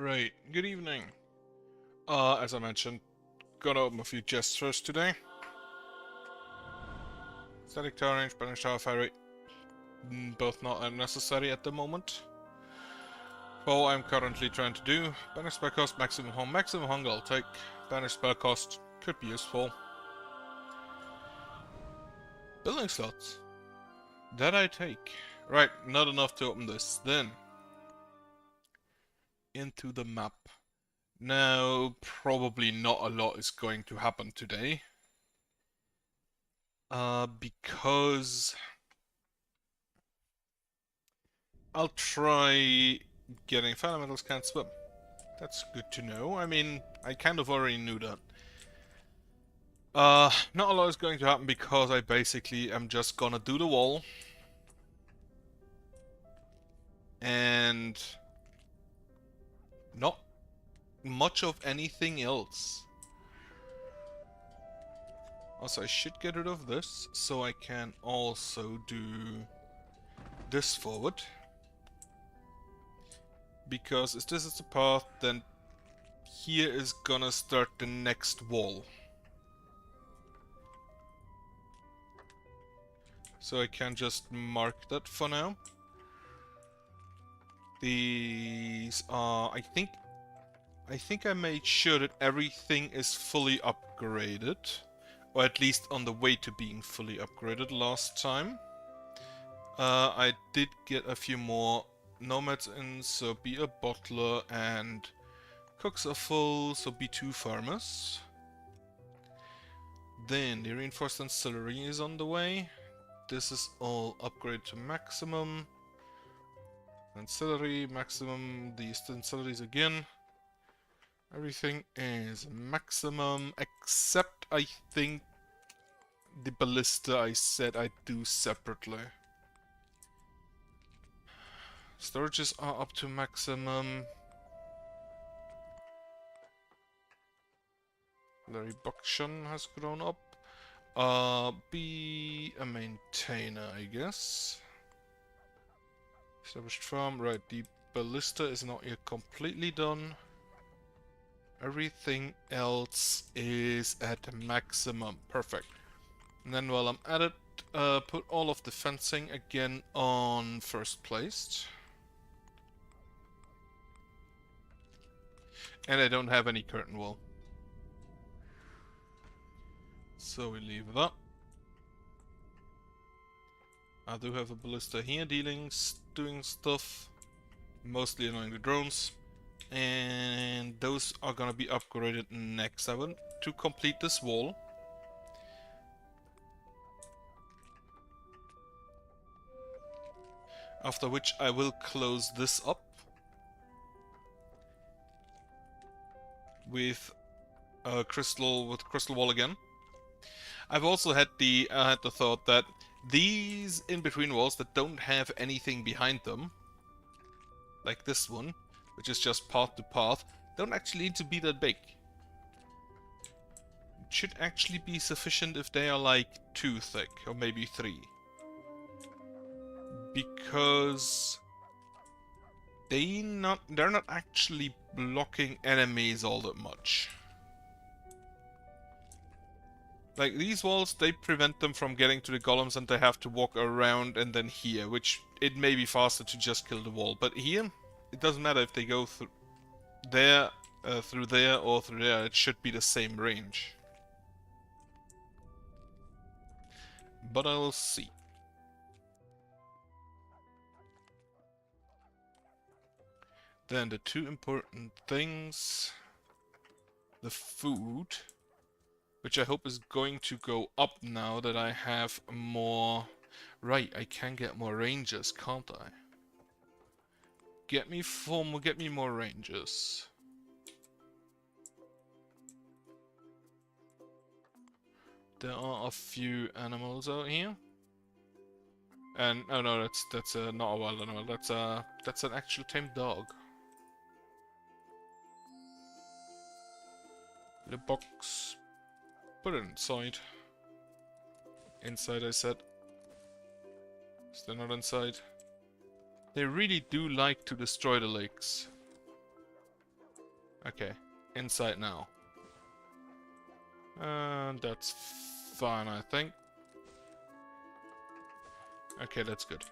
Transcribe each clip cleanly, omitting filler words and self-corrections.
Right, good evening. As I mentioned, gonna open a few chests first today. Static tower range, banish tower fire rate, both not necessary at the moment. All I'm currently trying to do, banish spell cost, maximum hunger I'll take. Banish spell cost could be useful. Building slots, that I take. Right, not enough to open this. Then, into the map. Now, probably not a lot is going to happen today. Because I'll try getting fundamentals can't swim. That's good to know. I mean, I kind of already knew that. Not a lot is going to happen because I basically am just gonna do the wall. And not much of anything else. Also, I should get rid of this, so I can also do this forward. Because if this is the path, then here is gonna start the next wall. So I can just mark that for now. These are, I think I made sure that everything is fully upgraded. Or at least on the way to being fully upgraded last time. I did get a few more nomads in, so be a bottler, and cooks are full, so be 2 farmers. Then the reinforced ancillary is on the way. This is all upgraded to maximum. Ancillary, maximum, these ancillaries again. Everything is maximum, except I think the ballista I said I'd do separately. Storages are up to maximum. Larry Buckshun has grown up. Be a maintainer, I guess. Established farm, right, the ballista is not yet completely done. Everything else is at maximum. Perfect. And then while I'm at it, put all of the fencing again on first place. And I don't have any curtain wall. So we leave that. I do have a ballista here doing stuff. Mostly annoying the drones. And those are gonna be upgraded next. I want to complete this wall. After which I will close this up with crystal wall again. I've also had the thought that these in-between walls that don't have anything behind them, like this one, which is just path to path, don't actually need to be that big. It should actually be sufficient if they are like 2 thick, or maybe 3. Because they're not actually blocking enemies all that much. Like, these walls, they prevent them from getting to the golems and they have to walk around and then here, which it may be faster to just kill the wall. But here, it doesn't matter if they go through there, or through there, it should be the same range. But I will see. Then the 2 important things. The food, which I hope is going to go up now that I have more... Right, I can get more rangers, can't I? Get me more rangers. There are a few animals out here. And oh no, that's not a wild animal. That's an actual tame dog. The box. Put it inside. Inside, I said. Is there not inside? They really do like to destroy the lakes. Okay, inside now. And that's fine, I think. Okay, that's good.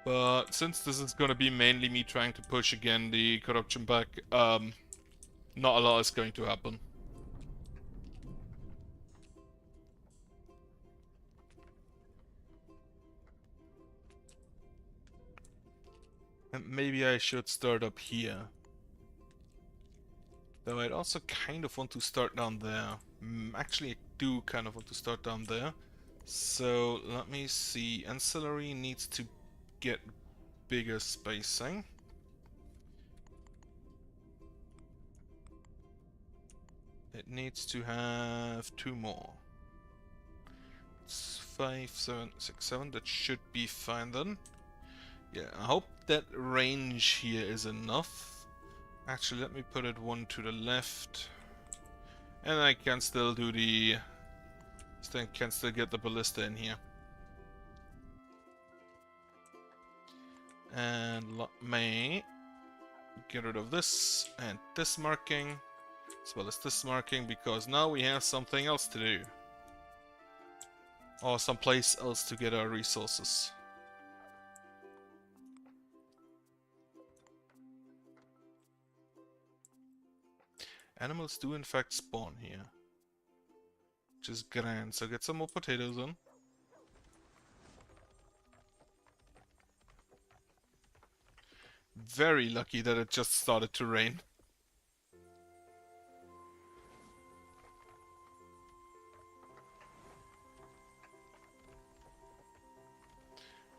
But since this is gonna be mainly me trying to push again the corruption back, not a lot is going to happen. And maybe I should start up here. Though I'd also kind of want to start down there. Actually, I do kind of want to start down there. So, let me see. Ancillary needs to get bigger spacing. It needs to have 2 more. It's 5, 7, 6, 7. That should be fine then. Yeah, I hope that range here is enough. Actually, let me put it 1 to the left. And I can still do the... can still get the ballista in here. And let me get rid of this and this marking, as well as this marking, because now we have something else to do. Or someplace else to get our resources. Animals do in fact spawn here. Which is grand, so get some more potatoes on. Very lucky that it just started to rain.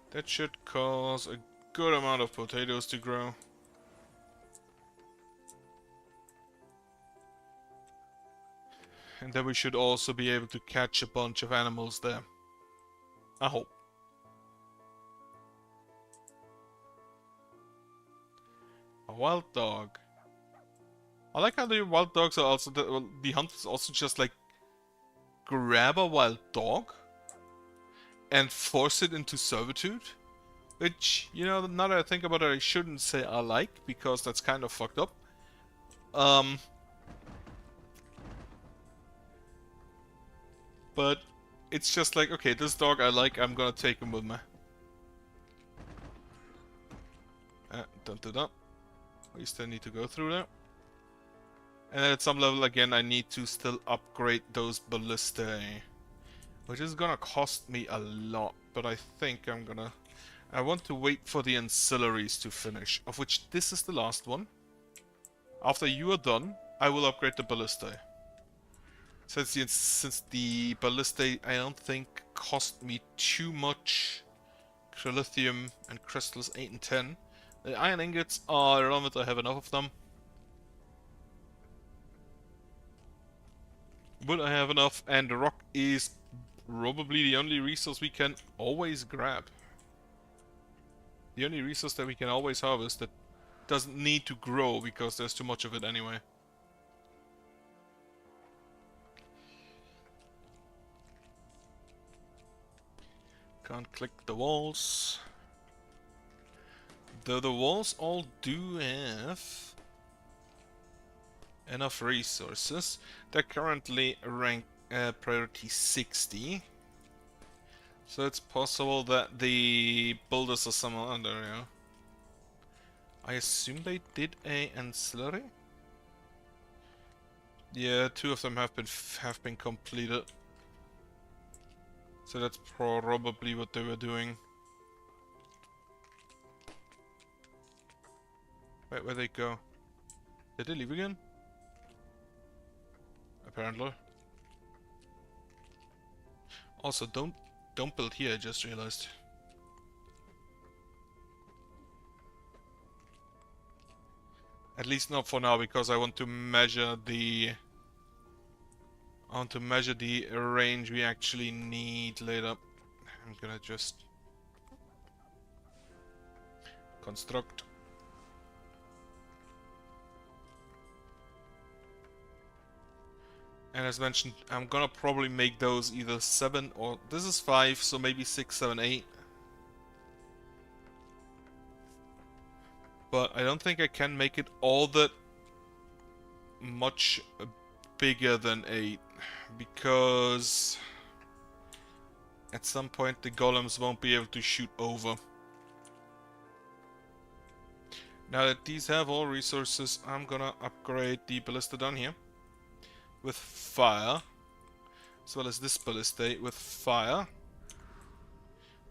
That should cause a good amount of potatoes to grow. And then we should also be able to catch a bunch of animals there. I hope. A wild dog. I like how the wild dogs are also... the hunters also just like... grab a wild dog and force it into servitude. Which, you know, now that I think about it, I shouldn't say I like, because that's kind of fucked up. But it's just like, okay, this dog I like, I'm gonna take him with me. Don't do that. We still need to go through that. And then at some level again, I need to still upgrade those ballistae. Which is gonna cost me a lot, but I think I'm gonna... I want to wait for the ancillaries to finish, of which this is the last one. After you are done, I will upgrade the ballistae. Since the ballistae, I don't think, cost me too much lithium and crystals 8 and 10. The iron ingots are irrelevant, I have enough of them. But I have enough, and the rock is probably the only resource we can always grab. The only resource that we can always harvest that doesn't need to grow because there's too much of it anyway. Can't click the walls. Though the walls all do have enough resources. They're currently ranked priority 60. So it's possible that the builders are somewhere under, yeah. I assume they did a ancillary? Yeah, 2 of them have been completed. So that's probably what they were doing. Wait, where'd they go? Did they leave again? Apparently. Also, don't build here, I just realized. At least not for now, because I want to measure the... range we actually need later. I'm gonna just... construct. And as mentioned, I'm gonna probably make those either 7 or... this is 5, so maybe 6, 7, 8. But I don't think I can make it all that much bigger than 8. Because at some point the golems won't be able to shoot over. Now that these have all resources, I'm gonna upgrade the ballista down here with fire, as well as this ballistae with fire.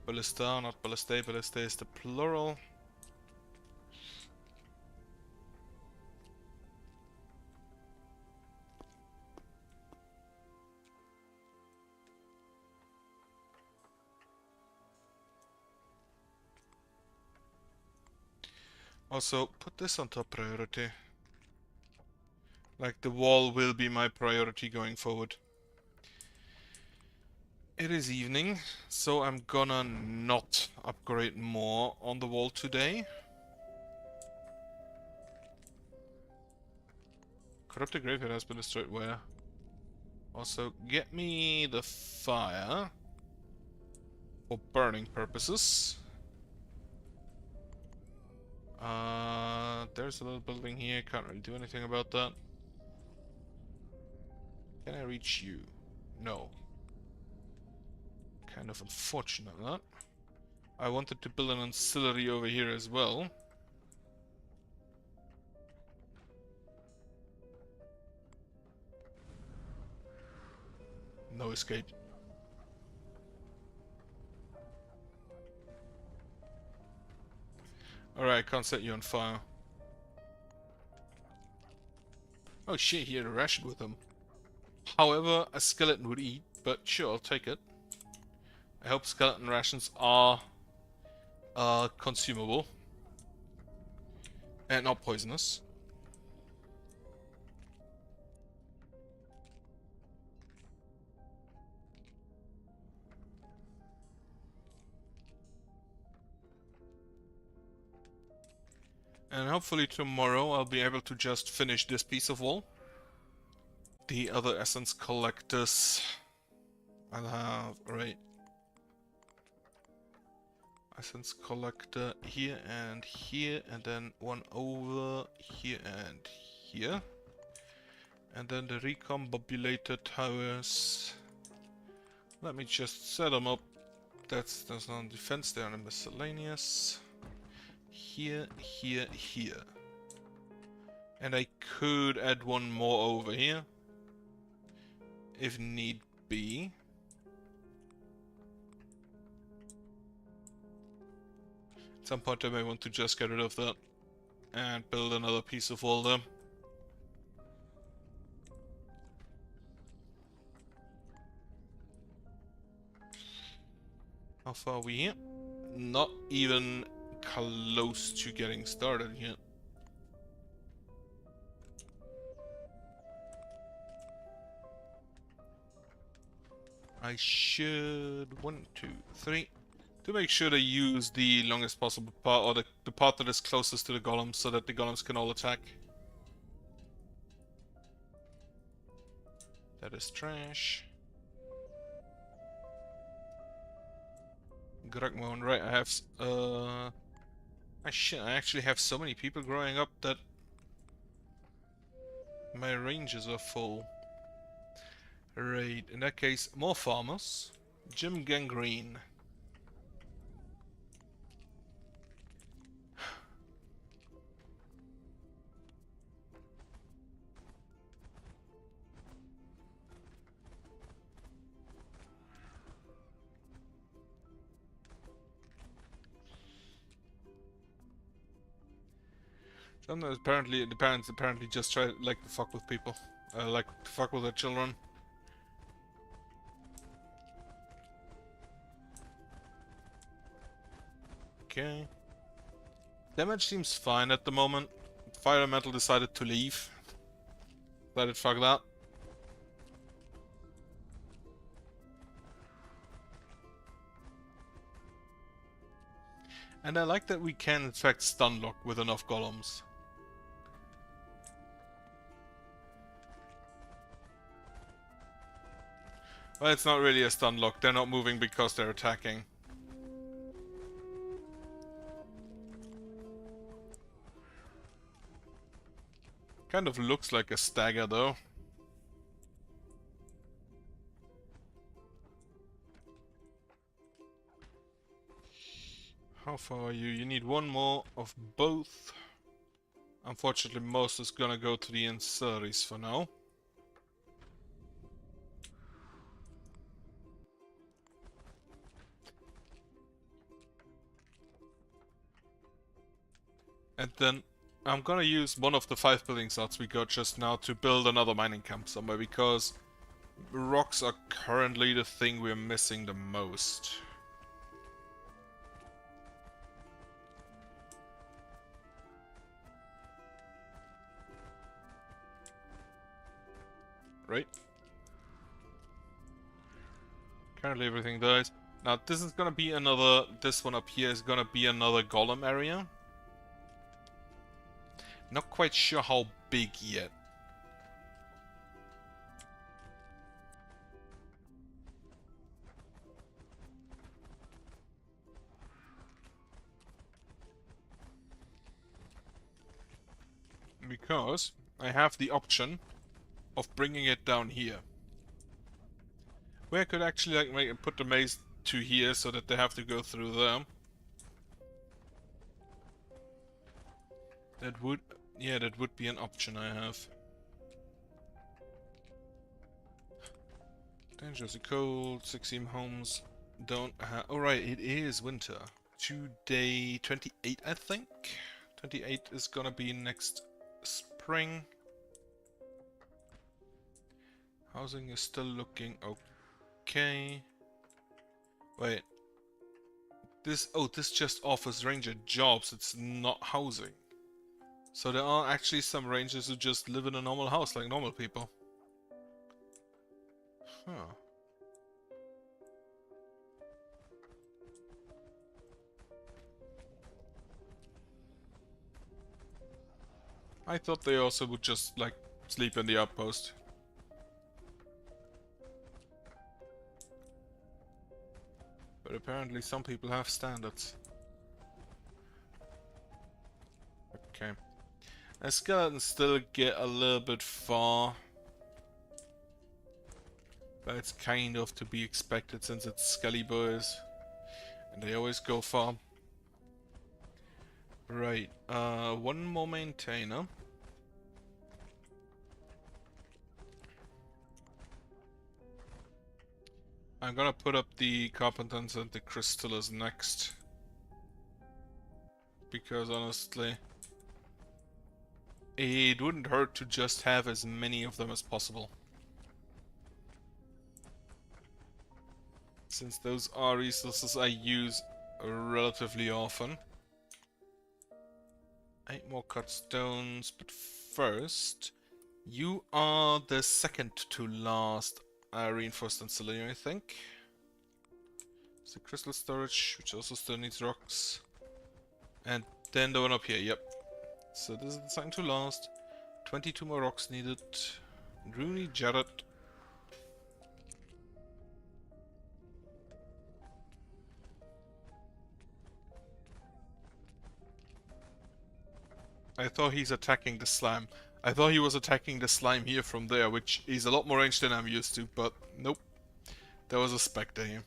Ballista, not ballistae. Ballistae is the plural. Also, put this on top priority. Like, the wall will be my priority going forward. It is evening, so I'm gonna not upgrade more on the wall today. Corrupted Graveyard has been destroyed where? Also, get me the fire for burning purposes. There's a little building here, can't really do anything about that. Can I reach you? No. Kind of unfortunate, that. I wanted to build an ancillary over here as well. No escape. Alright, can't set you on fire. Oh shit, he had a ration with him. However, a skeleton would eat, but sure, I'll take it. I hope skeleton rations are consumable. And not poisonous. And hopefully tomorrow I'll be able to just finish this piece of wall. The other essence collectors I'll have, right. Essence collector here, and then one over here and here. And then the recombobulator towers. Let me just set them up. That's not defense, they're on miscellaneous. Here, here, here. And I could add one more over here, if need be. At some point I may want to just get rid of that and build another piece of wall there. How far are we here? Not even close to getting started yet. I should 1, 2, 3 to make sure to use the longest possible part, or the part that is closest to the golems, so that the golems can all attack. That is trash. Grugmon, right, I have I actually have so many people growing up that my ranges are full. Right, in that case, more farmers. Jim Gangrene. Sometimes apparently the parents apparently just try like to fuck with people. Like to fuck with their children. Okay. Damage seems fine at the moment. Fire Elemental decided to leave. Let it fuck that. And I like that we can in fact stun lock with enough golems. Well, it's not really a stun lock. They're not moving because they're attacking. Kind of looks like a stagger though. How far are you? You need one more of both. Unfortunately, most is gonna go to the Insuris for now. And then I'm gonna use one of the 5 building slots we got just now to build another mining camp somewhere, because rocks are currently the thing we're missing the most. Right? Currently everything dies. Now this is gonna be another, this one up here is gonna be another golem area. Not quite sure how big yet. Because I have the option of bringing it down here. Where I could actually like put the maze to here so that they have to go through there. That would, yeah, that would be an option I have. Dangerously cold, 16 homes don't have... Oh right, it is winter. Today, 28 I think? 28 is gonna be next spring. Housing is still looking okay. Wait. This just offers ranger jobs, it's not housing. So there are actually some rangers who just live in a normal house like normal people. Huh. I thought they also would just, like, sleep in the outpost. But apparently some people have standards. Okay. The skeletons still get a little bit far. But it's kind of to be expected since it's skelly boys. And they always go far. Right, one more maintainer. I'm gonna put up the carpenters and the crystallers next. Because honestly, it wouldn't hurt to just have as many of them as possible. Since those are resources I use relatively often. 8 more cut stones, but first, you are the second to last reinforced ancillary, I think. It's the crystal storage, which also still needs rocks. And then the one up here, yep. So this is the second to last. 22 more rocks needed. Rooney Jarrett. I thought he's attacking the slime. I thought he was attacking the slime here from there, which is a lot more range than I'm used to, but nope. There was a spectre here.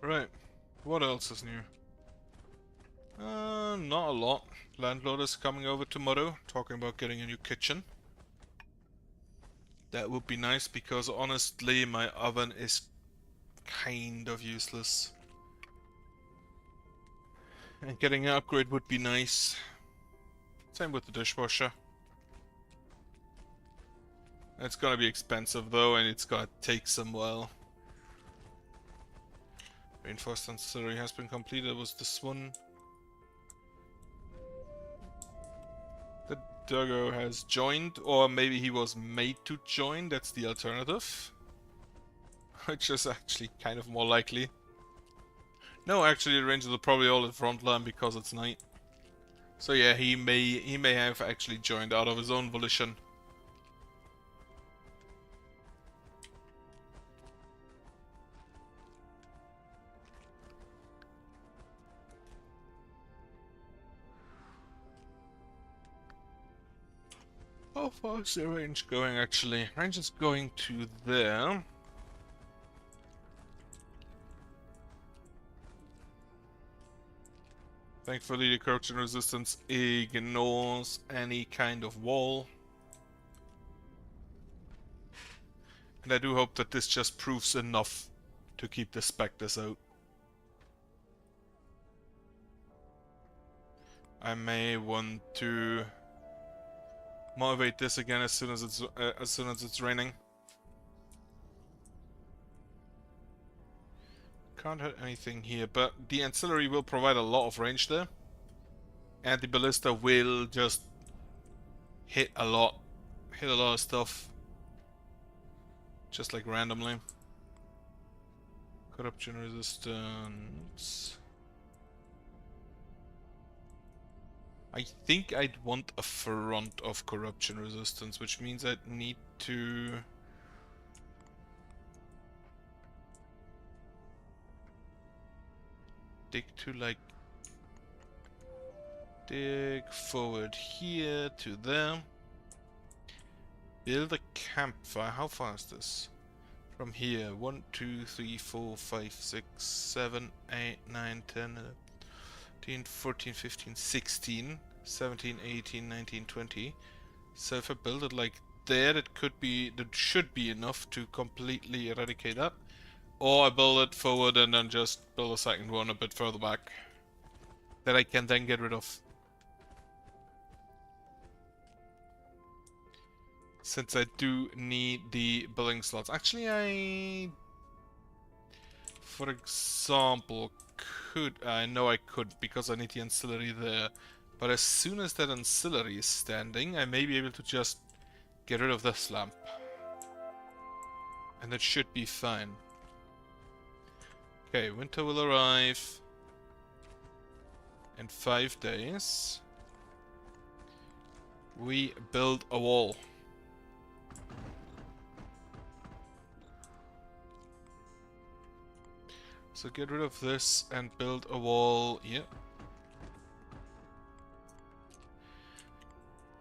Right. What else is new? Not a lot. Landlord is coming over tomorrow, talking about getting a new kitchen. That would be nice, because honestly, my oven is kind of useless. And getting an upgrade would be nice. Same with the dishwasher. It's gonna be expensive though, and it's gonna take some while. Reinforced ancillary has been completed. Was this one? The Doggo has joined, or maybe he was made to join. That's the alternative. Which is actually kind of more likely. No, actually the Rangers are probably all at front line because it's night. So yeah, he may have actually joined out of his own volition. How far is the range going actually? Range is going to there. Thankfully the corruption resistance ignores any kind of wall. And I do hope that this just proves enough to keep the specters out. I may want to motivate this again as soon as it's raining. Can't hurt anything here, but the ancillary will provide a lot of range there. And the ballista will just hit a lot of stuff. Just like randomly. Corruption resistance. I think I'd want a front of corruption resistance, which means I'd need to... dig forward here to there. Build a campfire. How far is this? From here, 1, 2, 3, 4, 5, 6, 7, 8, 9, 10, 13, 14, 15, 16, 17, 18, 19, 20. So if I build it like that should be enough to completely eradicate that. Or I build it forward and then just build a second one a bit further back that I can then get rid of. Since I do need the building slots. Actually, for example, I know I could because I need the ancillary there. But as soon as that ancillary is standing, I may be able to just get rid of this lamp. And that should be fine. Okay, winter will arrive in 5 days. We build a wall. So get rid of this and build a wall. Yep.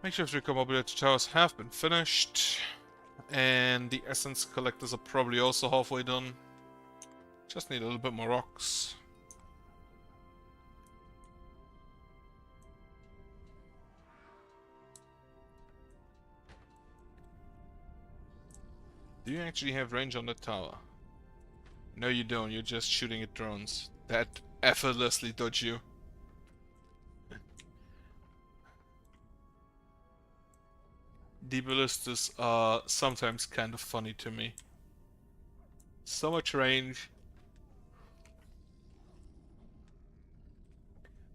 Makeshift recombobulator towers have been finished. And the essence collectors are probably also halfway done. Just need a little bit more rocks. Do you actually have range on the tower? No, you don't. You're just shooting at drones that effortlessly dodge you. The ballistas are sometimes kind of funny to me. So much range.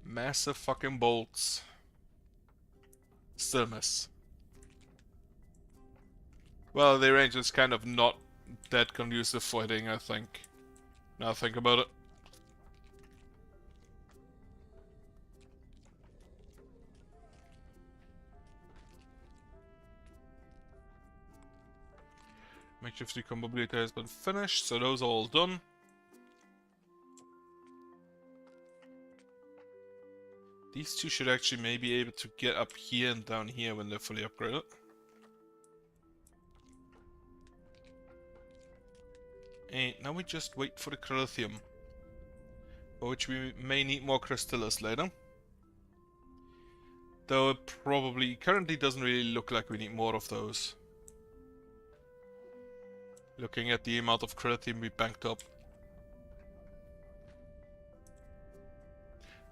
Massive fucking bolts. Still miss. Well, the range is kind of not that conducive for hitting, I think. Now think about it. Makeshift recombobulator has been finished, so those are all done. These two should actually maybe be able to get up here and down here when they're fully upgraded. And now we just wait for the crystallum, for which we may need more crystallus later. Though it probably currently doesn't really look like we need more of those. Looking at the amount of crystallum we banked up.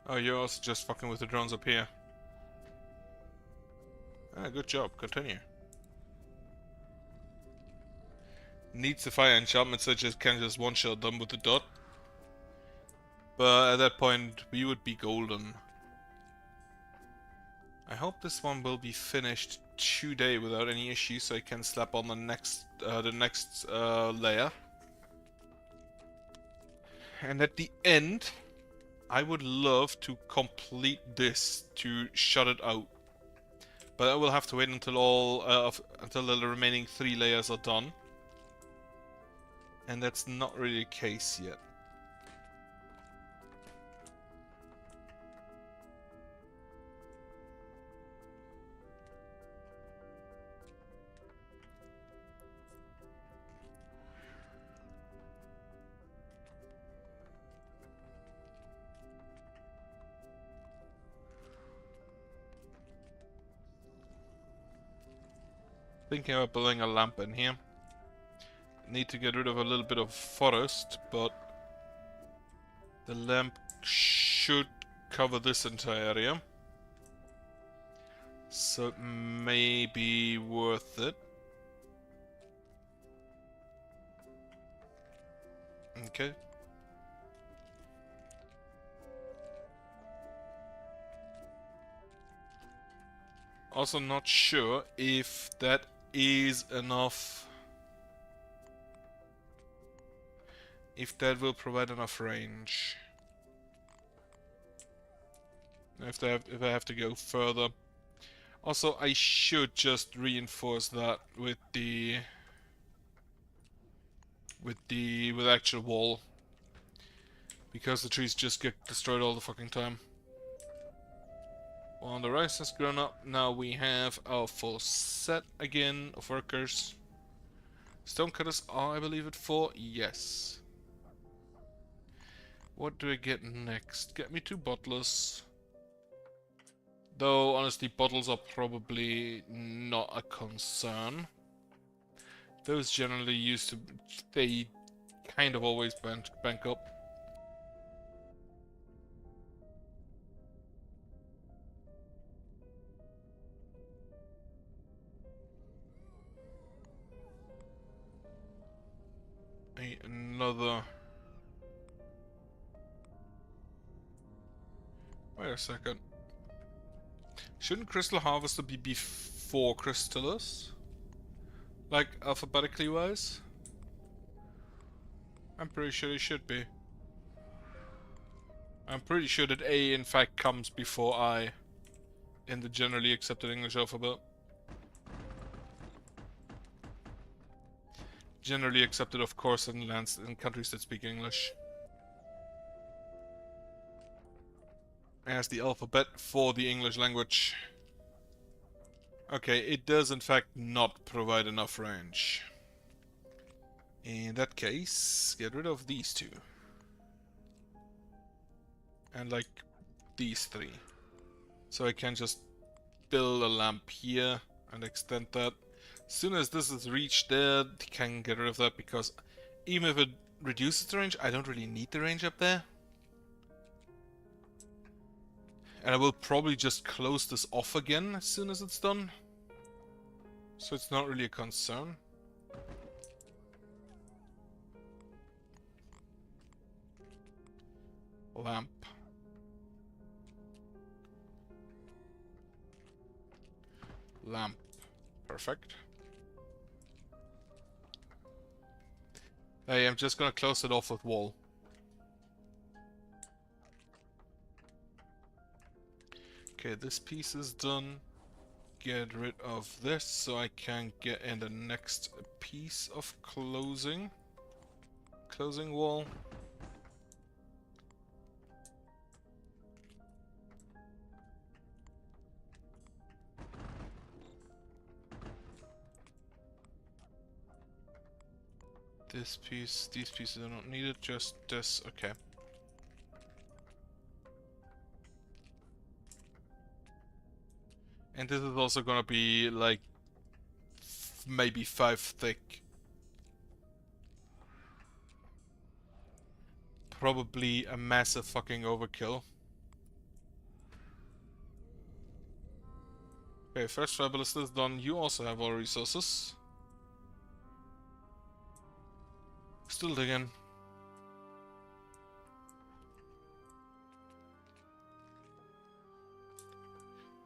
Oh, you're also just fucking with the drones up here. Ah, good job. Continue. Needs the fire enchantment, so just can just one-shot them with the dot. But at that point, we would be golden. I hope this one will be finished today without any issues, so I can slap on the next layer. And at the end, I would love to complete this to shut it out. But I will have to wait until until the remaining 3 layers are done. And that's not really the case yet. Thinking about building a lamp in here. Need to get rid of a little bit of forest, but the lamp should cover this entire area. So it may be worth it. Okay. Also not sure if that is enough. If that will provide enough range. If I have to go further. Also, I should just reinforce that with actual wall, because the trees just get destroyed all the fucking time. Well, the rice has grown up. Now we have our full set again of workers. Stonecutters are, I believe, at 4. Yes. What do I get next? Get me 2 bottlers. Though, honestly, bottles are probably not a concern. Those generally used to... They kind of always bank up. Another... Wait a second. Shouldn't Crystal Harvester be before Crystallus? Like, alphabetically wise? I'm pretty sure it should be. I'm pretty sure that A, in fact, comes before I in the generally accepted English alphabet. Generally accepted, of course, in countries that speak English. As the alphabet for the English language. Okay, it does in fact not provide enough range. In that case, get rid of these 2. And like these 3. So I can just build a lamp here and extend that. As soon as this is reached there, I can get rid of that, because even if it reduces the range, I don't really need the range up there. And I will probably just close this off again as soon as it's done. So it's not really a concern. Lamp. Lamp. Perfect. Hey, I'm just gonna close it off with wall. Okay, this piece is done. Get rid of this so I can get in the next piece of closing wall. This piece, these pieces are not needed, just this, okay. And this is also gonna be like maybe 5 thick. Probably a massive fucking overkill. Okay, first Fabulous is done. You also have all resources. Still digging.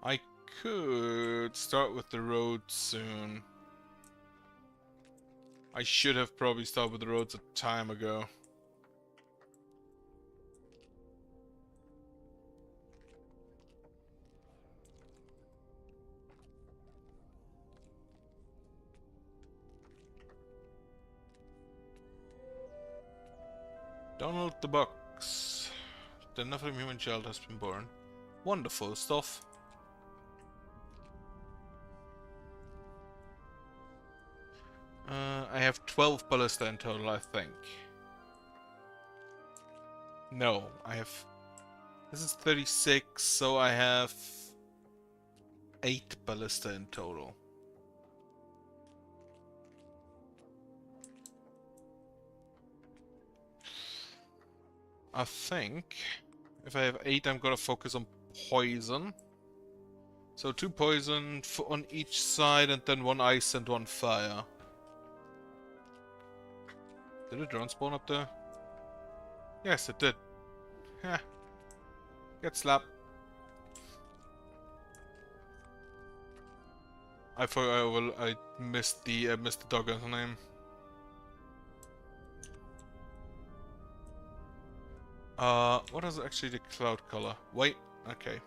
I could start with the road soon. I should have probably started with the roads a time ago. Donald the Box. The Nephilim human child has been born. Wonderful stuff. I have 12 ballistae in total, I think. No, I have... This is 36, so I have 8 ballistae in total. I think if I have 8, I'm gonna focus on poison. So 2 poison on each side, and then 1 ice and 1 fire. Did a drone spawn up there? Yes, it did. Heh. Get slapped. I missed the dogger's name. What is actually the cloud color? Wait, okay.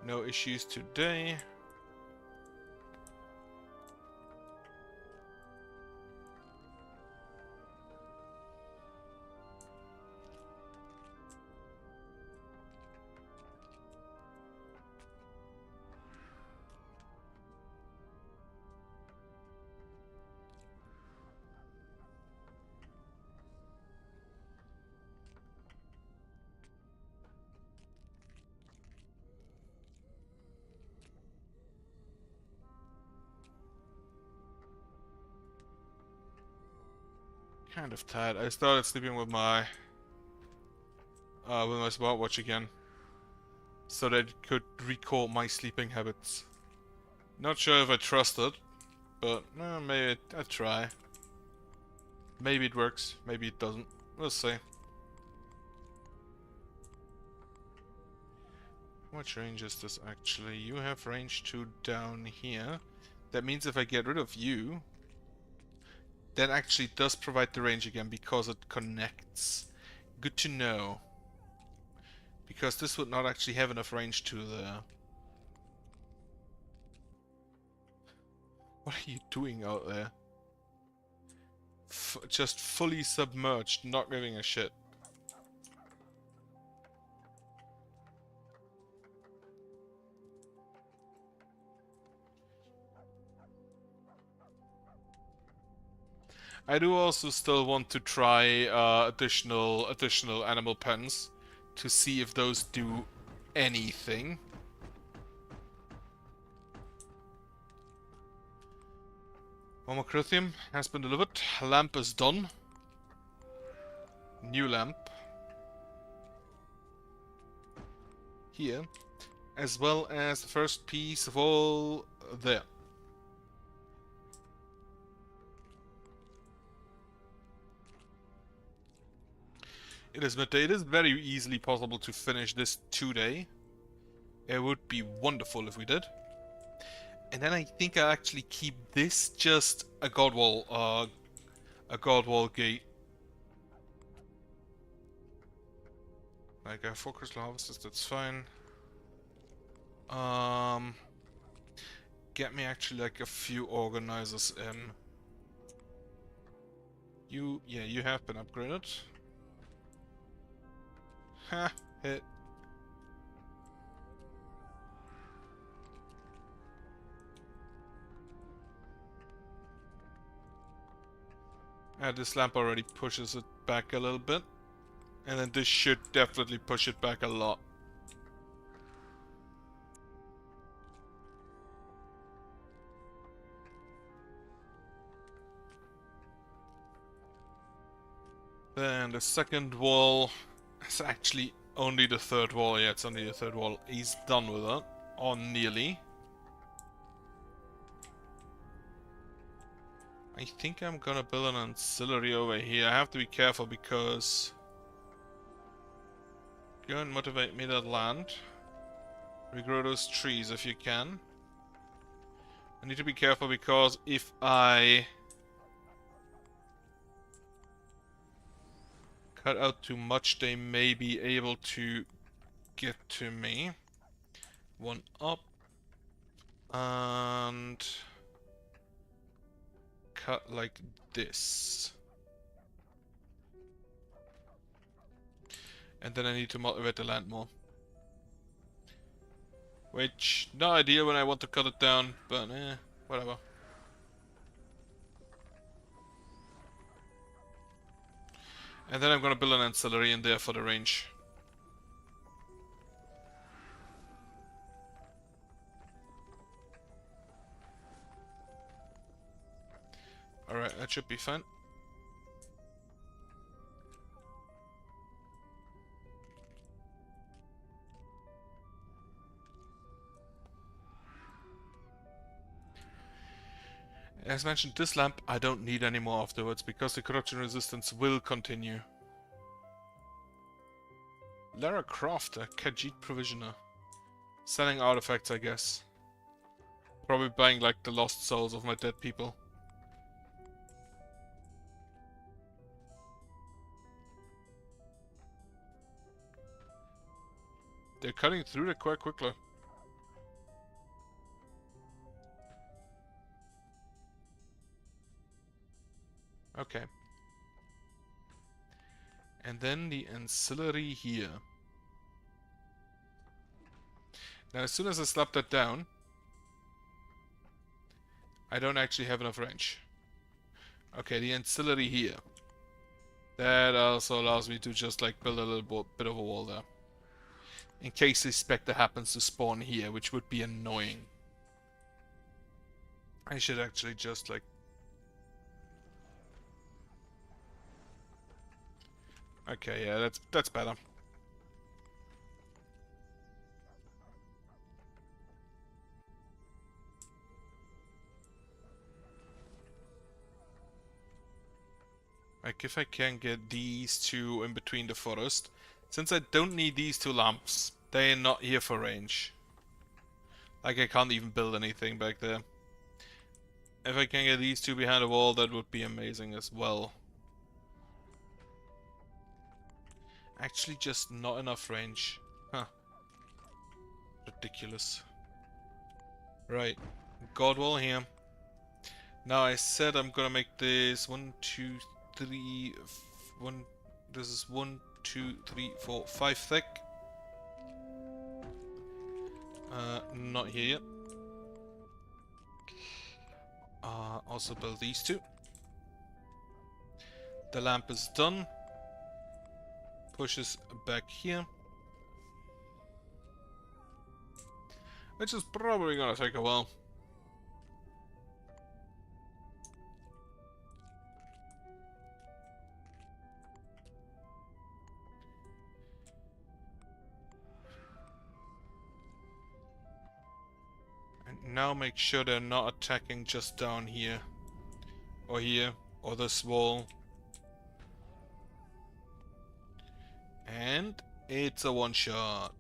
No issues today. Kind of tired. I started sleeping with my smartwatch again, so that it could recall my sleeping habits. Not sure if I trust it, but maybe I try. Maybe it works, maybe it doesn't. We'll see. How much range is this actually? You have range 2 down here. That means if I get rid of you, that actually does provide the range again because it connects. Good to know. Because this would not actually have enough range to there. What are you doing out there? Just fully submerged, not giving a shit. I do also still want to try additional animal pens to see if those do anything. Homocrithium has been delivered. Lamp is done. New lamp. Here. As well as the first piece of all there. It is midday. It is very easily possible to finish this today. It would be wonderful if we did. And then I think I'll actually keep this just a god wall gate. Like a 4 crystal harvesters, that's fine. Get me actually like a few organizers in. You have been upgraded. Ha, hit. This lamp already pushes it back a little bit. And then this should definitely push it back a lot. Then the second wall is actually only the third wall. Yeah, it's only the third wall. He's done with it. Or nearly. I think I'm gonna build an ancillary over here. I have to be careful because... Go and motivate me that land. Regrow those trees if you can. I need to be careful because if I... cut out too much, they may be able to get to me. One up. And... cut like this. And then I need to motivate the land more. Which, no idea when I want to cut it down, but whatever. And then I'm gonna build an ancillary in there for the range. Alright, that should be fine. As mentioned, this lamp I don't need anymore afterwards, because the corruption resistance will continue. Lara Crafter, Khajiit Provisioner. Selling artifacts, I guess. Probably buying like the lost souls of my dead people. They're cutting through it quite quickly. Okay. And then the ancillary here. Now as soon as I slap that down, I don't actually have enough range. Okay, the ancillary here. That also allows me to just like build a little bit of a wall there. In case the Spectre happens to spawn here, which would be annoying. I should actually just like... Okay, yeah, that's better. Like, if I can get these two in between the forest. Since I don't need these two lamps, they're not here for range. Like, I can't even build anything back there. If I can get these two behind the wall, that would be amazing as well. Actually, just not enough range. Huh. Ridiculous. Right. God wall here. Now I said I'm gonna make this 1, 2, 3, 1. This is 1, 2, 3, 4, 5 thick. Not here yet. Also build these two. The lamp is done. Pushes back here. Which is probably gonna take a while. And now make sure they're not attacking just down here. Or here. Or this wall. And it's a one-shot.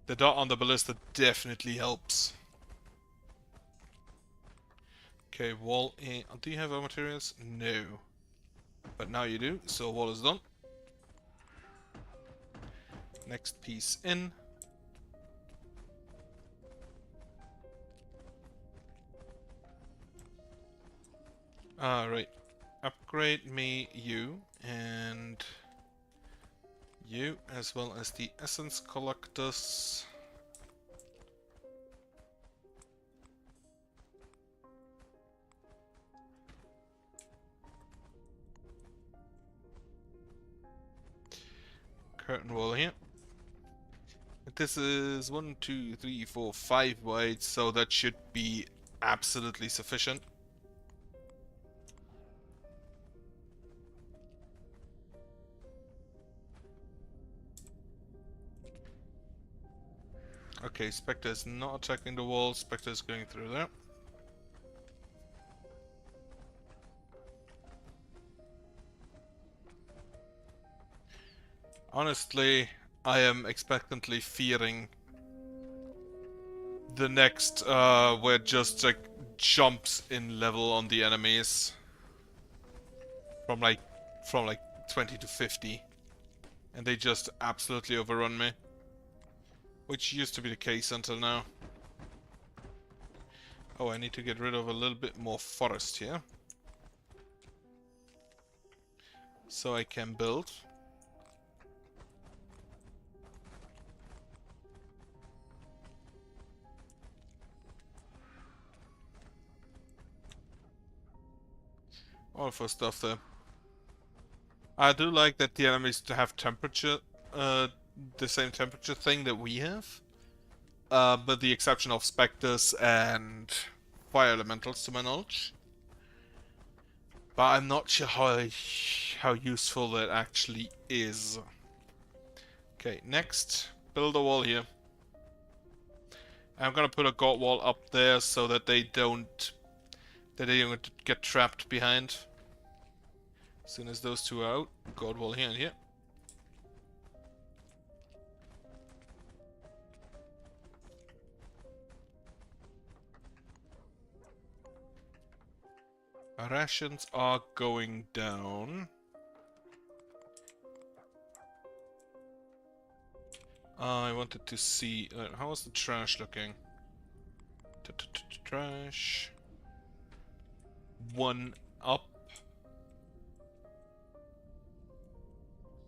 The dot on the ballista definitely helps. Okay, wall in. Do you have our materials? No. But now you do, so wall is done. Next piece in. Alright. Upgrade me you and you, as well as the essence collectors. Curtain wall here. This is 1, 2, 3, 4, 5 wide, so that should be absolutely sufficient. Okay, Spectre is not attacking the wall, Spectre is going through there. Honestly, I am expectantly fearing the next, where it just like jumps in level on the enemies. From like 20 to 50. And they just absolutely overrun me. Which used to be the case until now. Oh, I need to get rid of a little bit more forest here. So I can build. All for stuff there. I do like that the enemies have temperature, the same temperature thing that we have. With the exception of specters and fire elementals to my knowledge. But I'm not sure how useful that actually is. Okay, next, build a wall here. I'm gonna put a guard wall up there so that they don't get trapped behind. As soon as those two are out, guard wall here and here. Rations are going down. I wanted to see how was the trash looking? Trash. 1 up.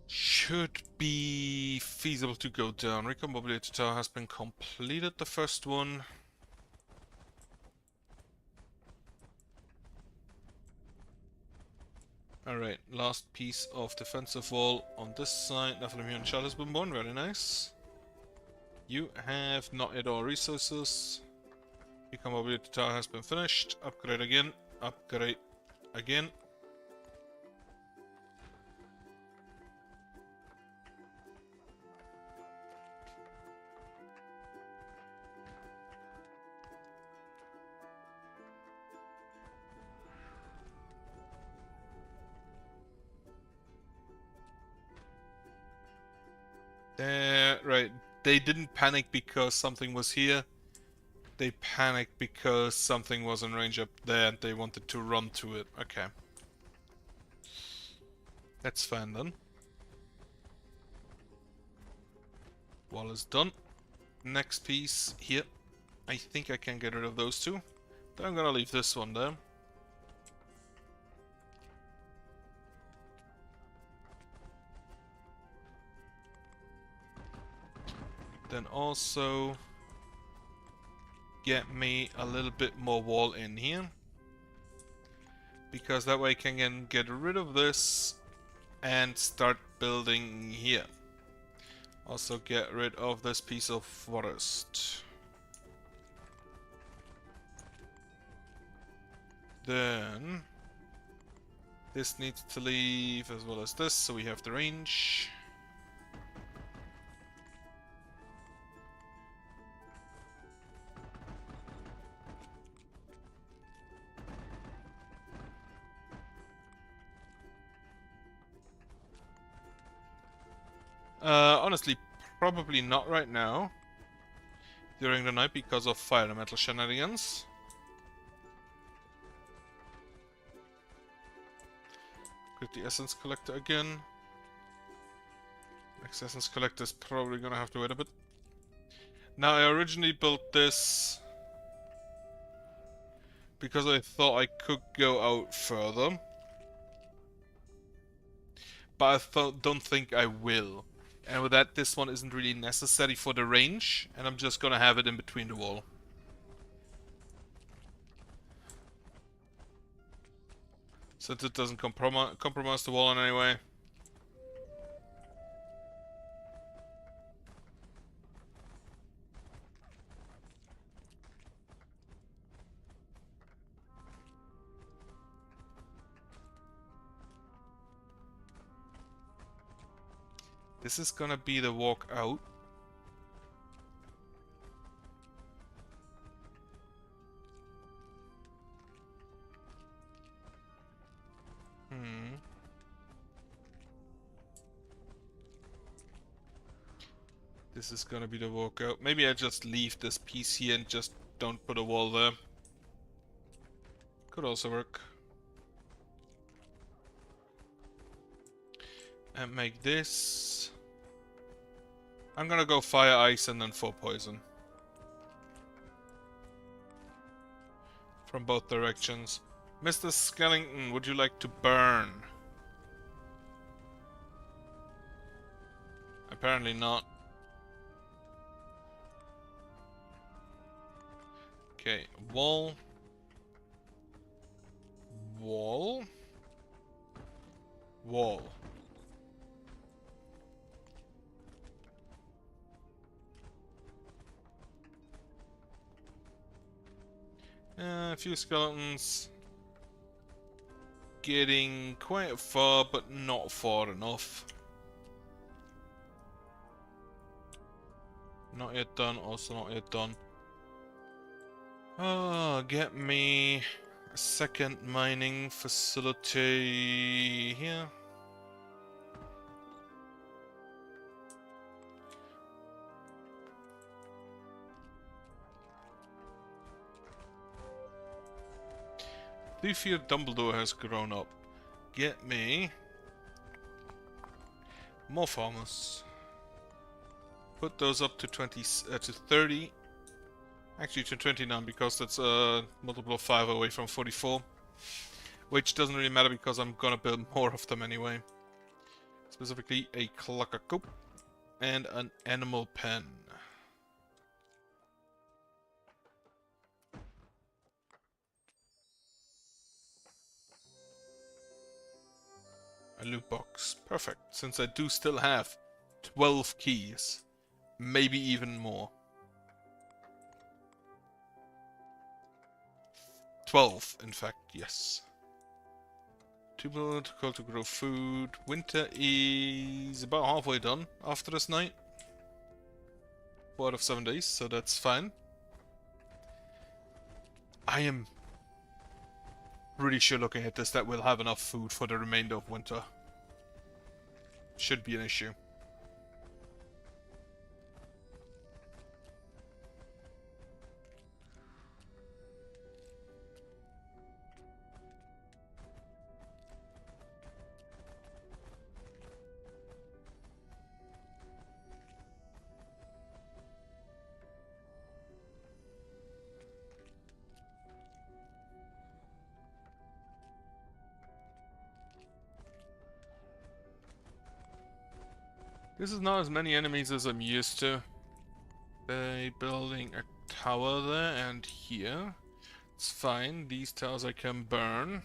Should be feasible to go down. Recon mobility tower has been completed, the first one. Alright, last piece of defensive wall on this side. Nephilim here and Child has been born, very nice. You have not yet all resources. Recon mobility tower has been finished. Upgrade again. Upgrade again. Right. They didn't panic because something was here. They panicked because something was in range up there and they wanted to run to it. Okay. That's fine then. Wall is done. Next piece here. I think I can get rid of those two. But I'm gonna leave this one there. Then also get me a little bit more wall in here. Because that way I can get rid of this and start building here. Also get rid of this piece of forest. Then this needs to leave as well as this, so we have the range. Honestly, probably not right now. During the night because of fire elemental shenanigans. Get the essence collector again. Next essence collector is probably gonna have to wait a bit. Now, I originally built this because I thought I could go out further. But I don't think I will. And with that, this one isn't really necessary for the range, and I'm just gonna have it in between the wall. Since it doesn't compromise the wall in any way. This is gonna be the walk out. This is gonna be the walk out. Maybe I just leave this piece here and just don't put a wall there. Could also work. And make this. I'm gonna go fire, ice, and then 4 poison. From both directions. Mr. Skellington, would you like to burn? Apparently not. Okay, wall. Wall. wall. A few skeletons. Getting quite far, but not far enough. Not yet done, also not yet done. Oh, get me a second mining facility here. Do you feel Dumbledore has grown up? Get me more farmers. Put those up to 20 to 30. Actually to 29 because that's a multiple of 5 away from 44. Which doesn't really matter because I'm gonna build more of them anyway. Specifically a Cluckacoop and an animal pen. A loot box. Perfect. Since I do still have 12 keys. Maybe even more. 12, in fact, yes. Too difficult to grow food. Winter is about halfway done after this night. 4 out of 7 days, so that's fine. I am pretty sure looking at this that we'll have enough food for the remainder of winter. Should be an issue. This is not as many enemies as I'm used to. By building a tower there and here. It's fine, these towers I can burn.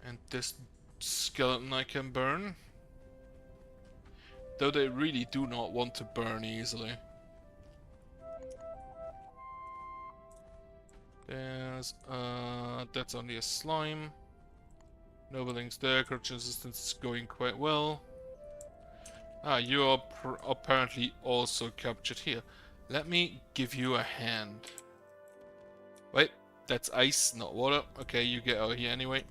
And this skeleton I can burn. Though they really do not want to burn easily. There's, that's only a slime. No buildings there, corruption resistance is going quite well. Ah, you are apparently also captured here. Let me give you a hand. Wait, that's ice, not water. Okay, you get out here anyway.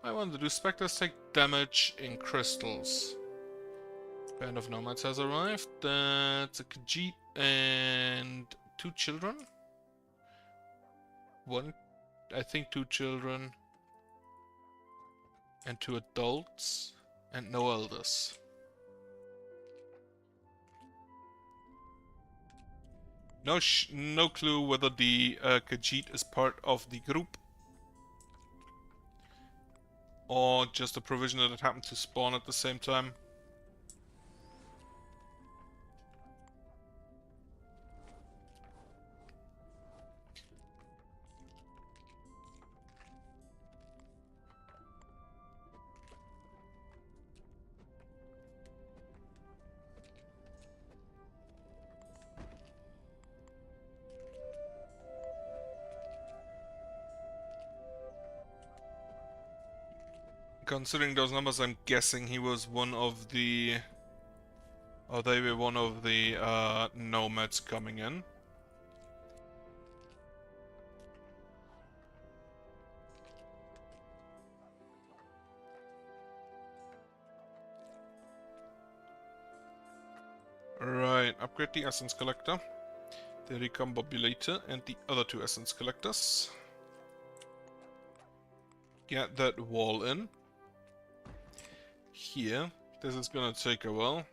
I wonder, do specters take damage in crystals? Band of Nomads has arrived. That's a Khajiit and 2 children? I think 2 children. And 2 adults. And no elders. No clue whether the Khajiit is part of the group. Or just a provisioner that happened to spawn at the same time. Considering those numbers, I'm guessing he was one of the... Or they were one of the nomads coming in. Right, upgrade the essence collector, the recombobulator, and the other 2 essence collectors. Get that wall in. Here, this is gonna take a while.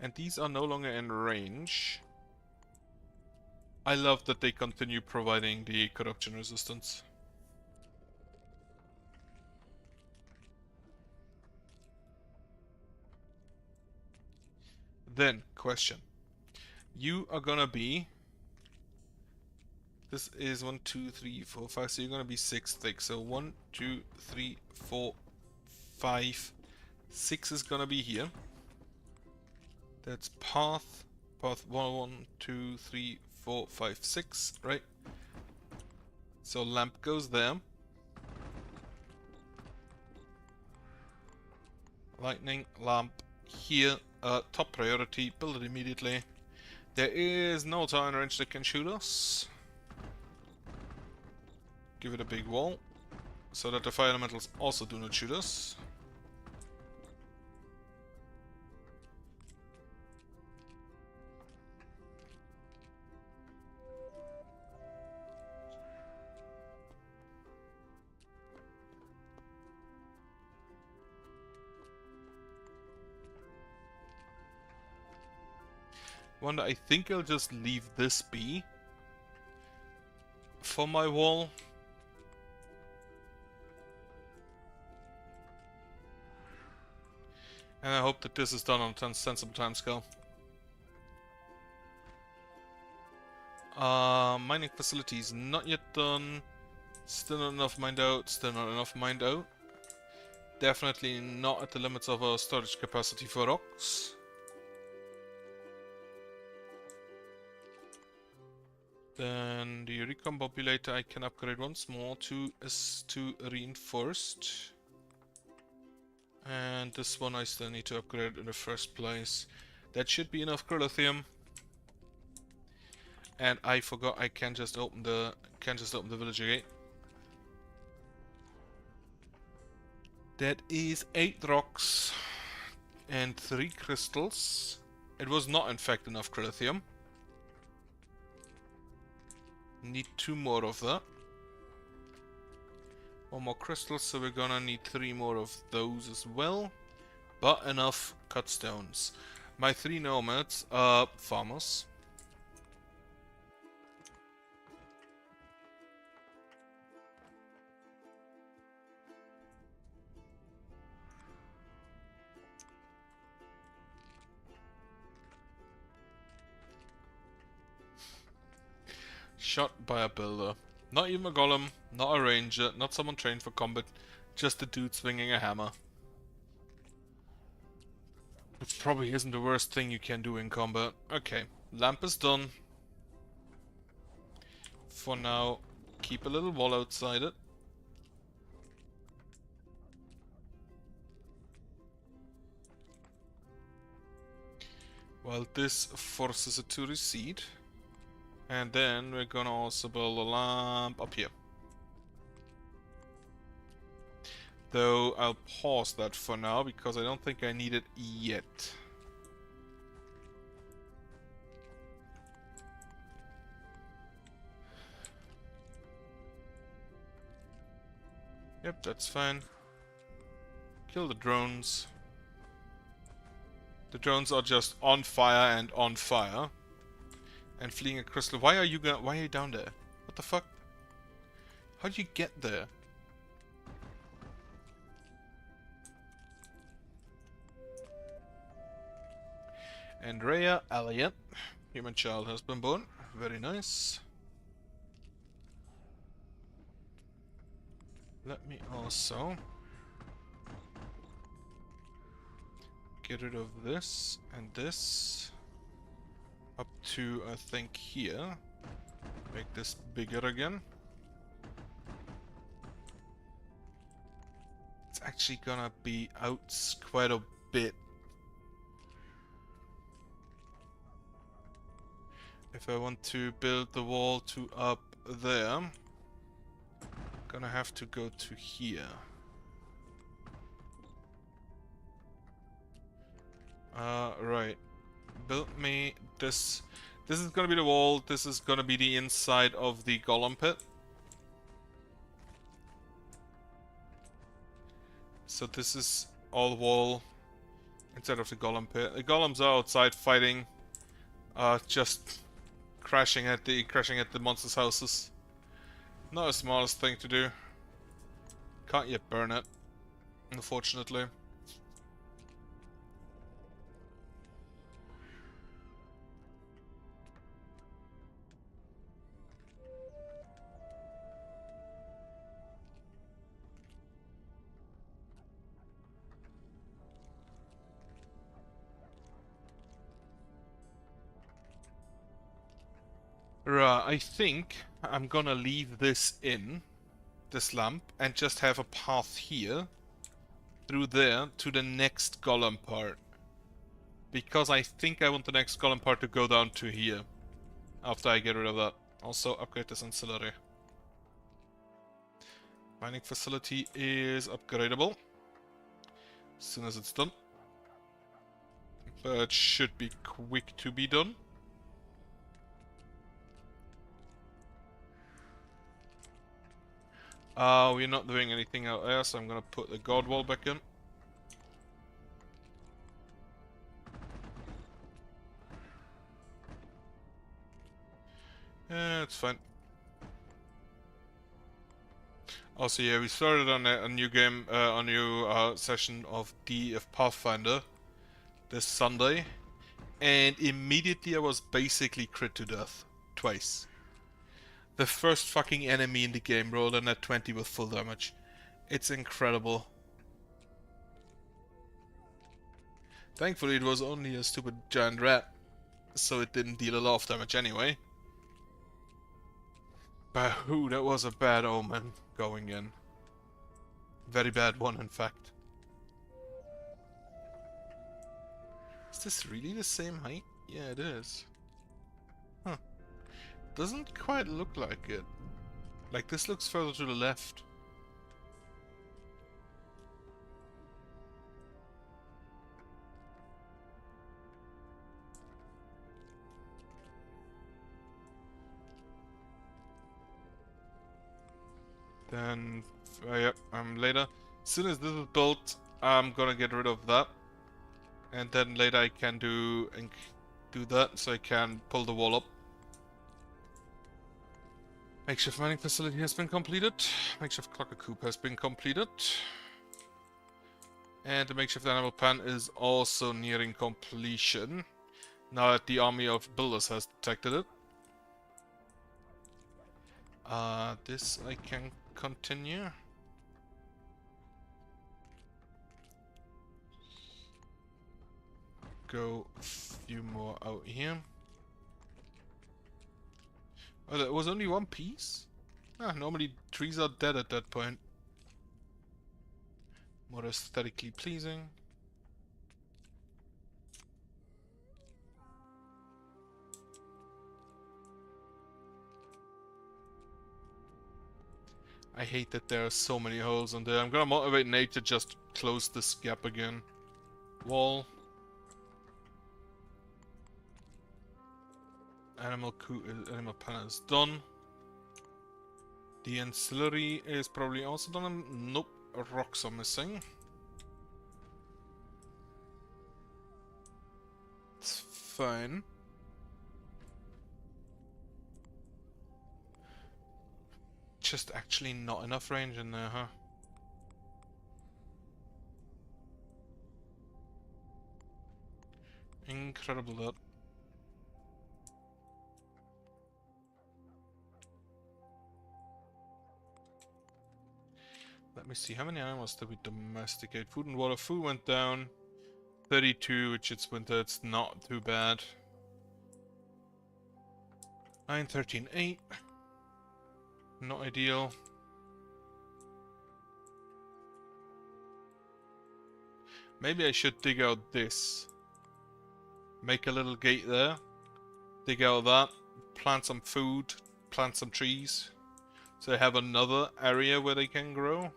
And these are no longer in range. I love that they continue providing the corruption resistance. . Then, question. You are gonna be... This is 1, 2, 3, 4, 5, so you're gonna be 6 thick. So 1, 2, 3, 4, 5, 6 is gonna be here. That's path. Path 1, 2, 3, 4, 5, 6, right? So lamp goes there. Lightning lamp here. Top priority. Build it immediately. There is no tower range that can shoot us. Give it a big wall, so that the fire elementals also do not shoot us. Wonder, I think I'll just leave this be for my wall. And I hope that this is done on a sensible timescale. Mining facilities not yet done. Still not enough mined out. Still not enough mined out. Definitely not at the limits of our storage capacity for rocks. Then the recombobulator I can upgrade once more to S2 reinforced. And this one I still need to upgrade in the first place. That should be enough lithium. And I forgot I can just open the villager gate. That is 8 rocks and 3 crystals. It was not in fact enough lithium. Need 2 more of that. 1 more crystal, so we're gonna need 3 more of those as well. But enough cut stones. My 3 nomads are farmers. Shot by a builder. Not even a golem, not a ranger, not someone trained for combat, just a dude swinging a hammer. Which probably isn't the worst thing you can do in combat. Okay, lamp is done. For now, keep a little wall outside it. While this forces it to recede. And then we're gonna also build a lamp up here. Though I'll pause that for now because I don't think I need it yet. Yep, that's fine. Kill the drones. The drones are just on fire and on fire. And fleeing a crystal. Why are you down there? What the fuck? How'd you get there? Andrea Elliot. Human child has been born. Very nice. Let me also get rid of this and this. Up to, I think, here. Make this bigger again. It's actually gonna be out quite a bit. If I want to build the wall to up there, gonna have to go to here. Right. Build me this. This is gonna be the wall. This is gonna be the inside of the golem pit. So this is all wall inside of the golem pit. The golems are outside fighting, just crashing at the monsters' houses. Not the smartest thing to do. Can't yet burn it, unfortunately. Right, I think I'm gonna leave this in, this lamp, and just have a path here, through there, to the next golem part. Because I think I want the next golem part to go down to here, after I get rid of that. Also, upgrade this ancillary. Mining facility is upgradable, as soon as it's done. But should be quick to be done. We're not doing anything out there, so I'm gonna put the guard wall back in. Yeah, it's fine. Also, yeah, we started on a new game, a new session of Pathfinder this Sunday, and immediately I was basically crit to death. Twice. The first fucking enemy in the game rolled in at 20 with full damage. It's incredible. Thankfully it was only a stupid giant rat, so it didn't deal a lot of damage anyway. But whew, that was a bad omen going in. Very bad one, in fact. Is this really the same height? Yeah, it is. Huh. Doesn't quite look like it. Like, this looks further to the left. Then, yep, later. As soon as this is built, I'm gonna get rid of that. And then later I can do that, so I can pull the wall up. Makeshift mining facility has been completed. Makeshift clocker coop has been completed. And the makeshift animal pen is also nearing completion, now that the army of builders has detected it. This I can continue. Go a few more out here. Oh, there was only one piece? Ah, normally trees are dead at that point. More aesthetically pleasing. I hate that there are so many holes in there. I'm gonna motivate Nate to just close this gap again. Wall. Animal pen is done. The ancillary is probably also done. Nope, rocks are missing. It's fine. Just actually not enough range in there, huh? Incredible that. Let me see, how many animals did we domesticate? Food and water. Food went down 32, which it's winter, it's not too bad. 9, 13, 8. Not ideal. Maybe I should dig out this. Make a little gate there. Dig out that. Plant some food. Plant some trees. So they have another area where they can grow.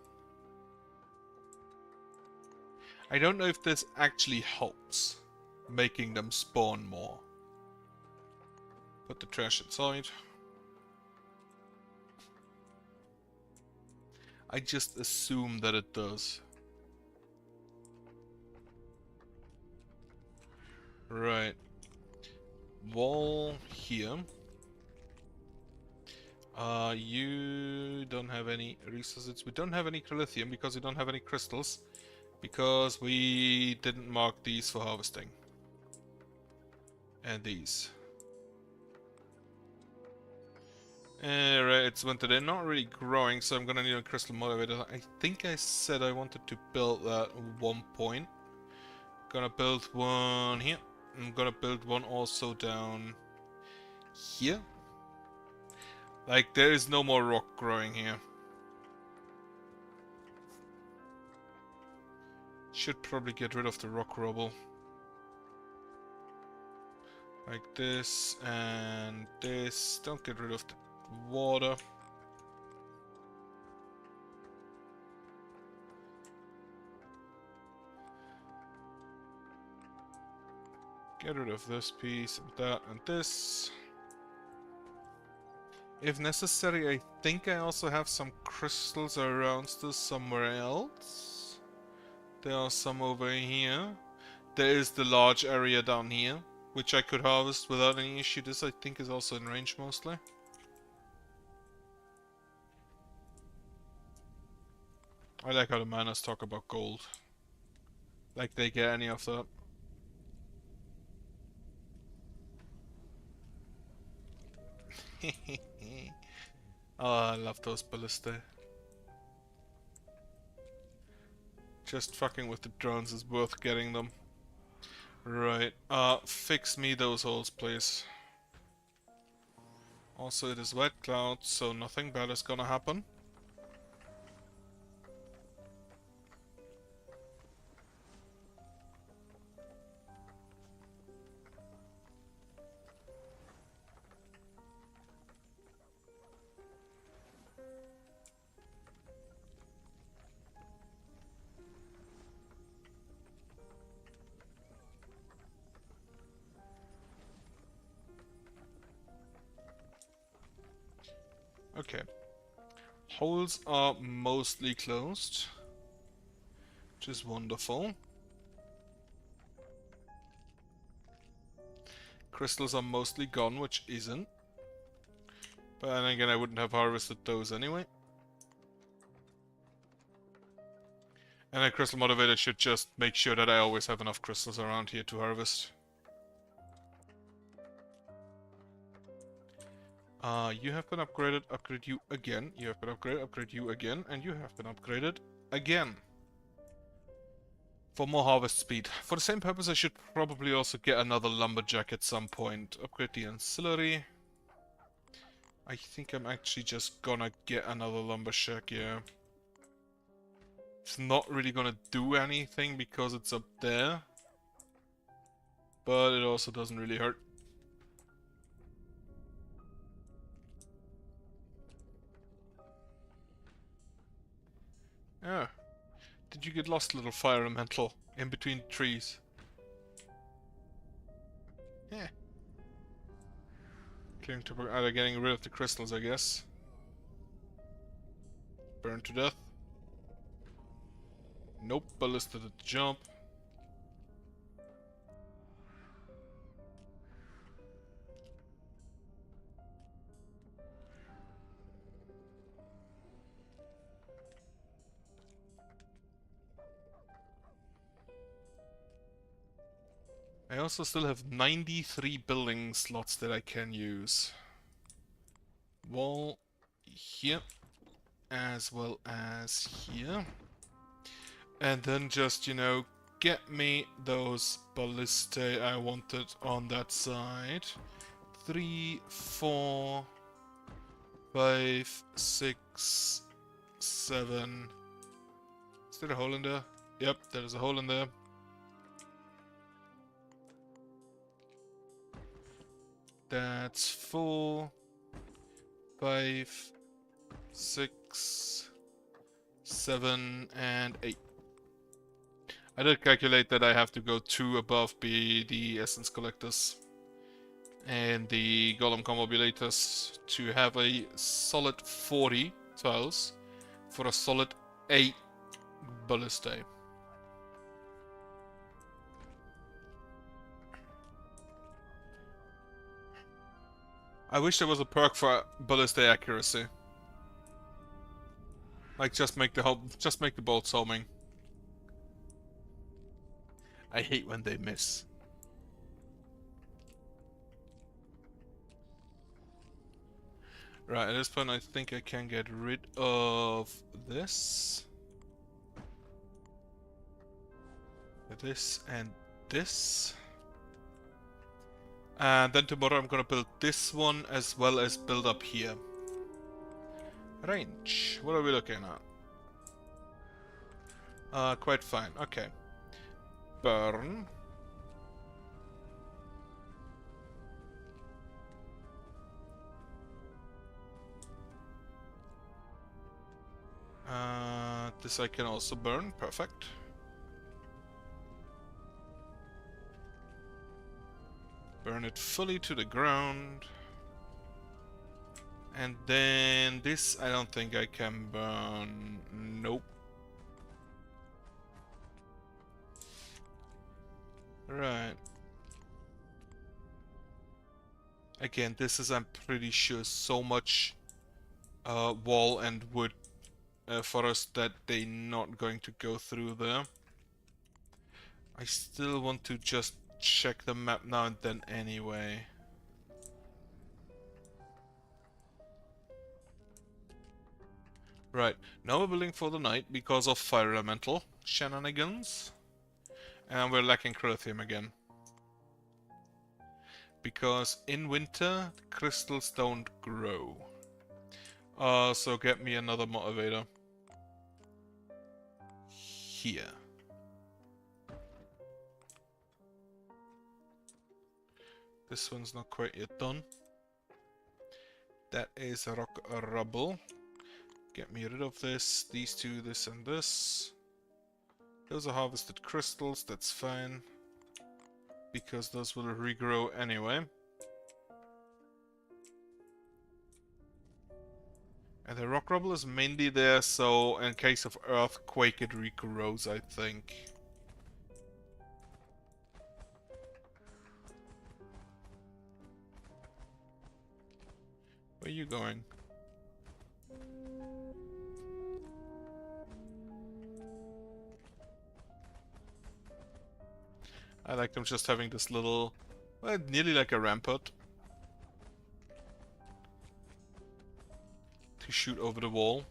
I don't know if this actually helps making them spawn more. Put the trash inside. I just assume that it does. Right. Wall here. You don't have any resources. We don't have any lithium because we don't have any crystals. Because we didn't mark these for harvesting. And these. Right, it's winter. They're not really growing, so I'm gonna need a crystal motivator. I think I said I wanted to build that at one point. Gonna build one here. I'm gonna build one also down here. Like, there is no more rock growing here. Should probably get rid of the rock rubble. Like this and this. Don't get rid of the water. Get rid of this piece and that and this. If necessary, I think I also have some crystals around still somewhere else. There are some over here. There is the large area down here, which I could harvest without any issue. This I think is also in range mostly. I like how the miners talk about gold. Like they get any of that. Oh, I love those ballistae. Just fucking with the drones is worth getting them. Right, fix me those holes, please. Also, it is wet cloud, so nothing bad is gonna happen. Okay. Holes are mostly closed, which is wonderful. Crystals are mostly gone, which isn't. But then again, I wouldn't have harvested those anyway. And a crystal motivator should just make sure that I always have enough crystals around here to harvest. You have been upgraded, upgrade you again. You have been upgraded, upgrade you again. And you have been upgraded again. For more harvest speed. For the same purpose, I should probably also get another lumberjack at some point. Upgrade the ancillary. I think I'm actually just gonna get another lumberjack, yeah. It's not really gonna do anything because it's up there. But it also doesn't really hurt. Yeah. Did you get lost, little fire elemental, in between the trees? Yeah. Clearing to getting rid of the crystals, I guess. Burn to death. Nope, ballisted at the jump. I also still have 93 building slots that I can use. Wall here, as well as here. And then just, you know, get me those ballistae I wanted on that side. 3, 4, 5, 6, 7. Is there a hole in there? Yep, there's a hole in there. That's 4, 5, 6, 7, and 8. I did calculate that I have to go 2 above the essence collectors and the golem commobulators to have a solid 40 tiles for a solid 8 ballistae. I wish there was a perk for ballistae accuracy. Like just make the bolts homing. I hate when they miss. Right, at this point I think I can get rid of this. This and this. And then tomorrow I'm gonna build this one as well as build up here. Range. What are we looking at? Quite fine. Okay. Burn. This I can also burn. Perfect. Burn it fully to the ground. And then this I don't think I can burn. Nope. Right. Again, this is, I'm pretty sure, so much wall and wood forest that they're not going to go through there. I still want to just check the map now and then anyway. Right, now we're building for the night because of fire elemental shenanigans. And we're lacking Crithium again. Because in winter, crystals don't grow. So get me another motivator. Here. This one's not quite yet done. That is rock rubble. Get me rid of this, these two, this and this. Those are harvested crystals, that's fine. Because those will regrow anyway. And the rock rubble is mainly there, so in case of earthquake it regrows, I think. Where are you going? I like them just having this little, well, nearly like a rampart to shoot over the wall.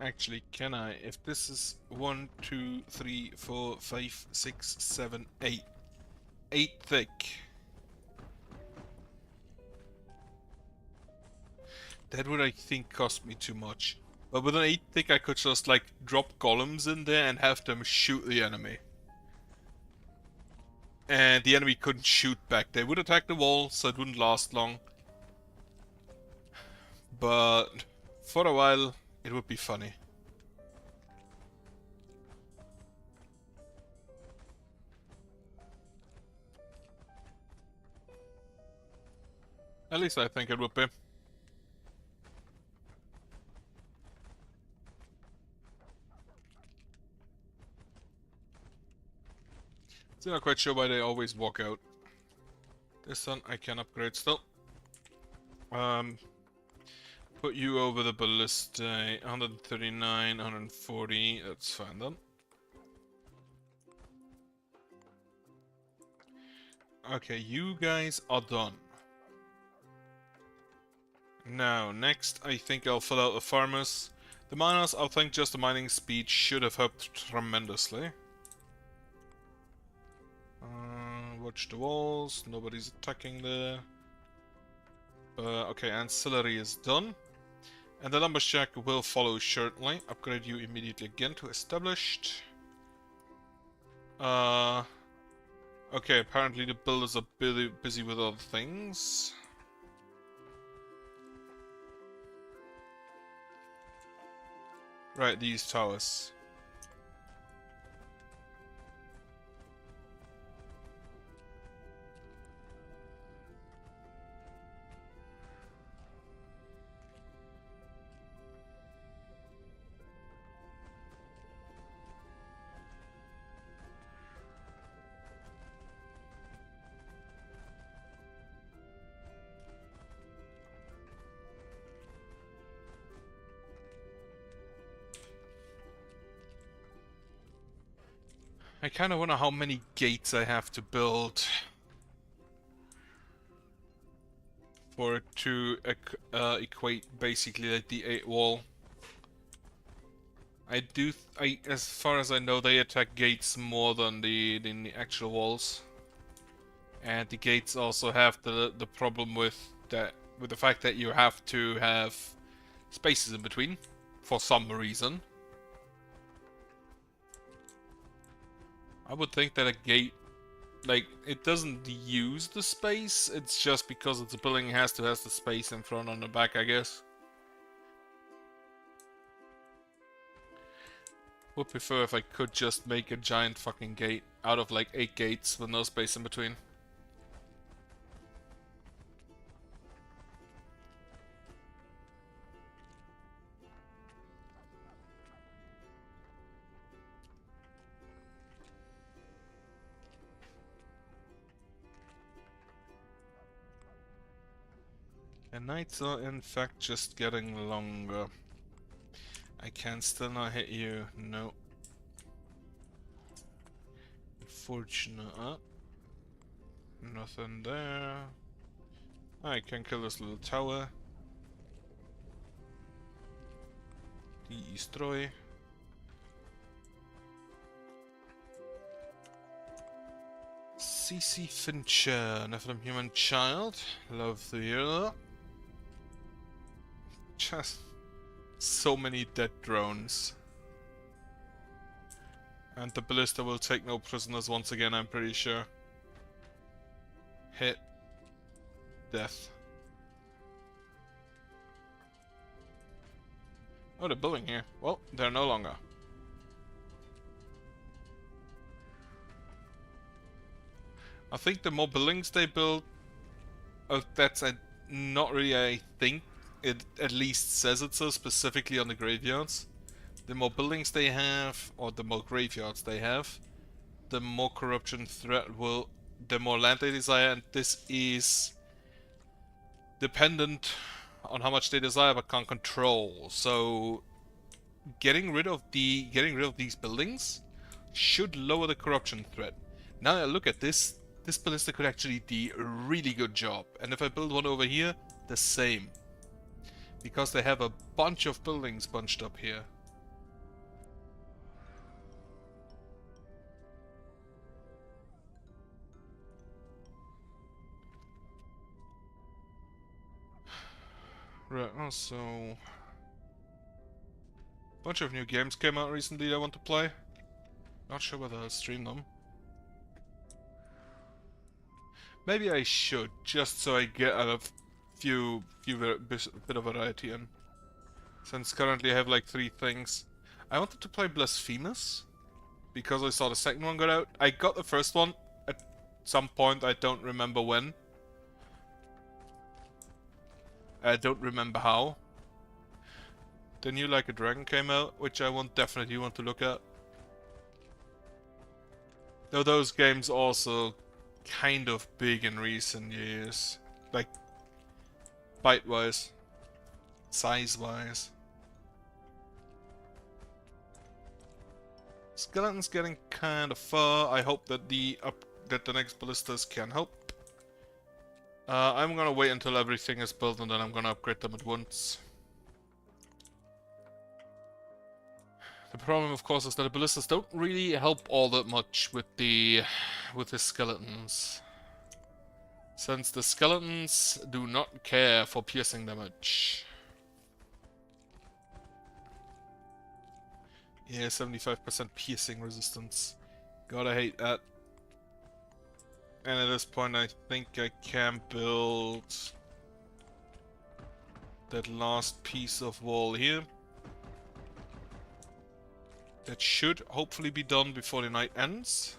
Actually, can I? If this is 1, 2, 3, 4, 5, 6, 7, 8. 8 thick. That would, I think, cost me too much. But with an 8 thick, I could just, like, drop columns in there and have them shoot the enemy. And the enemy couldn't shoot back. They would attack the wall, so it wouldn't last long. But for a while, it would be funny. At least I think it would be. Still not quite sure why they always walk out. This one I can upgrade still. Put you over the ballistae, 139, 140, that's fine then. Okay, you guys are done. Now, next I think I'll fill out the farmers. The miners, I think just the mining speed should have helped tremendously. Watch the walls, nobody's attacking there. Okay, ancillary is done. And the lumberjack will follow shortly. Upgrade you immediately again to established. Okay, apparently the builders are busy with other things. Right, these towers. I kind of wonder how many gates I have to build. for it to equate basically like the 8 wall. As far as I know, they attack gates more than the actual walls. And the gates also have the problem with the fact that you have to have spaces in between for some reason. I would think that a gate, like, it doesn't use the space, it's just because it's a building, it has the space in front and the back, I guess. Would prefer if I could just make a giant fucking gate out of like 8 gates with no space in between. And nights are in fact just getting longer. I can still not hit you. No. Unfortunate. Nothing there. I can kill this little tower. Destroy. CC Fincher, Nephilim human child. Love to hear that. Just so many dead drones. And the ballista will take no prisoners once again, I'm pretty sure. Hit. Death. Oh, they're building here. Well, they're no longer. I think the more buildings they build... Oh, that's not really, I think. It at least says it so specifically on the graveyards. The more buildings they have, or the more graveyards they have, the more corruption threat will... the more land they desire, and this is dependent on how much they desire but can't control. So getting rid of these buildings should lower the corruption threat. Now I look at this ballista could actually do a really good job. And if I build one over here, the same. Because they have a bunch of buildings bunched up here. Right, also... bunch of new games came out recently that I want to play. Not sure whether I'll stream them. Maybe I should, just so I get a bit of variety in. Since currently I have like 3 things. I wanted to play Blasphemous, because I saw the second one got out. I got the first one at some point, I don't remember when. I don't remember how. The new Like a Dragon came out, which I definitely want to look at. Though those games also kind of big in recent years. Like, bite-wise. Size-wise. Skeleton's getting kind of far. I hope that the next ballistas can help. I'm gonna wait until everything is built and then I'm gonna upgrade them at once. The problem, of course, is that the ballistas don't really help all that much with the skeletons. Since the skeletons do not care for piercing damage. Yeah, 75% piercing resistance. Gotta hate that. And at this point I think I can build that last piece of wall here. That should hopefully be done before the night ends.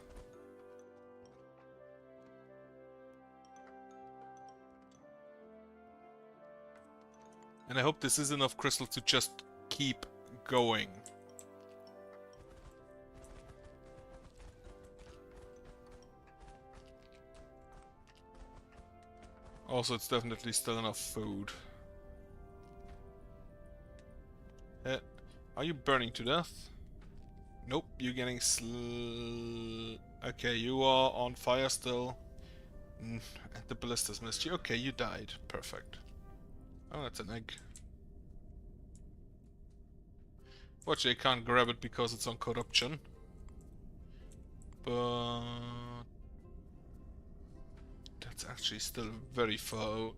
And I hope this is enough crystal to just keep going. Also, it's definitely still enough food. Are you burning to death? Nope, you're getting okay, you are on fire still. Mm, the ballistas missed you. Okay, you died. Perfect. Oh, that's an egg. Watch, I can't grab it because it's on corruption. But that's actually still very far out.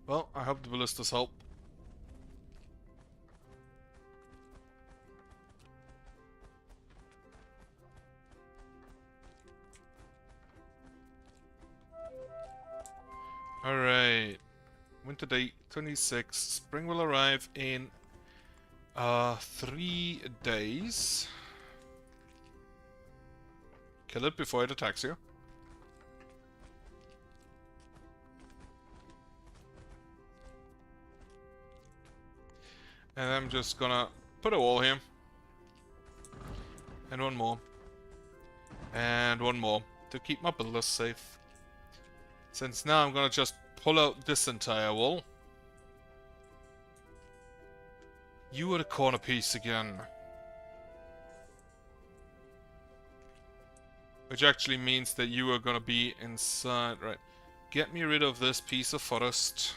Well, I hope the ballistas help. Alright. Winter day 26. Spring will arrive in 3 days. Kill it before it attacks you. And I'm just gonna put a wall here. And one more. And one more. To keep my builders safe. Since now I'm gonna just pull out this entire wall. You are the corner piece again. Which actually means that you are gonna be inside. Right. Get me rid of this piece of forest.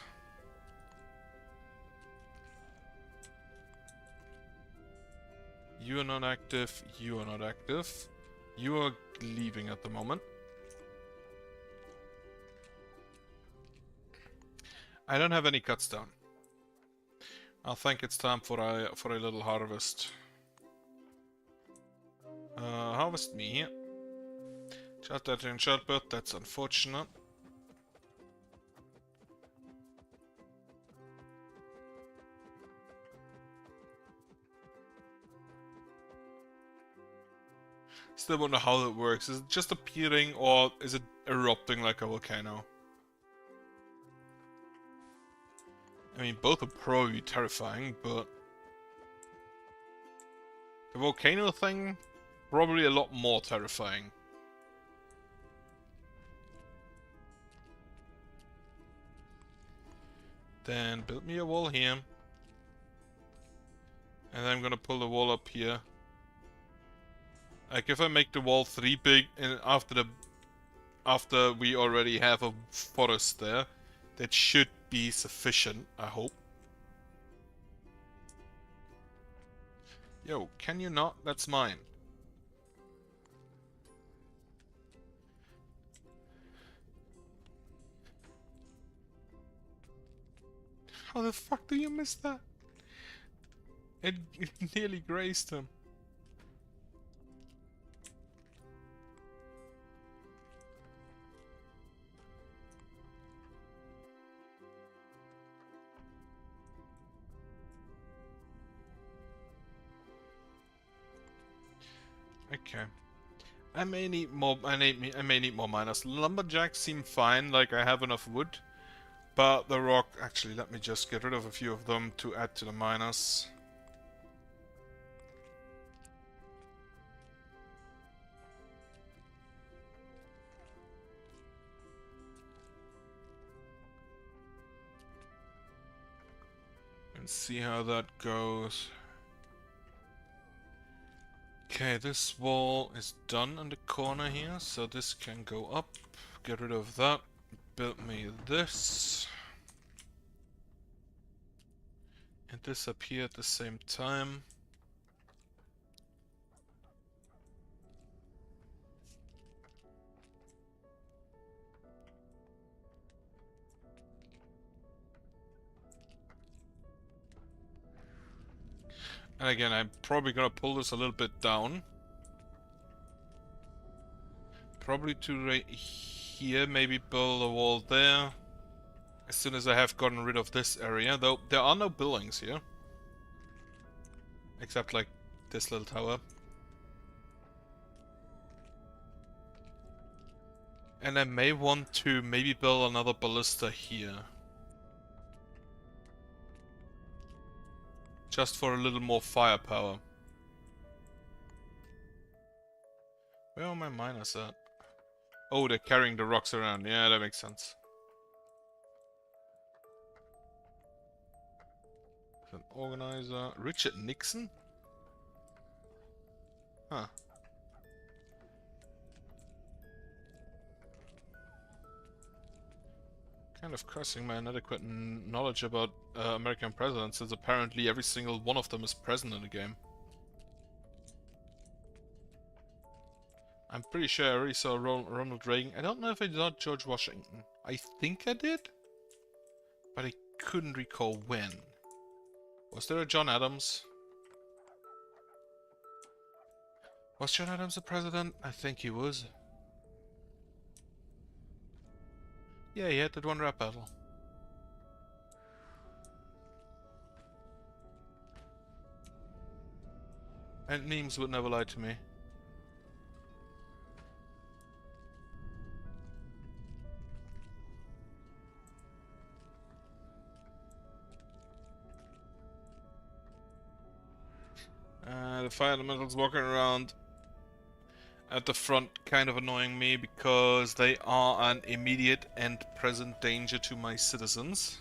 You are not active. You are not active. You are leaving at the moment. I don't have any cuts down. I think it's time for a little harvest. Harvest me here. Shot that in shotbird, that's unfortunate. Still wonder how it works. Is it just appearing or is it erupting like a volcano? I mean, both are probably terrifying, but the volcano thing, probably a lot more terrifying. Then build me a wall here. And then I'm gonna pull the wall up here. Like if I make the wall 3 big and after we already have a forest there, that should be sufficient, I hope. Yo, can you not? That's mine. How the fuck do you miss that? It nearly grazed him. Okay. I may need more. I may need more miners. Lumberjacks seem fine. Like I have enough wood, but the rock. Actually, let me just get rid of a few of them to add to the miners. And see how that goes. Okay, this wall is done in the corner here, so this can go up. Get rid of that. Build me this. And this up here at the same time. And again, I'm probably gonna pull this a little bit down. Probably to right here, maybe build a wall there. As soon as I have gotten rid of this area, though there are no buildings here. Except like this little tower. And I may want to maybe build another ballista here. Just for a little more firepower. Where are my miners at? Oh, they're carrying the rocks around. Yeah, that makes sense. An organizer. Richard Nixon? Huh. Kind of cursing my inadequate knowledge about American presidents, since apparently every single one of them is present in the game. I'm pretty sure I already saw Ronald Reagan. I don't know if I saw George Washington. I think I did, but I couldn't recall when. Was there a John Adams? Was John Adams the president? I think he was. Yeah, he had that one rap battle. And memes would never lie to me. The fire elementals walking around at the front, kind of annoying me because they are an immediate and present danger to my citizens.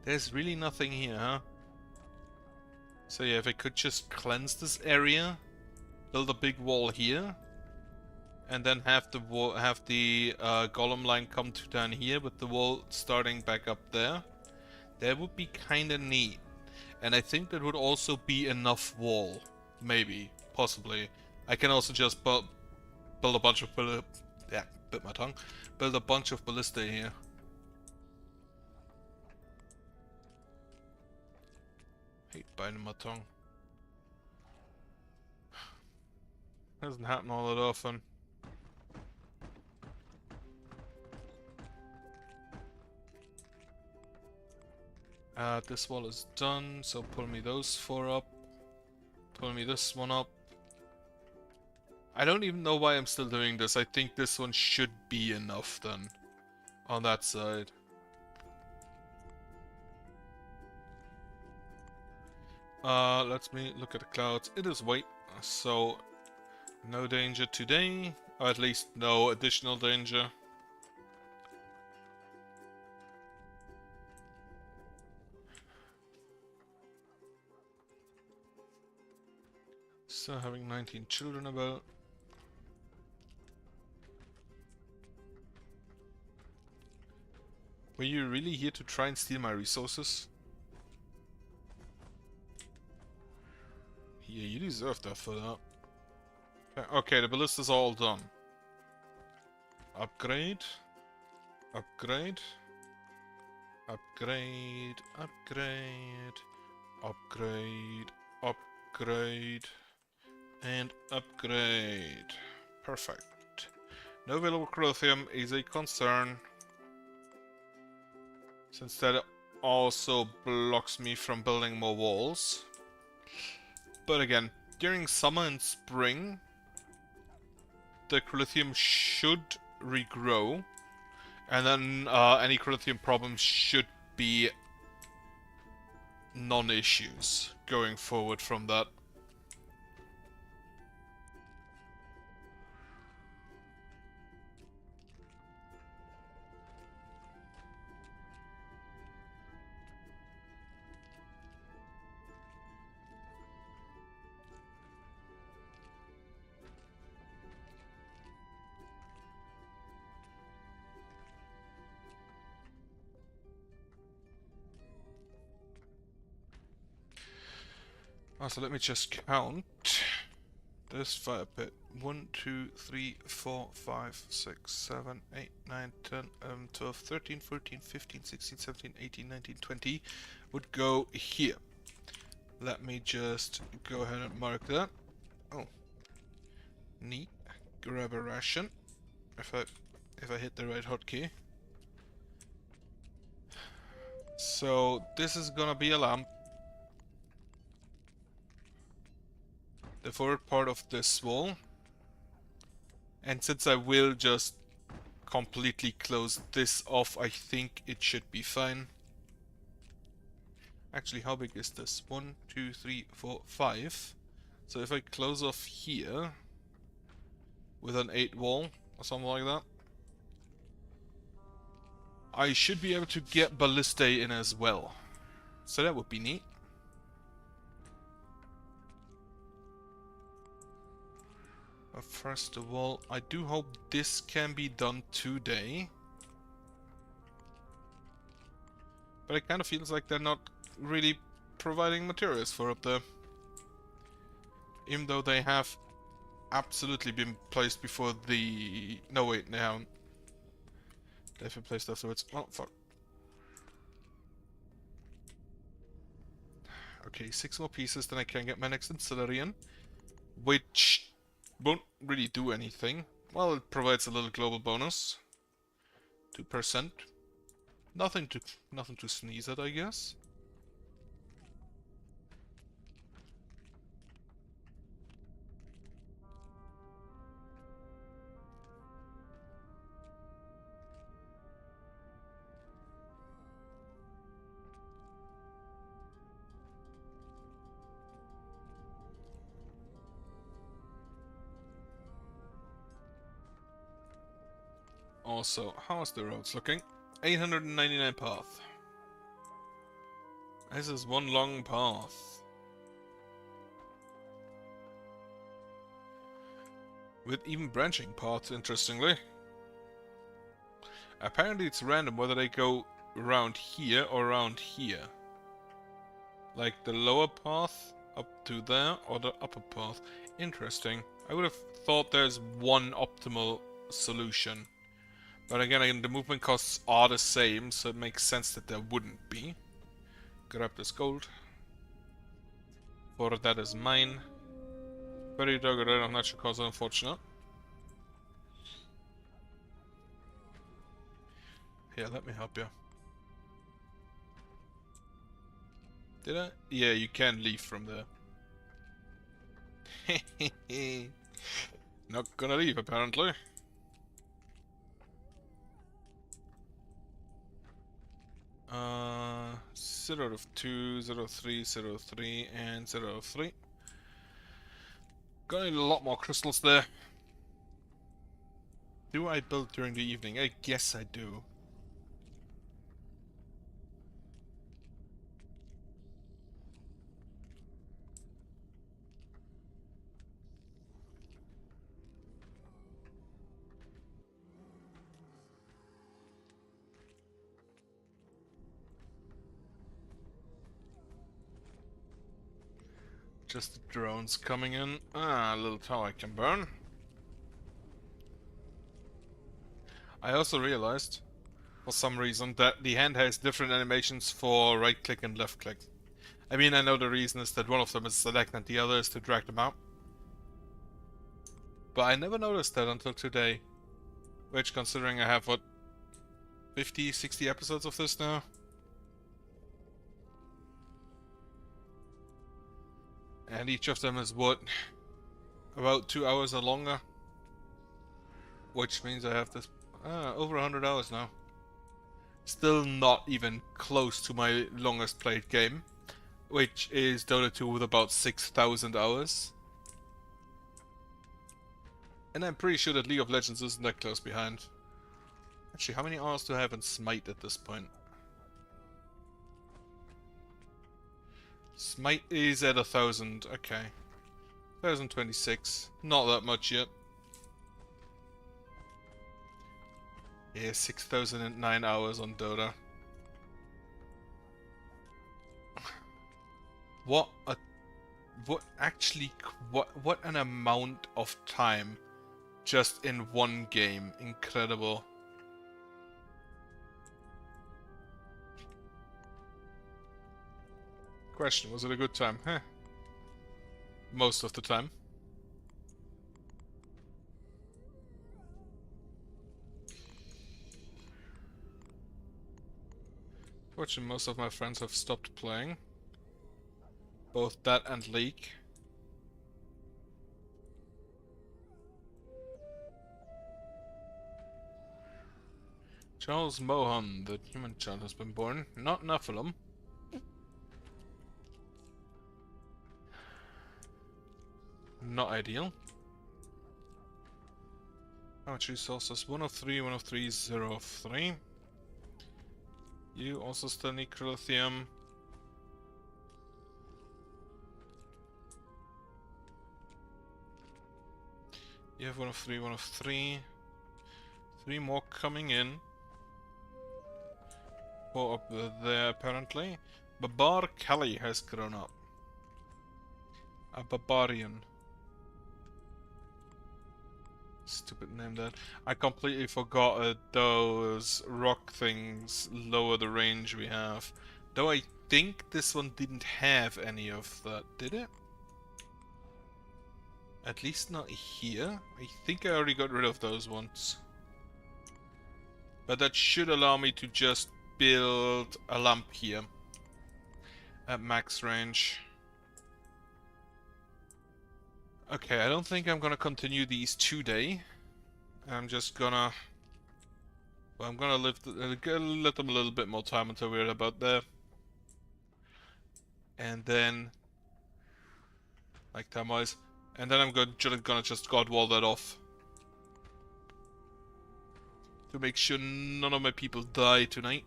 There's really nothing here, huh? So yeah, if I could just cleanse this area, build a big wall here, and then have the wall, golem line come to down here with the wall starting back up there, that would be kinda neat. And I think that would also be enough wall, maybe, possibly. I can also just build a bunch of build a bunch of ballistae here. Hate biting my tongue. Doesn't happen all that often. This wall is done, so pull me those 4 up. Pull me this one up. I don't even know why I'm still doing this. I think this one should be enough then. On that side. Let me look at the clouds. It is white, so no danger today. Or at least no additional danger. So having 19 children about. Were you really here to try and steal my resources? Yeah, you deserve that for that. Okay, the ballistas are all done. Upgrade. Upgrade. Upgrade. Upgrade. Upgrade. Upgrade. And upgrade. Perfect. No available chromium is a concern, since that also blocks me from building more walls. But again, during summer and spring, the lithium should regrow, and then any lithium problems should be non-issues going forward from that. So let me just count this fire pit. 1, 2, 3, 4, 5, 6, 7, 8, 9, 10, 11, 12, 13, 14, 15, 16, 17, 18, 19, 20 would go here. Let me just go ahead and mark that. Oh, neat. Grab a ration. If I hit the right hotkey. So this is gonna be a lamp. The forward part of this wall, and since I will just completely close this off, I think it should be fine. Actually, how big is this? 1, 2, 3, 4, 5. So if I close off here with an 8 wall or something like that, I should be able to get ballistae in as well. So that would be neat. First of all, I do hope this can be done today. But it kind of feels like they're not really providing materials for up there. Even though they have absolutely been placed before the... No, wait, they haven't. They've been placed afterwards. Oh, fuck. Okay, 6 more pieces, then I can get my next ancillary in. Which won't really do anything. Well, it provides a little global bonus. 2%. Nothing to sneeze at, I guess. Also, how's the roads looking? 899 path. This is one long path. With even branching paths, interestingly. Apparently it's random whether they go around here or around here. Like the lower path up to there or the upper path. Interesting. I would have thought there's one optimal solution. But again, the movement costs are the same, so it makes sense that there wouldn't be. Grab this gold. For that is mine. Very dug it of natural cause, unfortunate. Here, let me help you. Did I? Yeah, you can leave from there. Not gonna leave, apparently. Uh, 0 of 2, 0 of 3, 0 of 3, and 0 of 3. Gonna need a lot more crystals there. Do I build during the evening? I guess I do. Just the drones coming in. Ah, a little tower I can burn. I also realized, for some reason, that the hand has different animations for right click and left click. I mean, I know the reason is that one of them is select and the other is to drag them out. But I never noticed that until today. Which, considering I have, what, 50, 60 episodes of this now? And each of them is, what, about 2 hours or longer? Which means I have this over 100 hours now. Still not even close to my longest played game, which is Dota 2 with about 6,000 hours. And I'm pretty sure that League of Legends isn't that close behind. Actually, how many hours do I have in Smite at this point? Smite is at 1,000, okay. 1,026, not that much yet. Yeah, 6,009 hours on Dota. What an amount of time just in one game. Incredible. Question, was it a good time? Huh. Most of the time. Fortunately, most of my friends have stopped playing. Both that and League. Charles Mohan, the human child, has been born. Not Nephilim. Not ideal. How much resources? 1 of 3, 1 of 3, 0 of 3. You also still need lithium. You have one of three, one of three. 3 more coming in. 4 up there, apparently. Babar Kelly has grown up. A barbarian. Stupid name that. I completely forgot those rock things lower the range we have. Though I think this one didn't have any of that, did it? At least not here. I think I already got rid of those ones. But that should allow me to just build a lamp here. At max range. Okay, I don't think I'm gonna continue these today. I'm just gonna... Well, I'm gonna let them a little bit more time until we're about there. And then... Like time-wise. And then I'm gonna just god wall that off. To make sure none of my people die tonight.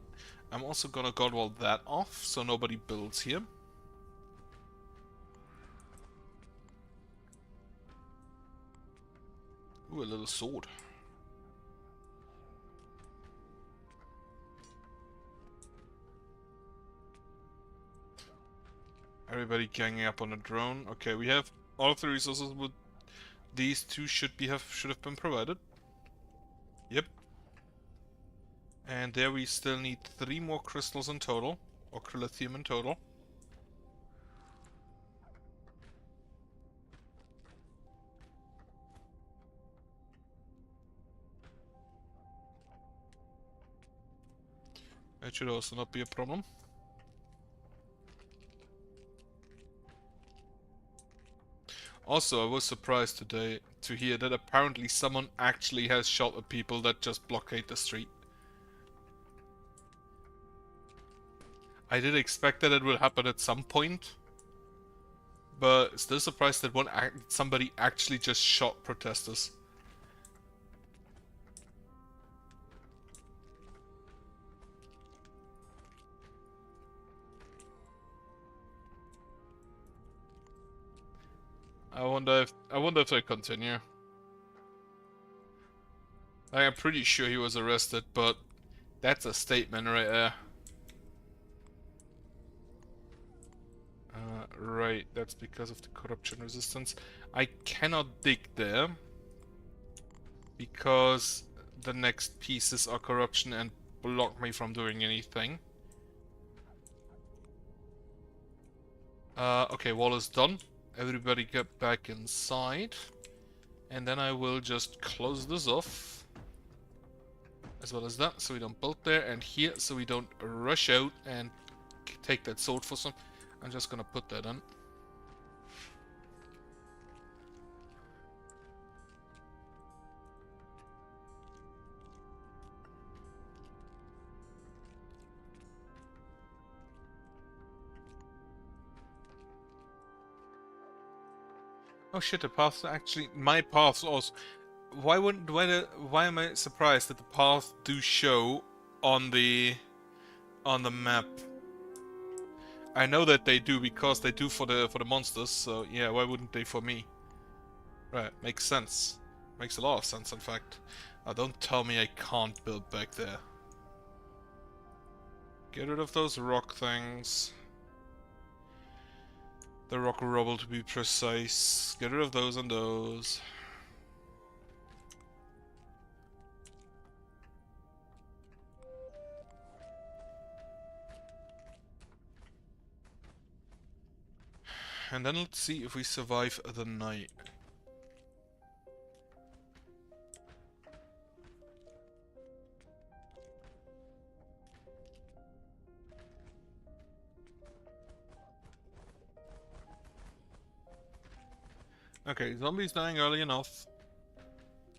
I'm also gonna god wall that off, so nobody builds here. Ooh, a little sword. Everybody ganging up on a drone. Okay, we have all of the resources. With these two should have been provided. Yep. And there we still need 3 more crystals in total, or crylithium in total. That should also not be a problem. Also, I was surprised today to hear that apparently someone actually has shot at people that just blockade the street. I did expect that it would happen at some point, but still surprised that somebody actually just shot protesters. I wonder if they continue. I am pretty sure he was arrested, but that's a statement right there. Right, that's because of the corruption resistance. I cannot dig there because the next pieces are corruption and block me from doing anything. Okay, wall is done. Everybody get back inside. And then I will just close this off. As well as that, so we don't build there. And here, so we don't rush out and take that sword for some. I'm just gonna put that in. Oh shit, the path actually... My paths also... Why am I surprised that the paths do show on the map? I know that they do because they do for the monsters, so yeah, why wouldn't they for me? Right, makes sense. Makes a lot of sense, in fact. Now don't tell me I can't build back there. Get rid of those rock things. The rock rubble to be precise. Get rid of those and those. And then let's see if we survive the night. Okay, zombies dying early enough.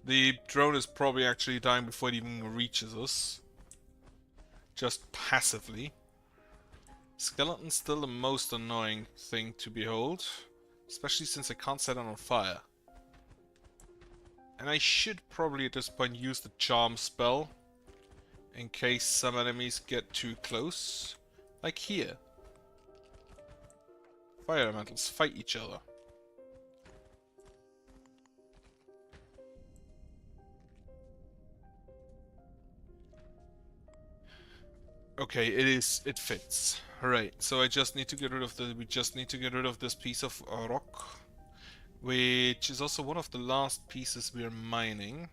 The drone is probably actually dying before it even reaches us. Just passively. Skeleton's still the most annoying thing to behold. Especially since I can't set it on fire. And I should probably at this point use the charm spell. In case some enemies get too close. Like here. Fire elementals fight each other. Okay, it fits. Right, so I just need to get rid of we just need to get rid of this piece of rock, which is also one of the last pieces we're mining.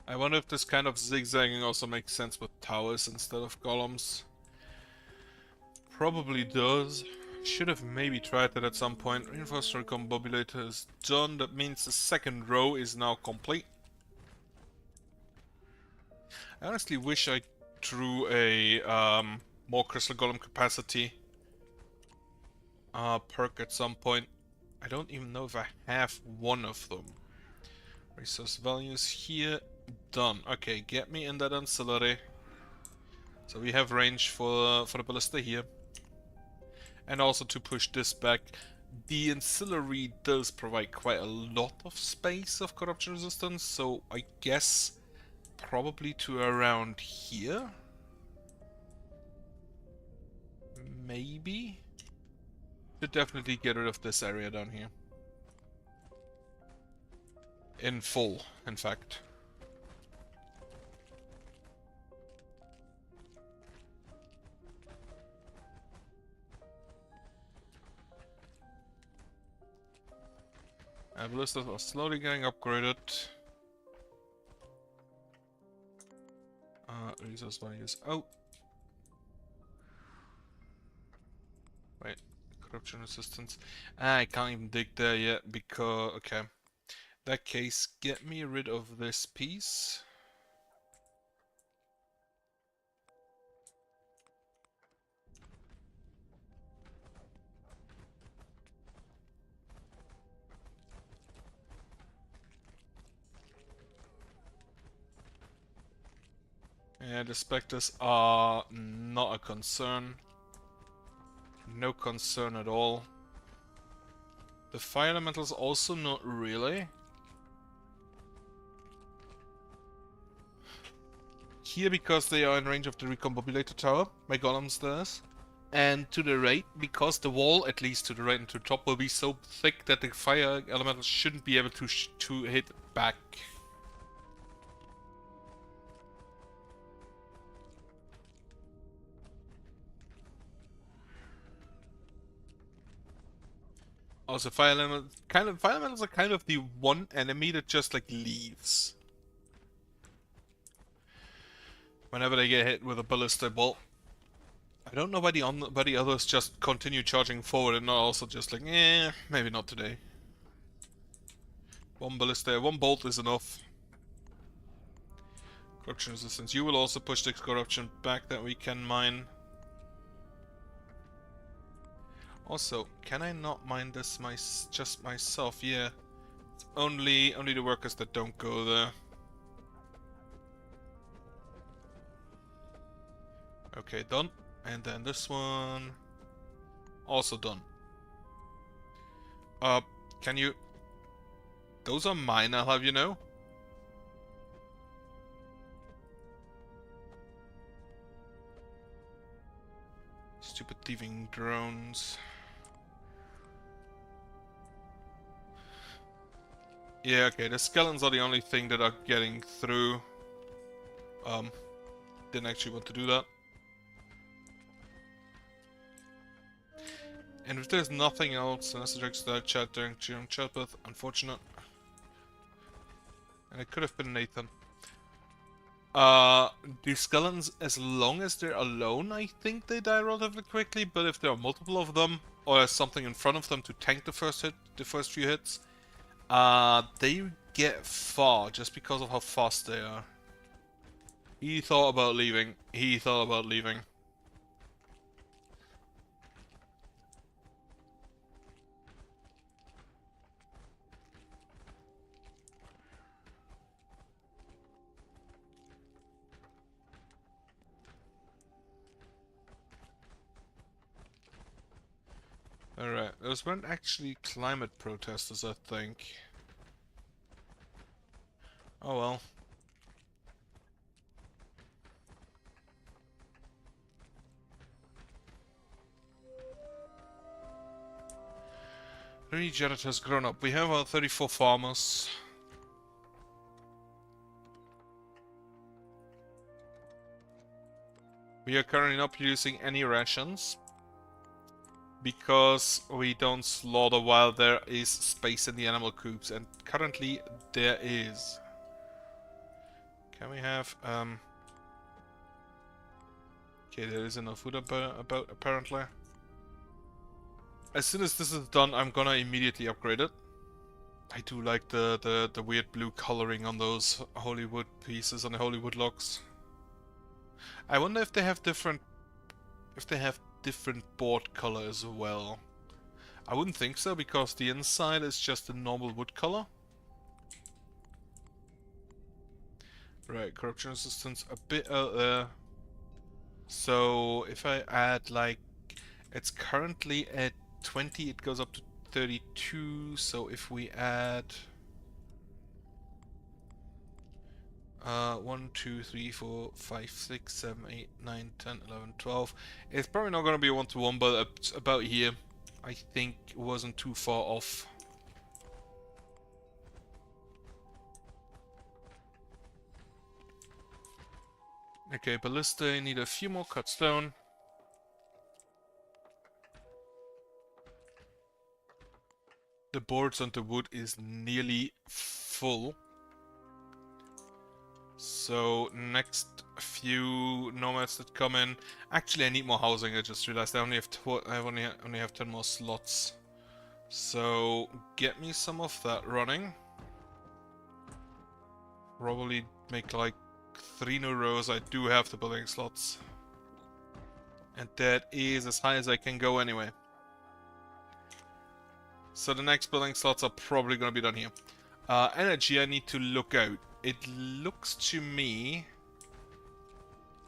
I wonder if this kind of zigzagging also makes sense with towers instead of columns. Probably does. Should have maybe tried that at some point. Reinforced recombobulator is done. That means the second row is now complete. I honestly wish I drew a more crystal golem capacity perk at some point. I don't even know if I have one of them. Resource values here. Done. Okay, get me in that ancillary. So we have range for the ballista here. And also to push this back. The ancillary does provide quite a lot of space of corruption resistance, so I guess probably to around here? Maybe? Should definitely get rid of this area down here. In full, in fact. Ballistas are slowly getting upgraded. Resource values out. Wait, corruption resistance. I can't even dig there yet because... okay. In that case, get me rid of this piece. Yeah, the specters are not a concern. No concern at all. The fire elementals also not really. Here because they are in range of the recombobulator tower, my golems does. And to the right, because the wall, at least to the right and to the top, will be so thick that the fire elementals shouldn't be able to hit back. Also, fire elementals are kind of the one enemy that just like leaves whenever they get hit with a ballistic bolt. I don't know why the others just continue charging forward and not also just like, eh, maybe not today. One ballista, one bolt is enough. Corruption resistance. You will also push the corruption back that we can mine. Also, can I not mine this just myself? Yeah. It's only the workers that don't go there. Okay, done. And then this one also done. Can you... those are mine, I'll have you know. Stupid thieving drones. Yeah, okay, the skeletons are the only thing that are getting through. Didn't actually want to do that. And if there's nothing else, unless it directs that chat during chat with, unfortunate. And it could have been Nathan. The skeletons, as long as they're alone, I think they die relatively quickly, but if there are multiple of them, or there's something in front of them to tank the first few hits, they get far just because of how fast they are. He thought about leaving. He thought about leaving. Alright, those weren't actually climate protesters, I think. Oh well. Regenerator has grown up. We have our 34 farmers. We are currently not producing any rations because we don't slaughter while there is space in the animal coops, and currently there is. Can we have okay, there is enough food about apparently. As soon as this is done, I'm gonna immediately upgrade it. I do like the weird blue coloring on those holy wood pieces, on the holy wood logs. I wonder if they have different board color as well. I wouldn't think so, because the inside is just a normal wood color. Right, corruption resistance a bit out there. So if I add, like, it's currently at 20, it goes up to 32, so if we add 1, 2, 3, 4, 5, 6, 7, 8, 9, 10, 11, 12. It's probably not going to be 1-to-1, but about here. I think it wasn't too far off. Okay, ballistae need a few more cut stone. The boards on the wood is nearly full. So next few nomads that come in. Actually, I need more housing. I just realized I only have 10 more slots. So get me some of that running. Probably make like 3 new rows. I do have the building slots, and that is as high as I can go anyway. So the next building slots are probably going to be done here. Energy, I need to look out. It looks to me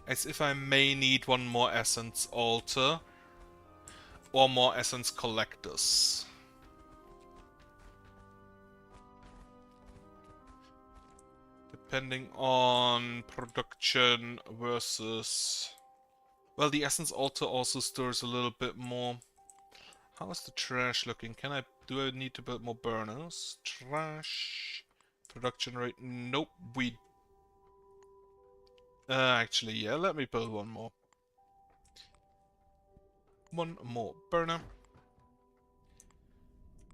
as if I may need one more essence altar or more essence collectors. Depending on production versus... Well, the essence altar also stores a little bit more. How is the trash looking? Do I need to build more burners? Trash... Production rate? Nope, we... actually, yeah, let me build one more. One more burner.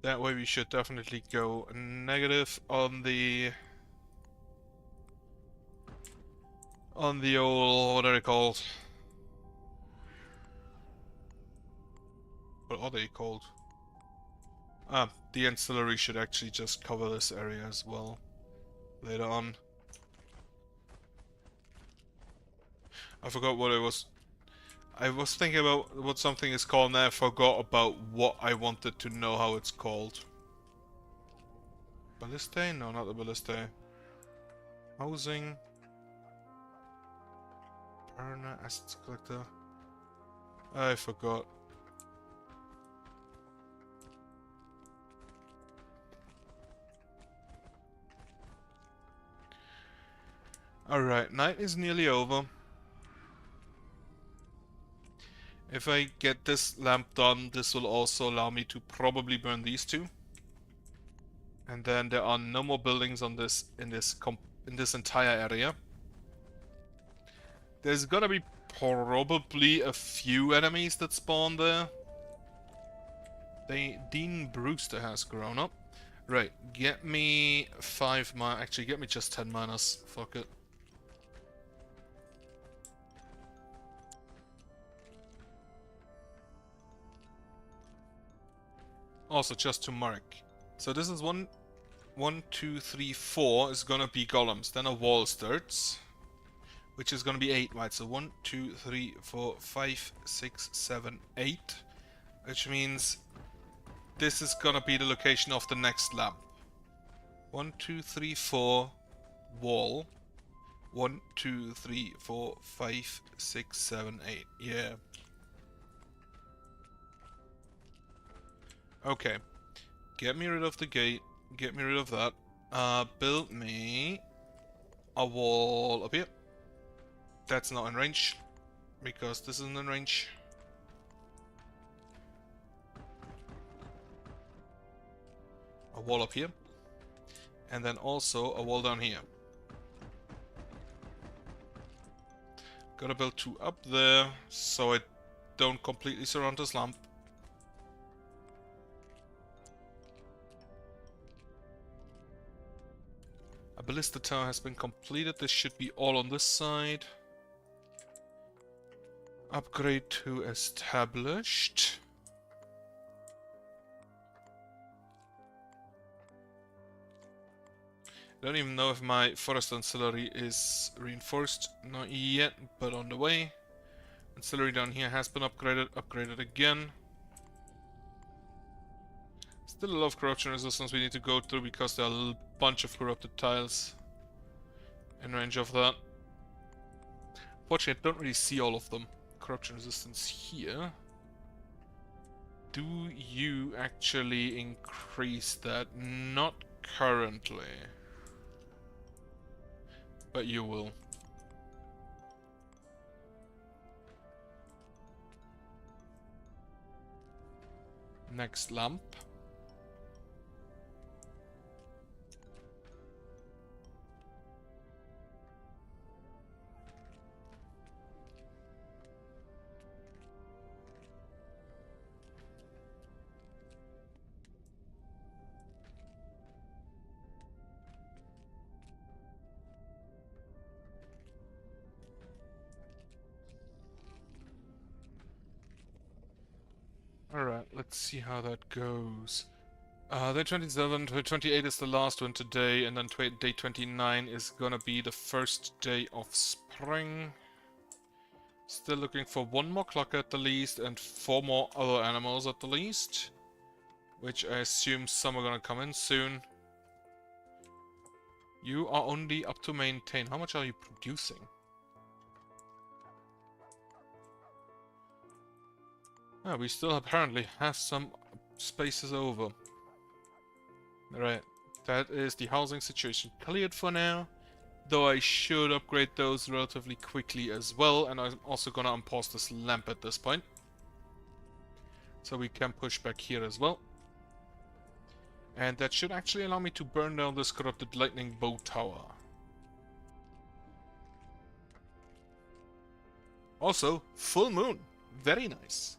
That way we should definitely go negative on the... old... what are they called? What are they called? Ah, the ancillary should actually just cover this area as well later on. I forgot what it was. I was thinking about what something is called, and I forgot about what I wanted to know how it's called. Ballistae? No, not the ballistae. Housing. Burner, assets collector. I forgot. Alright, night is nearly over. If I get this lamp done, this will also allow me to probably burn these two. And then there are no more buildings on this in this entire area. There's gonna be probably a few enemies that spawn there. Dean Brewster has grown up. Right, get me 5 miners. Actually, get me just 10 miners. Fuck it. Also, just to mark. So this is 1, 2, 3, 4 is gonna be golems. Then a wall starts, which is gonna be 8, right? So 1, 2, 3, 4, 5, 6, 7, 8. Which means this is gonna be the location of the next lamp. 1, 2, 3, 4, wall. 1, 2, 3, 4, 5, 6, 7, 8. Yeah. Okay. Get me rid of the gate. Get me rid of that. Build me a wall up here. That's not in range, because this isn't in range. A wall up here. And then also a wall down here. Gotta build 2 up there, so I don't completely surround the slump. A ballista tower has been completed. This should be all on this side. Upgrade to established. I don't even know if my forest ancillary is reinforced. Not yet, but on the way. Ancillary down here has been upgraded. Upgraded again. Still a lot of corruption resistance we need to go through because there are a bunch of corrupted tiles in range of that. Fortunately, I don't really see all of them. Corruption resistance here. Do you actually increase that? Not currently. But you will. Next lamp. Alright, let's see how that goes. Day 27, 28 is the last one today, and then day 29 is gonna be the first day of spring. Still looking for 1 more clock at the least, and 4 more other animals at the least. Which I assume some are gonna come in soon. You are only up to maintain. How much are you producing? Ah, we still apparently have some spaces over. Right, that is the housing situation cleared for now. Though I should upgrade those relatively quickly as well, and I'm also gonna unpause this lamp at this point. So we can push back here as well. And that should actually allow me to burn down this corrupted lightning bow tower. Also, full moon. Very nice.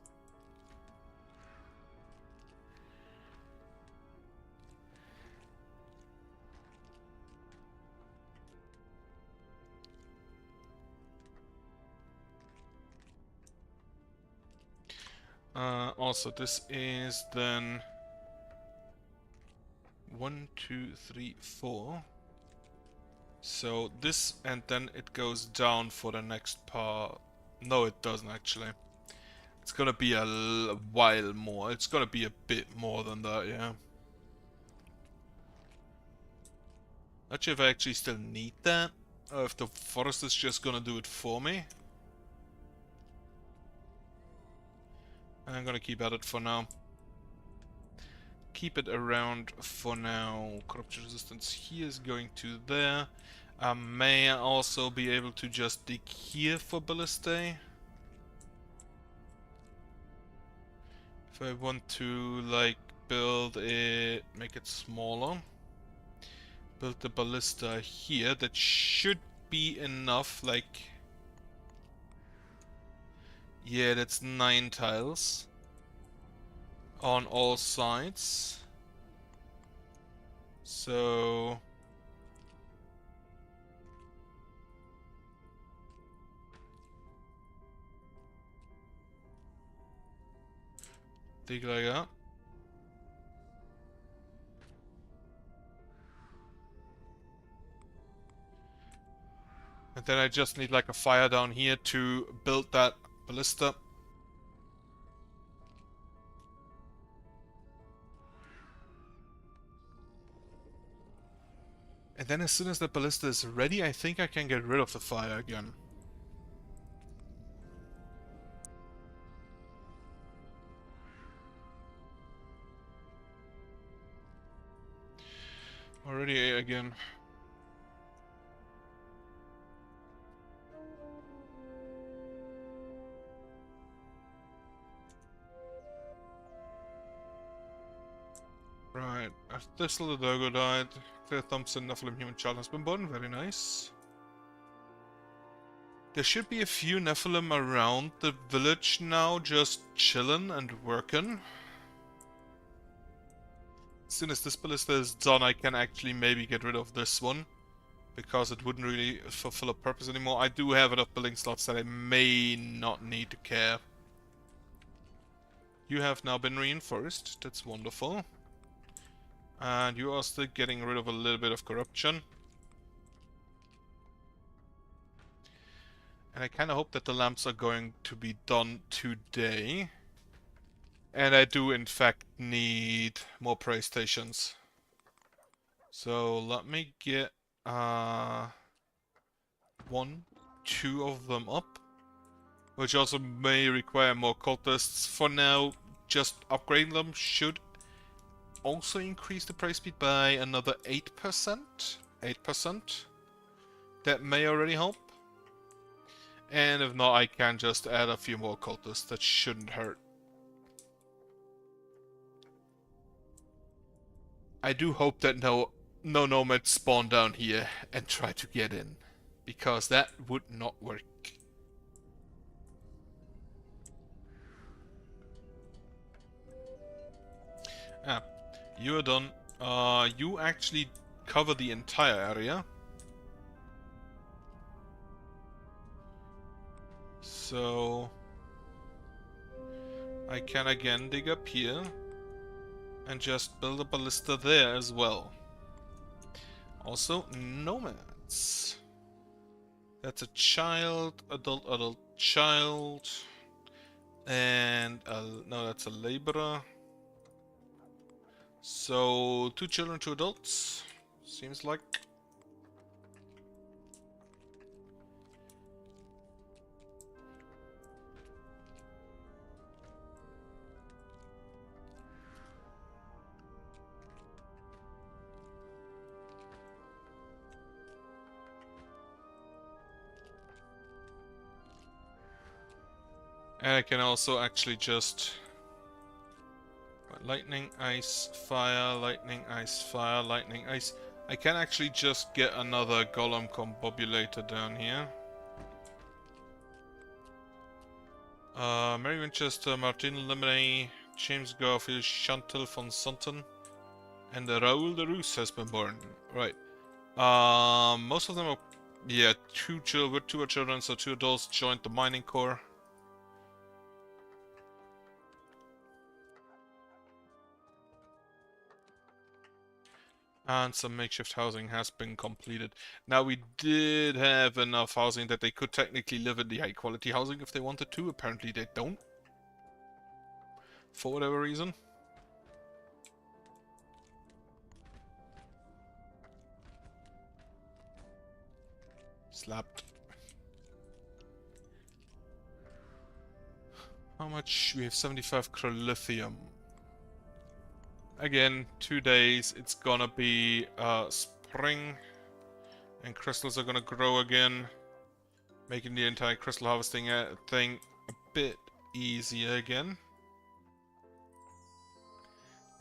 Also, this is then 1, 2, 3, 4. So this, and then it goes down for the next part. No, it doesn't actually. It's gonna be a while more. It's gonna be a bit more than that, yeah. Not sure if I actually still need that, or if the forest is just gonna do it for me. I'm gonna keep at it for now. Keep it around for now. Corruption resistance here is going to there. May I also be able to just dig here for ballistae? If I want to, like, build it, make it smaller. Build the ballista here. That should be enough, like... Yeah, that's 9 tiles. On all sides. So... dig like that. And then I just need like a fire down here to build that ballista. And then as soon as the ballista is ready, I think I can get rid of the fire again. Already A again. Right, this little doggo died. Clear Thompson, Nephilim human child has been born. Very nice. There should be a few Nephilim around the village now, just chillin' and working. As soon as this ballista is done, I can actually maybe get rid of this one, because it wouldn't really fulfill a purpose anymore. I do have enough building slots that I may not need to care. You have now been reinforced. That's wonderful. And you are still getting rid of a little bit of corruption. And I kind of hope that the lamps are going to be done today. And I do in fact need more pray stations. So let me get 1, 2 of them up. Which also may require more cultists. For now, just upgrading them should also increase the prey speed by another 8%. 8%. That may already help. And if not, I can just add a few more cultists. That shouldn't hurt. I do hope that no nomads spawn down here and try to get in. Because that would not work. Ah, you are done. You actually cover the entire area. So I can again dig up here and just build a ballista there as well. Also, nomads. That's a child, adult, child. And, no, that's a laborer. So, 2 children, 2 adults. Seems like. And I can also actually just lightning, ice, fire, lightning, ice, fire, lightning, ice. I can actually just get another golem combobulator down here. Mary Winchester, Martin Lemony, James Garfield, Chantal von Sonten, and Raoul de Roos has been born. Right. Most of them are, yeah, 2 children, so 2 adults joined the mining corps. And some makeshift housing has been completed. Now, we did have enough housing that they could technically live in the high quality housing if they wanted to. Apparently they don't. For whatever reason. Slapped. How much? We have 75 crolithium. Again, 2 days, it's gonna be spring, and crystals are gonna grow again, making the entire crystal harvesting thing a bit easier again.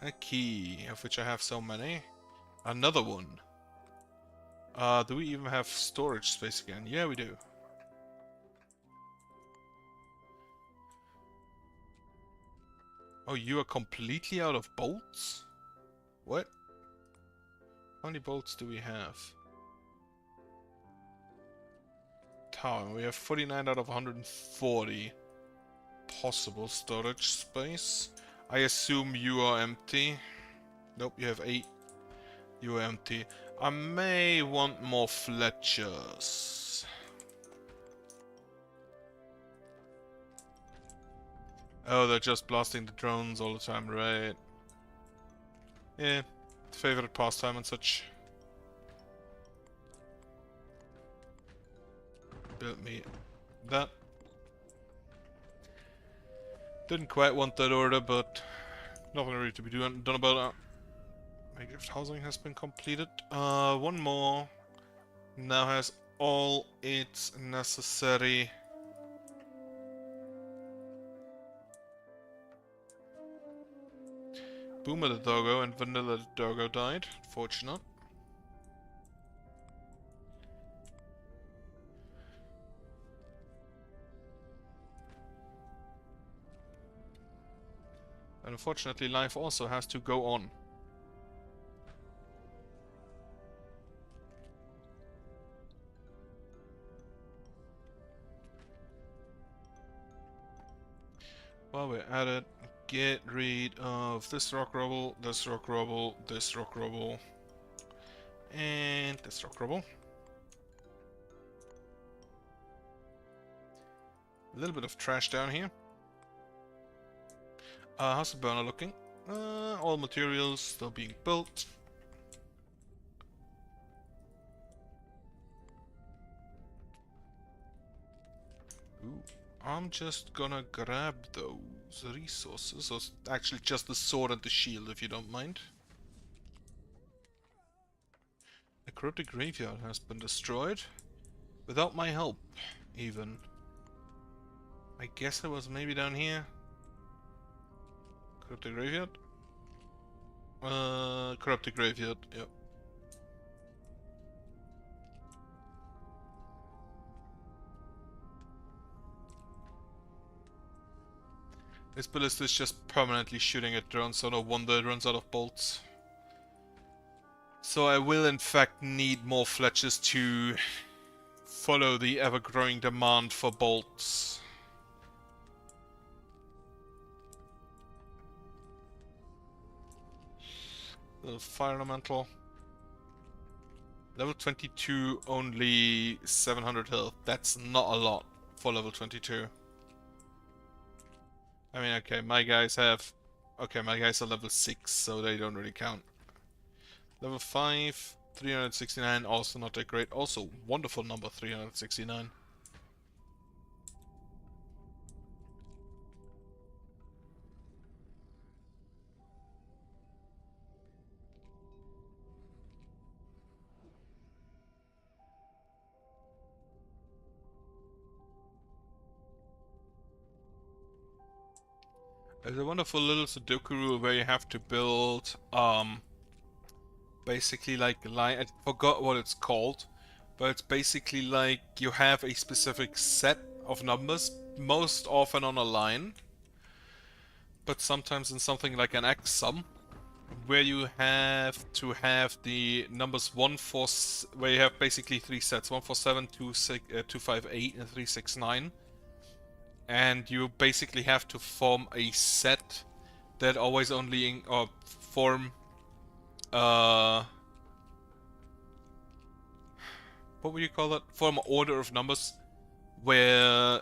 A key, of which I have so many. Another one. Do we even have storage space again? Yeah, we do. Oh, you are completely out of bolts? What? How many bolts do we have? Tower. We have 49 out of 140 possible storage space. I assume you are empty. Nope, you have 8. You are empty. I may want more Fletchers. Oh, they're just blasting the drones all the time, right? Yeah, favorite pastime and such. Built me that. Didn't quite want that order, but nothing really to be done about Makeshift housing has been completed. One more now has all its necessary. Boomer the doggo and Vanilla the doggo died. Fortunate. And unfortunately, life also has to go on. While we're at it, get rid of this rock rubble, this rock rubble, this rock rubble, and this rock rubble. A little bit of trash down here. How's the burner looking? All materials still being built. Ooh, I'm just gonna grab those resources, or actually just the sword and the shield if you don't mind. The cryptic graveyard has been destroyed. Without my help, even. I guess it was maybe down here. Corrupted graveyard? Corrupted graveyard, yep. This ballista is just permanently shooting at drones, so no wonder it runs out of bolts. So I will in fact need more fletches to follow the ever-growing demand for bolts. Little fire elemental. Level 22, only 700 health. That's not a lot for level 22. I mean, okay, my guys have... Okay, my guys are level 6, so they don't really count. Level 5, 369, also not that great. Also, wonderful number, 369. There's a wonderful little Sudoku rule where you have to build, basically like a line. I forgot what it's called, but it's basically like you have a specific set of numbers, most often on a line, but sometimes in something like an X sum, where you have to have the numbers where you have basically 3 sets: 147, 258, and 369. And you basically have to form a set that always only form what would you call that? Form an order of numbers where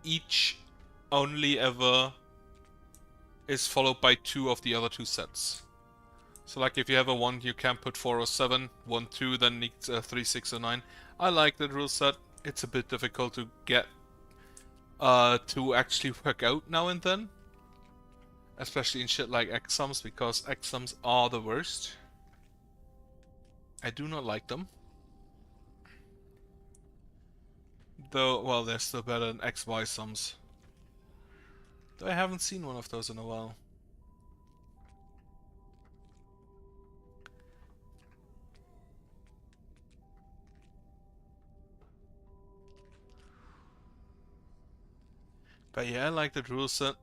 each only ever is followed by 2 of the other 2 sets. So like if you have a 1, you can put 4 or 7, 1, 2, then needs 3, 6 or 9. I like that rule set. It's a bit difficult to get to actually work out now and then. Especially in shit like X-sums, because X-sums are the worst. I do not like them. Though, well, they're still better than XY sums. Though I haven't seen one of those in a while. But yeah, I like that rule set.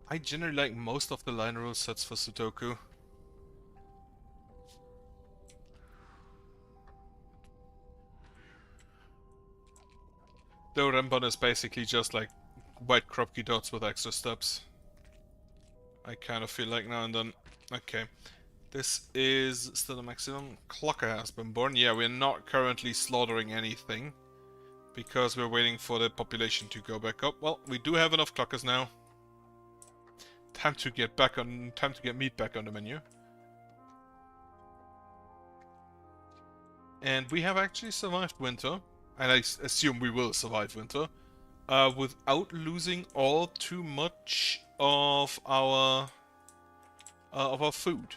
I generally like most of the line rule sets for Sudoku. Though Rembon is basically just like white Kropki dots with extra steps. I kind of feel like now and then. Okay. This is still the maximum. Clocker has been born. Yeah, we're not currently slaughtering anything, because we're waiting for the population to go back up. Well, we do have enough clockers now. Time to get meat back on the menu. And we have actually survived winter, and I assume we will survive winter, without losing all too much of our of our food.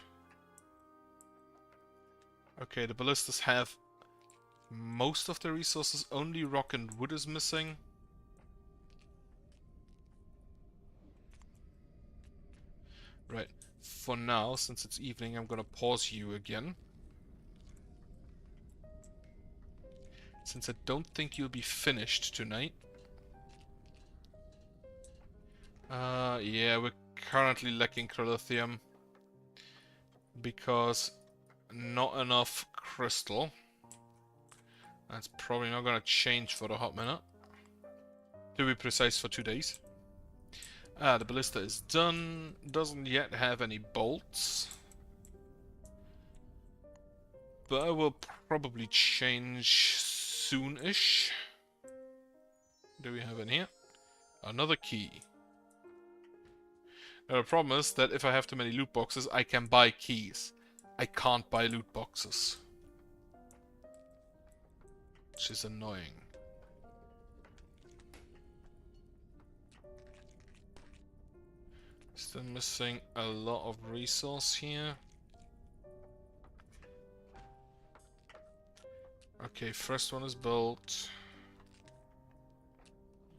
Okay, the ballistas have most of the resources. Only rock and wood is missing. Right. For now, since it's evening, I'm gonna pause you again. Since I don't think you'll be finished tonight. Yeah, we're currently lacking crylithium. Because not enough crystal. That's probably not gonna change for a hot minute. To be precise, for 2 days. The ballista is done. Doesn't yet have any bolts. But I will probably change soon-ish. Do we have in here? Another key. Now the problem is that if I have too many loot boxes, I can buy keys. I can't buy loot boxes. Which is annoying. Still missing a lot of resource here. Okay, first one is built.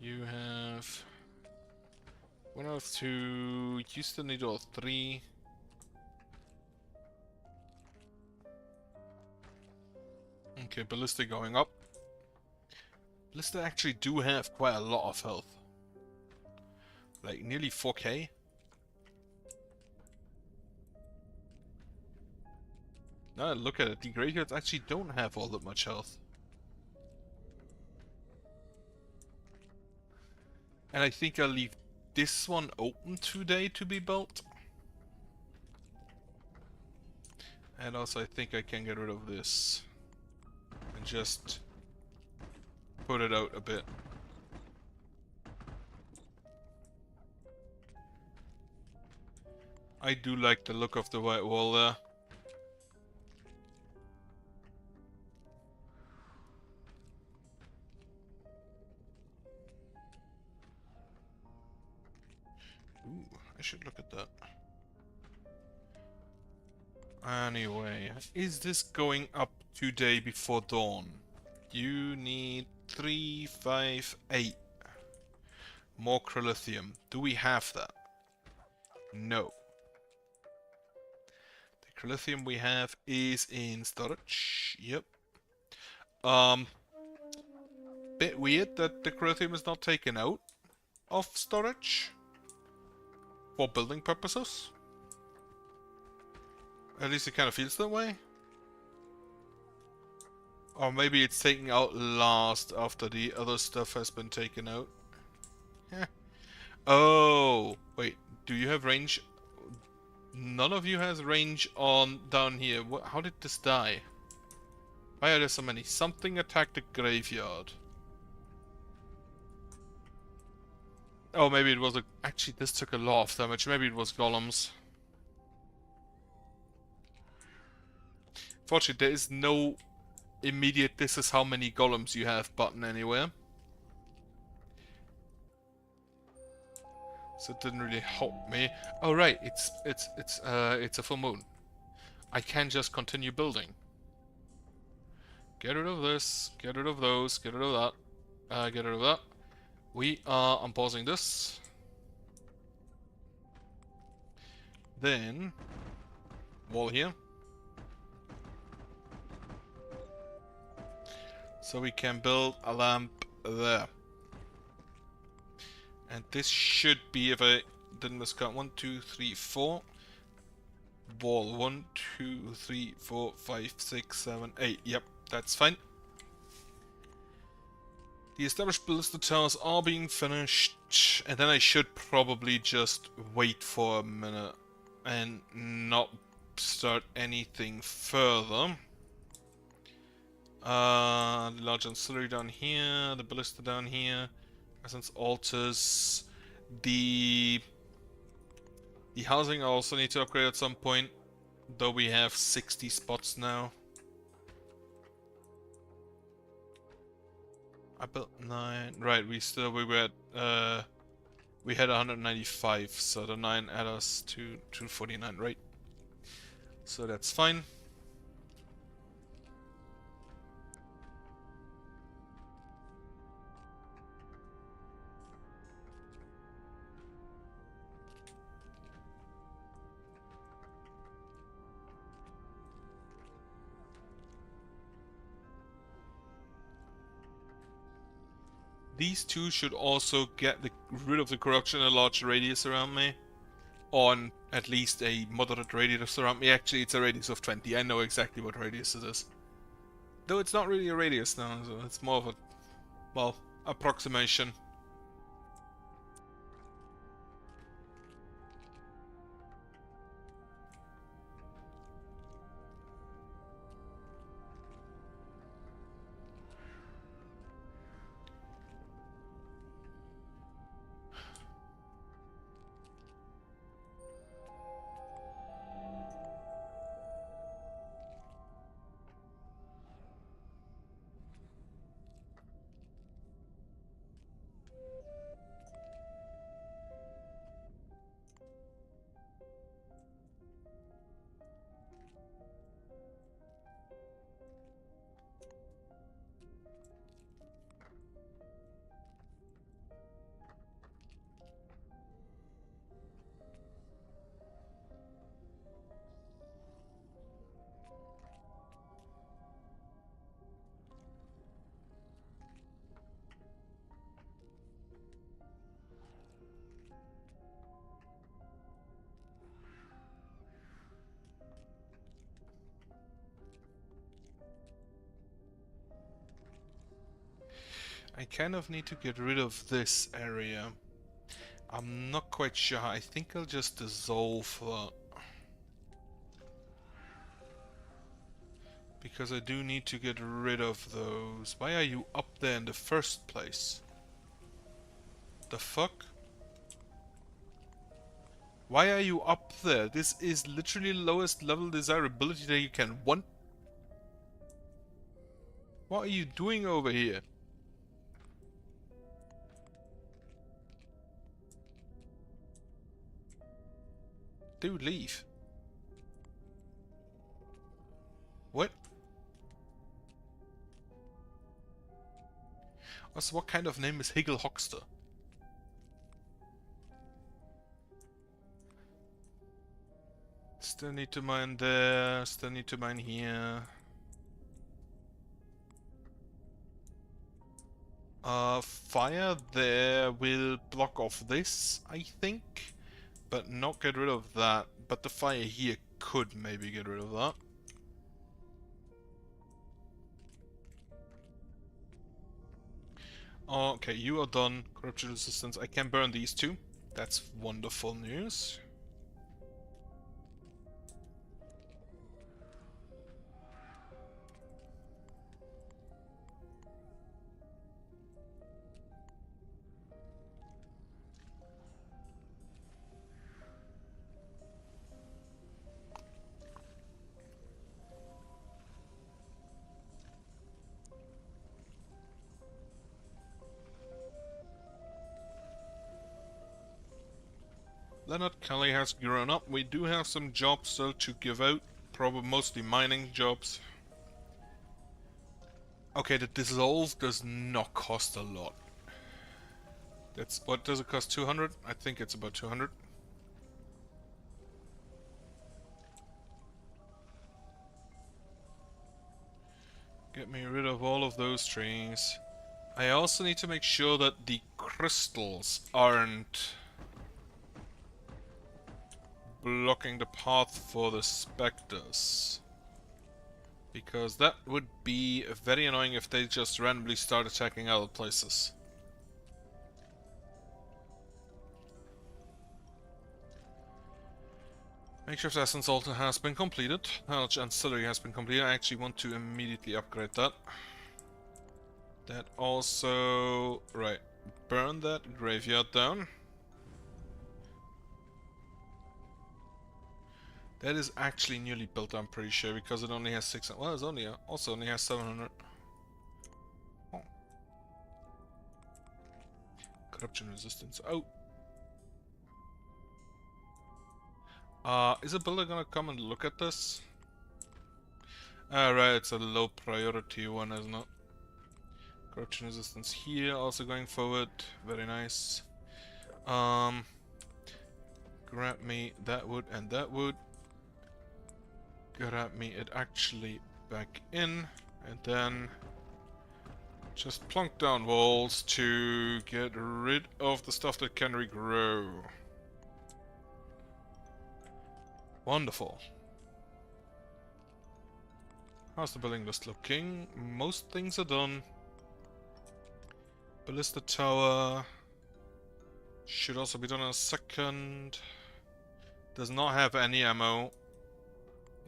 You have 1 out of 2. You still need all 3. Okay, ballista going up. Ballista actually do have quite a lot of health. Like nearly 4k. Now look at it, the graveyards actually don't have all that much health. And I think I'll leave this one open today to be built. And also I think I can get rid of this. And just put it out a bit. I do like the look of the white wall there. Ooh, I should look at that. Anyway, is this going up today before dawn? You need 3, 5, 8. More crylithium. Do we have that? No. The crylithium we have is in storage. Yep. Bit weird that the crylithium is not taken out of storage for building purposes. At least it kind of feels that way. Or maybe it's taken out last after the other stuff has been taken out. Yeah. Oh, wait. Do you have range? None of you has range on down here. What, how did this die? Why are there so many? Something attacked the graveyard. Oh, maybe it was a... Actually, this took a lot of damage. Maybe it was golems. Fortunately, there is no immediate "this is how many golems you have" button anywhere. So it didn't really help me. Oh right, it's a full moon. I can just continue building. Get rid of this, get rid of those, get rid of that, get rid of that. We are unpausing this. Then wall here. So we can build a lamp there. And this should be, if I didn't miscount, 1, 2, 3, 4. Wall 1, 2, 3, 4, 5, 6, 7, 8. Yep, that's fine. The established ballista towers are being finished. And then I should probably just wait for a minute and not start anything further. The large ancillary down here, the ballista down here, essence altars, the housing I also need to upgrade at some point, though we have 60 spots now. I built 9, right, we were at, we had 195, so the 9 add us to 249, right? So that's fine. These two should also get rid of the corruption in a large radius around me. On at least a moderate radius around me. Actually, it's a radius of 20. I know exactly what radius it is. Though it's not really a radius now, so it's more of a, well, approximation. I kind of need to get rid of this area. I'm not quite sure. I think I'll just dissolve that. Because I do need to get rid of those. Why are you up there in the first place? The fuck? Why are you up there? This is literally lowest level desirability that you can want. What are you doing over here? Dude, leave. What? Also, what kind of name is Higgle Hoxter? Still need to mine there, still need to mine here. Fire there will block off this, I think. But not get rid of that. But the fire here could maybe get rid of that. Okay, you are done. Corruption resistance. I can burn these two. That's wonderful news. Leonard Kelly has grown up. We do have some jobs still to give out. Probably mostly mining jobs. Okay, the dissolve does not cost a lot. That's what does it cost? 200? I think it's about 200. Get me rid of all of those trees. I also need to make sure that the crystals aren't blocking the path for the specters. Because that would be very annoying if they just randomly start attacking other places. Makeshift Essence Altar has been completed. Knowledge Ancillary has been completed. I actually want to immediately upgrade that. That also... Right. Burn that graveyard down. That is actually newly built, I'm pretty sure, because it only has 600. Well, it only also only has 700. Oh. Corruption resistance. Oh. Is a builder gonna come and look at this? Right, it's a low priority one, isn't it? Corruption resistance here, also going forward. Very nice. Grab me that wood and that wood. Grab me it actually back in. And then just plunk down walls to get rid of the stuff that can regrow. Wonderful. How's the building list looking? Most things are done. Ballista tower should also be done in a second. Does not have any ammo.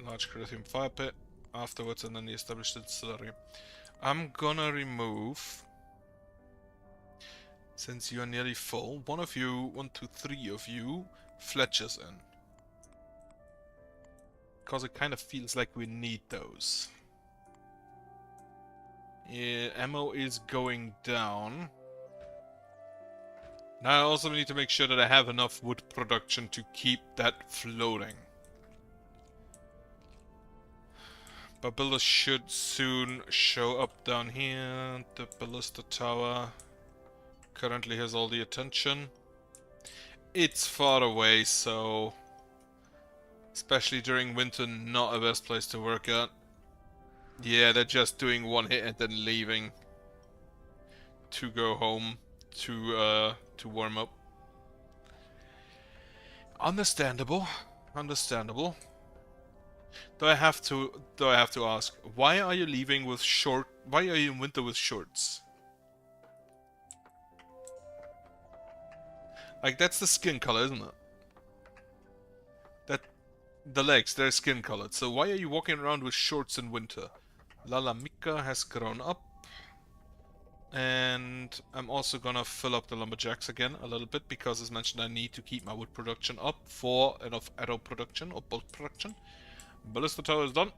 Large Crithium fire pit afterwards, and then the established distillery. I'm gonna remove, since you are nearly full, one of you, 1, 2, 3 of you, Fletchers in. Because it kind of feels like we need those. Yeah, ammo is going down. Now I also need to make sure that I have enough wood production to keep that floating. But builders should soon show up down here. The ballista tower currently has all the attention. It's far away, so especially during winter, not a best place to work at. Yeah, they're just doing one hit and then leaving to go home to warm up. Understandable. Understandable. Do I have to ask, why are you leaving with why are you in winter with shorts? Like, that's the skin color, isn't it? The legs, they're skin colored. So why are you walking around with shorts in winter? Lala Mika has grown up. And I'm also gonna fill up the lumberjacks again a little bit, because as mentioned I need to keep my wood production up for enough arrow production or bolt production. Ballista tower is done.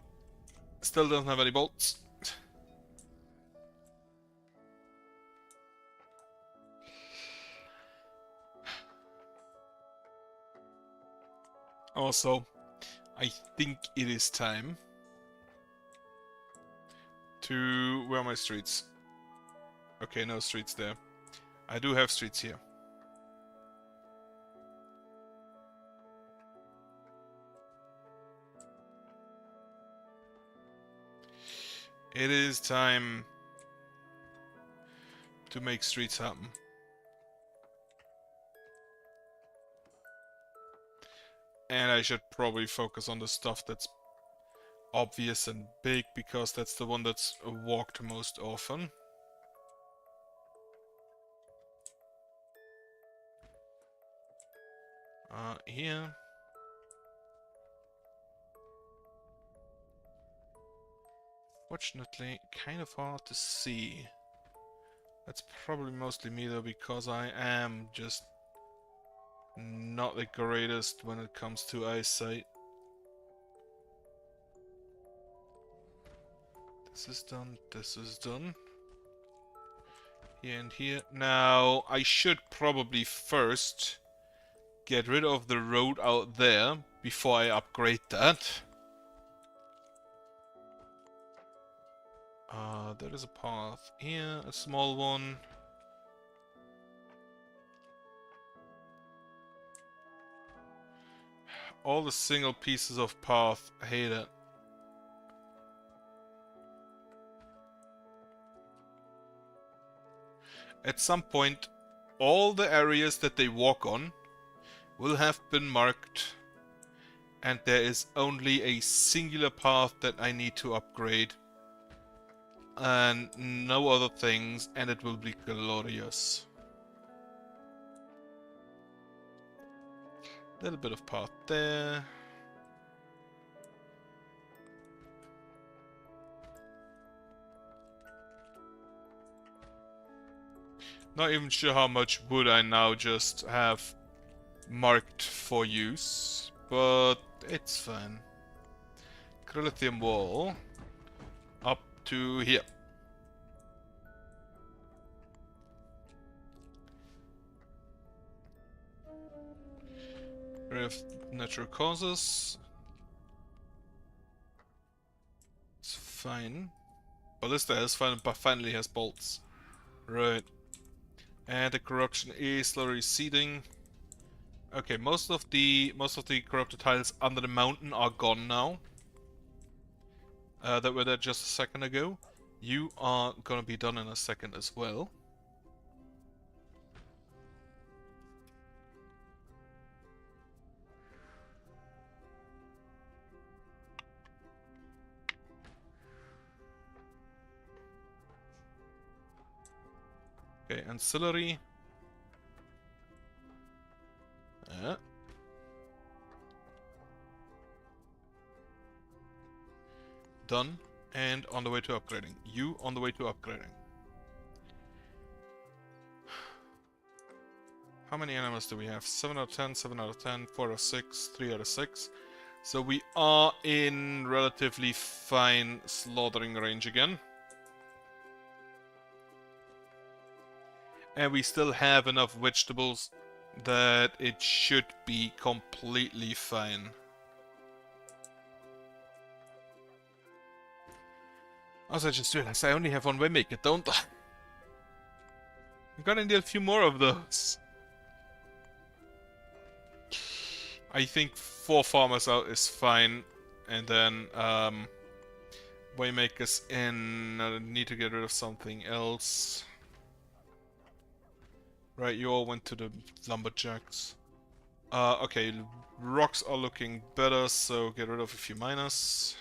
Still doesn't have any bolts. Also, I think it is time to... Where are my streets? Okay, no streets there. I do have streets here. It is time to make streets happen. And I should probably focus on the stuff that's obvious and big, because that's the one that's walked most often. Here. Fortunately, kind of hard to see. That's probably mostly me though, because I am just not the greatest when it comes to eyesight. This is done, this is done. Here and here. Now, I should probably first get rid of the road out there before I upgrade that. There is a path here, a small one. All the single pieces of path, I hate it. At some point, all the areas that they walk on will have been marked, and there is only a singular path that I need to upgrade, and no other things, and it will be glorious. Little bit of path there. Not even sure how much wood I now just have marked for use, but it's fine. Crilithium wall up to here. We have natural causes. It's fine. Ballista has finally has bolts. Right. And the corruption is slowly receding. Okay, most of the corrupted tiles under the mountain are gone now. That were there just a second ago. You are gonna be done in a second as well. Okay, ancillary. Done. And on the way to upgrading. You on the way to upgrading. How many animals do we have? 7 out of 10, 7 out of 10, 4 out of 6, 3 out of 6. So we are in relatively fine slaughtering range again. And we still have enough vegetables that it should be completely fine. Also, I just realized I only have one waymaker, don't I? I'm gonna need a few more of those. I think 4 farmers out is fine, and then waymakers in. I need to get rid of something else. Right, you all went to the lumberjacks. Okay, rocks are looking better, so get rid of a few miners.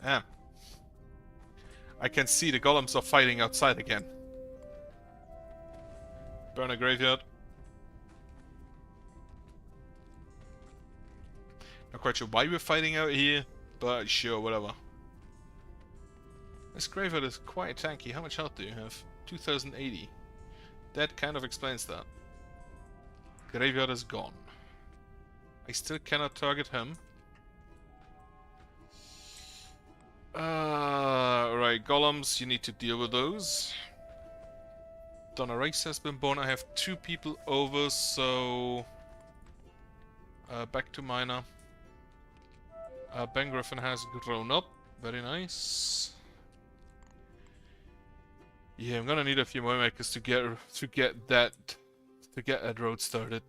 Ah. I can see the golems are fighting outside again. Burn a graveyard. Not quite sure why we're fighting out here, but sure, whatever. This graveyard is quite tanky. How much health do you have? 2080. That kind of explains that. Graveyard is gone. I still cannot target him. Right, golems, you need to deal with those. Donna Race has been born. I have 2 people over, so... back to miner. Ben Griffin has grown up. Very nice. Yeah, I'm gonna need a few more makers to get that road started.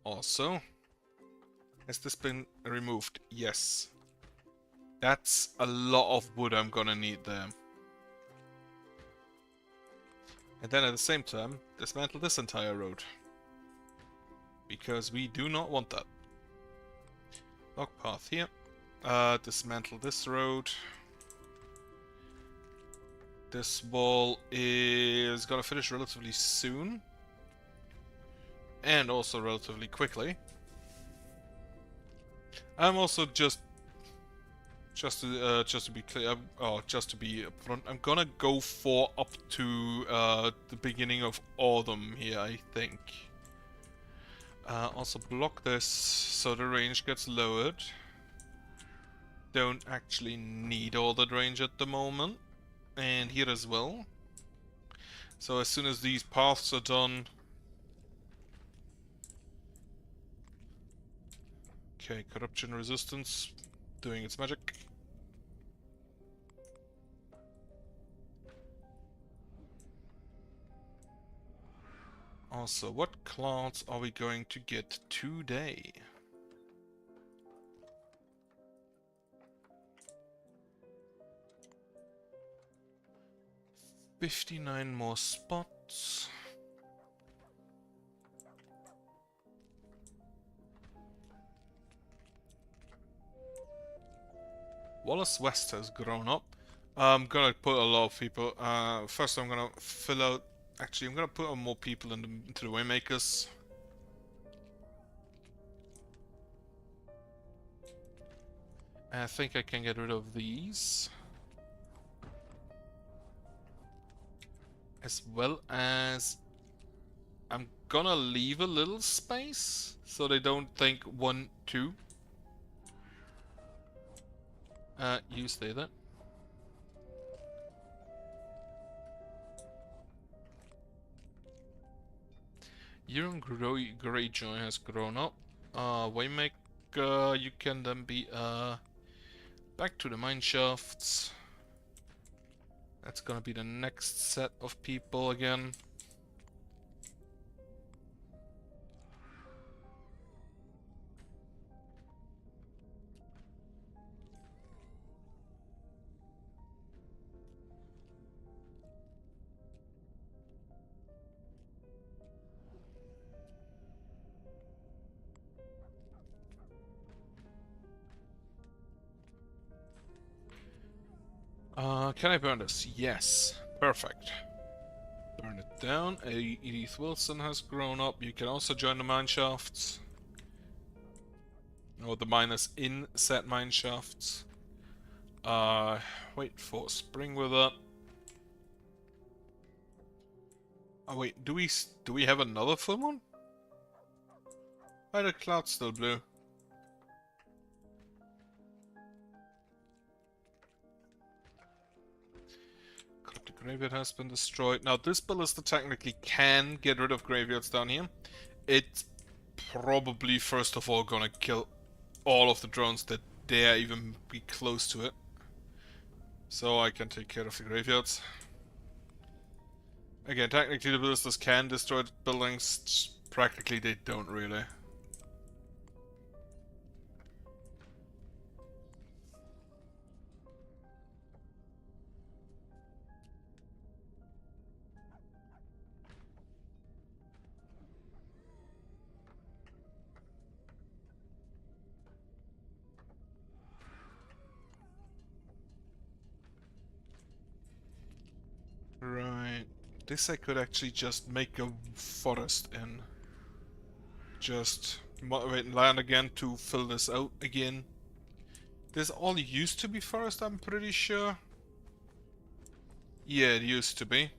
Also, has this been removed? Yes. That's a lot of wood I'm gonna need there. And then at the same time, dismantle this entire road. Because we do not want that. Log path here. Dismantle this road. This wall is gonna finish relatively soon. And also relatively quickly. I'm also just to be clear, just to be upfront, I'm gonna go for up to the beginning of autumn here, I think. Also block this so the range gets lowered. Don't actually need all that range at the moment. And here as well. So as soon as these paths are done... Okay, corruption resistance doing its magic. Also, what clouds are we going to get today? $59 more spots. Wallace West has grown up. I'm gonna put a lot of people. First, I'm gonna fill out. Actually, I'm gonna put more people into the Waymakers. I think I can get rid of these. As well as... I'm gonna leave a little space, so they don't think 1, 2. You stay there. Euron Greyjoy has grown up. Waymaker, you can then be back to the mine shafts. That's gonna be the next set of people again. Can I burn this? Yes. Perfect. Burn it down. Edith Wilson has grown up. You can also join the mine shafts. Or the miners in said mine shafts. Wait for spring with that. Oh wait, do we have another full moon? Why are the clouds still blue? The graveyard has been destroyed. Now this ballista technically can get rid of graveyards down here. It's probably first of all gonna kill all of the drones that dare even be close to it. So I can take care of the graveyards. Again, technically the ballistas can destroy the buildings. Practically they don't really. Right. This I could actually just make a forest in. Just wait, land again to fill this out again. This all used to be forest, I'm pretty sure. Yeah, it used to be.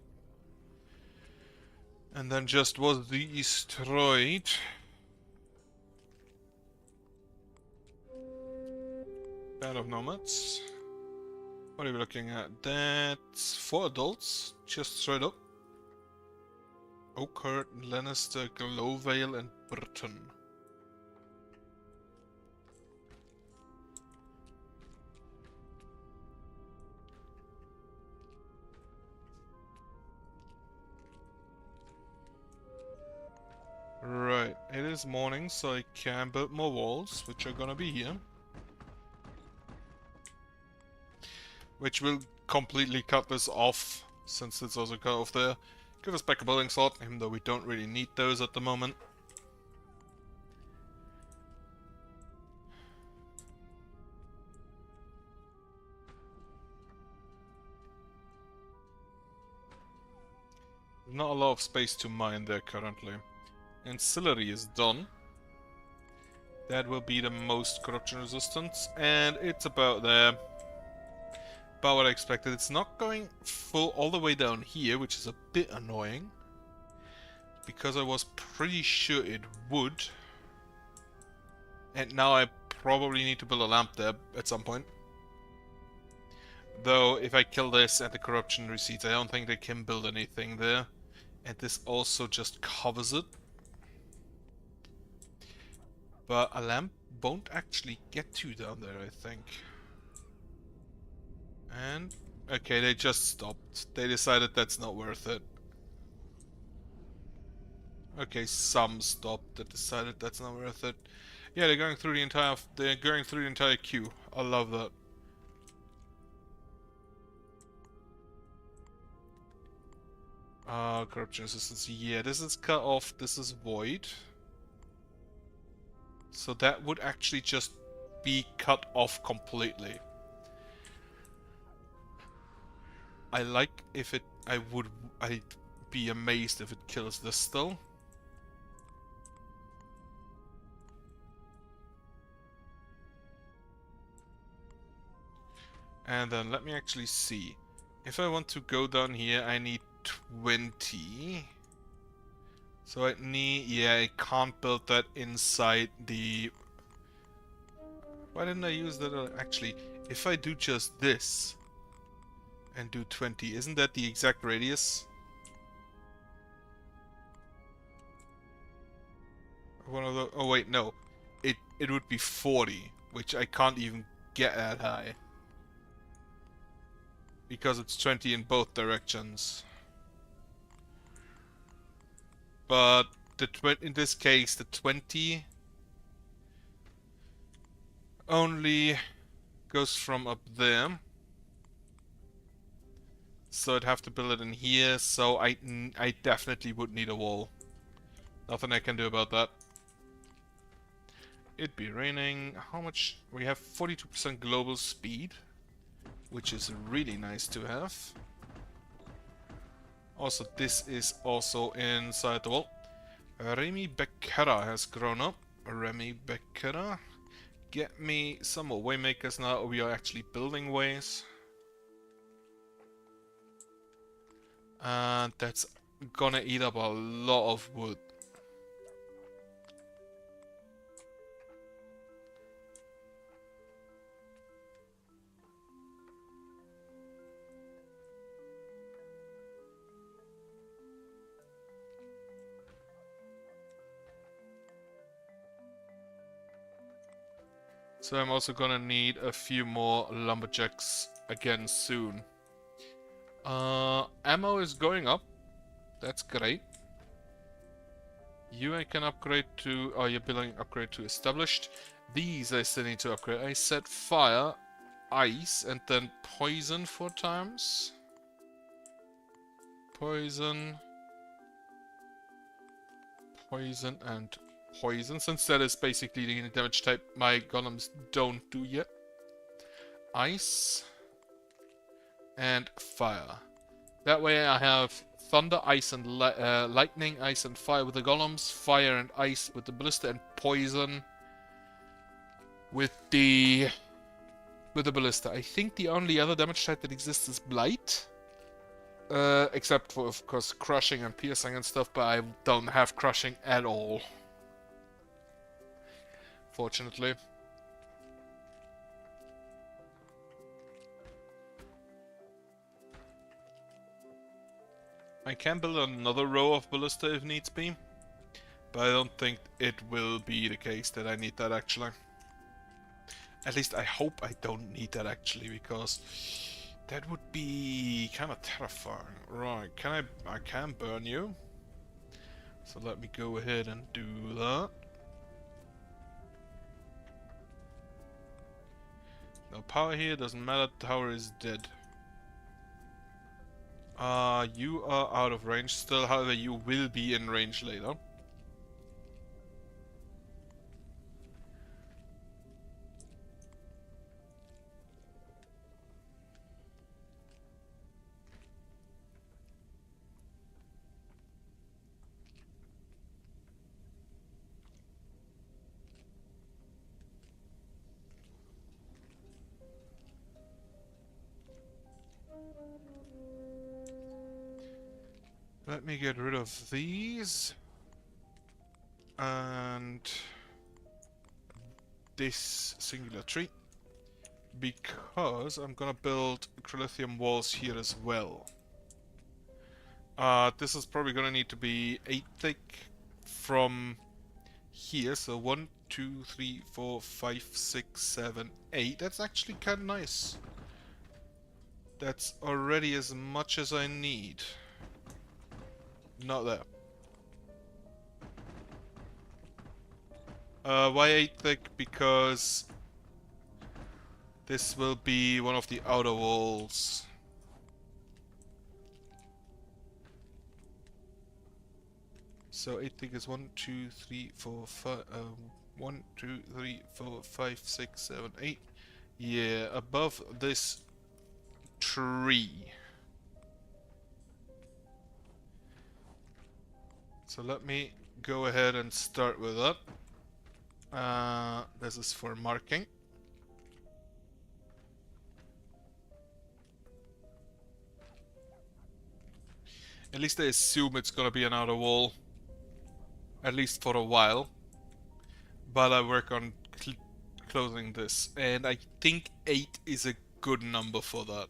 And then just was destroyed. Band of Nomads. What are we looking at? That's 4 adults, just straight up. Oakhart, Lannister, Glowvale, and Burton. Right, it is morning, so I can build more walls, which are gonna be here. Which will completely cut this off, since it's also cut off there. Give us back a building slot, even though we don't really need those at the moment. Not a lot of space to mine there currently. Ancillary is done. That will be the most corruption resistance, and it's about there. About what I expected. It's not going full all the way down here, which is a bit annoying. Because I was pretty sure it would. And now I probably need to build a lamp there at some point. Though, if I kill this and the corruption recedes, I don't think they can build anything there. And this also just covers it. But a lamp won't actually get to down there, I think. And... okay, they just stopped. They decided that's not worth it. Okay, some stopped that decided that's not worth it. Yeah, they're going through the entire queue. I love that. Corruption resistance. Yeah, this is cut off. This is void. So that would actually just be cut off completely. I like if it... I'd be amazed if it kills this still. And then let me actually see. If I want to go down here, I need 20. So I need... yeah, I can't build that inside the... Why didn't I use that? Actually, if I do just this and do 20, isn't that the exact radius? One of the. Oh wait, no. It would be 40, which I can't even get that high because it's 20 in both directions. But in this case, the 20 only goes from up there. So I'd have to build it in here, so I definitely would need a wall. Nothing I can do about that. It'd be raining. How much? We have 42% global speed, which is really nice to have. Also, this is also inside the wall. Remy Becerra has grown up. Remy Becerra. Get me some more waymakers now. We are actually building ways. And that's gonna eat up a lot of wood. So I'm also gonna need a few more lumberjacks again soon. Ammo is going up. That's great. You I can upgrade to... Oh, you're building upgrade to established. These I still need to upgrade. I set fire, ice, and then poison 4 times. Poison. Poison and poison. Since that is basically the damage type my golems don't do yet. Ice. And fire. That way I have thunder, ice and lightning, ice and fire with the golems, fire and ice with the ballista, and poison with the ballista. I think the only other damage type that exists is blight. Except for, of course, crushing and piercing and stuff, but I don't have crushing at all. Fortunately. I can build another row of ballista if needs be, but I don't think it will be the case that I need that actually. At least I hope I don't need that actually, because that would be kind of terrifying. Right, I can burn you. So let me go ahead and do that. No power here, doesn't matter, the tower is dead. You are out of range still, however you will be in range later. Let me get rid of these. And this singular tree. Because I'm gonna build Crilithium walls here as well. This is probably gonna need to be 8 thick from here. So 1, 2, 3, 4, 5, 6, 7, 8. That's actually kind of nice. That's already as much as I need. Not there. Why 8 thick? Because this will be one of the outer walls. So 8 thick is 1, 2, 3, 4, 5, 1, 2, 3, 4, 5, 6, 7, 8. Yeah, above this tree. So let me go ahead and start with that. This is for marking. At least I assume it's gonna be an outer wall. At least for a while. But I work on closing this, and I think 8 is a good number for that.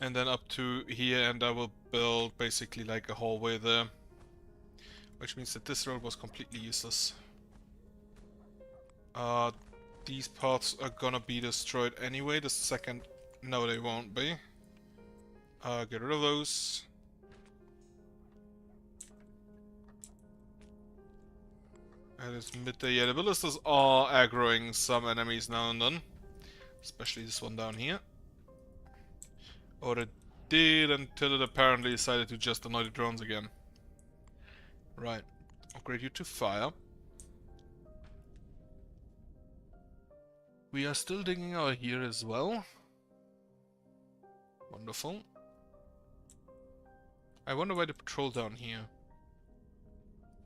And then up to here, and I will build basically like a hallway there. Which means that this road was completely useless. These parts are gonna be destroyed anyway, the second... No, they won't be. Get rid of those. And it's midday. Yeah, the ballistas are aggroing some enemies now and then. Especially this one down here. Or it did until it apparently decided to just annoy the drones again. Right. Upgrade you to fire. We are still digging out here as well. Wonderful. I wonder why they patrol down here.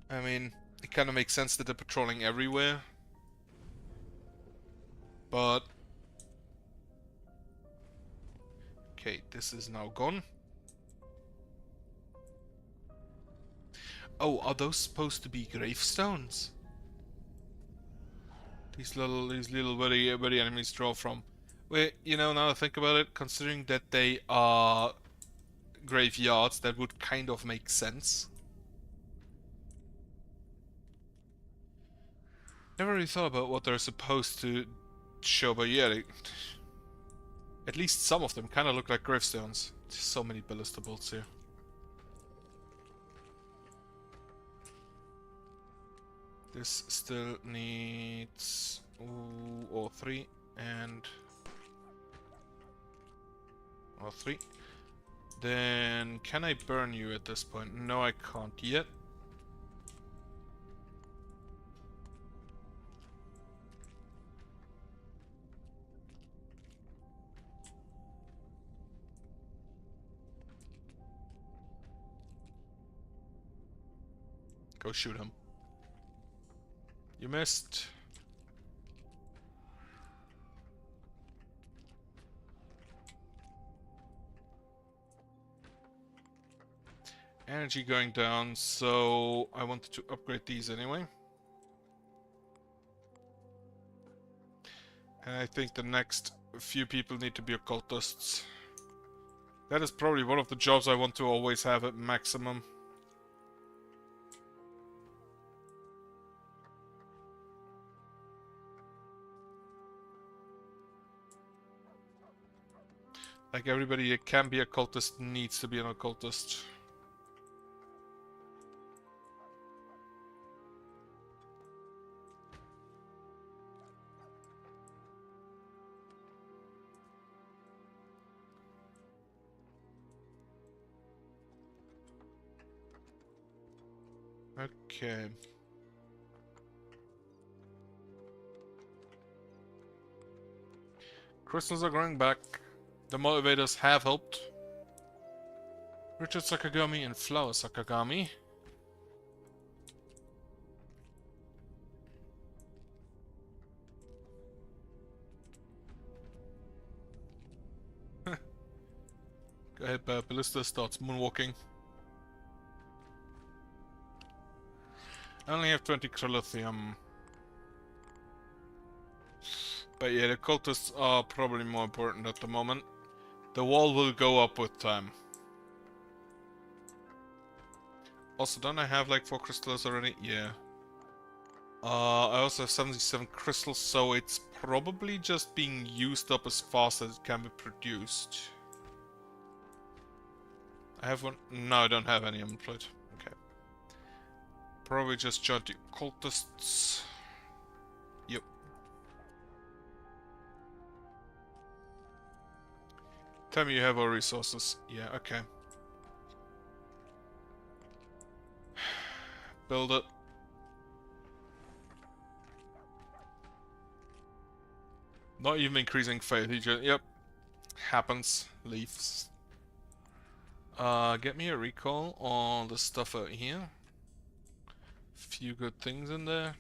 I mean, it kind of makes sense that they're patrolling everywhere. But... Okay, this is now gone. Oh, are those supposed to be gravestones? These little where the enemies draw from. Wait, you know, now I think about it, considering that they are graveyards, that would kind of make sense. Never really thought about what they're supposed to show, but yeah, at least some of them kind of look like gravestones. So many ballista bolts here. This still needs all 3 and all 3. Then can I burn you at this point? No, I can't yet. Go shoot him. You missed. Energy going down, so I wanted to upgrade these anyway. And I think the next few people need to be occultists. That is probably one of the jobs I want to always have at maximum. Like everybody that can be a cultist needs to be an occultist. Okay. Crystals are growing back. The motivators have helped. Richard Sakagami and Flower Sakagami. Go ahead, Ballista starts moonwalking. I only have 20 Krillithium. But yeah, the cultists are probably more important at the moment. The wall will go up with time. Also, don't I have like 4 crystals already? Yeah. I also have 77 crystals, so it's probably just being used up as fast as it can be produced. I have one? No, I don't have any unemployed. Okay. Probably just join the cultists. Yep. Tell me you have all resources. Yeah, okay. Build it. Not even increasing faith, he just, yep. Happens. Leaves. Get me a recall on the stuff out here. Few good things in there.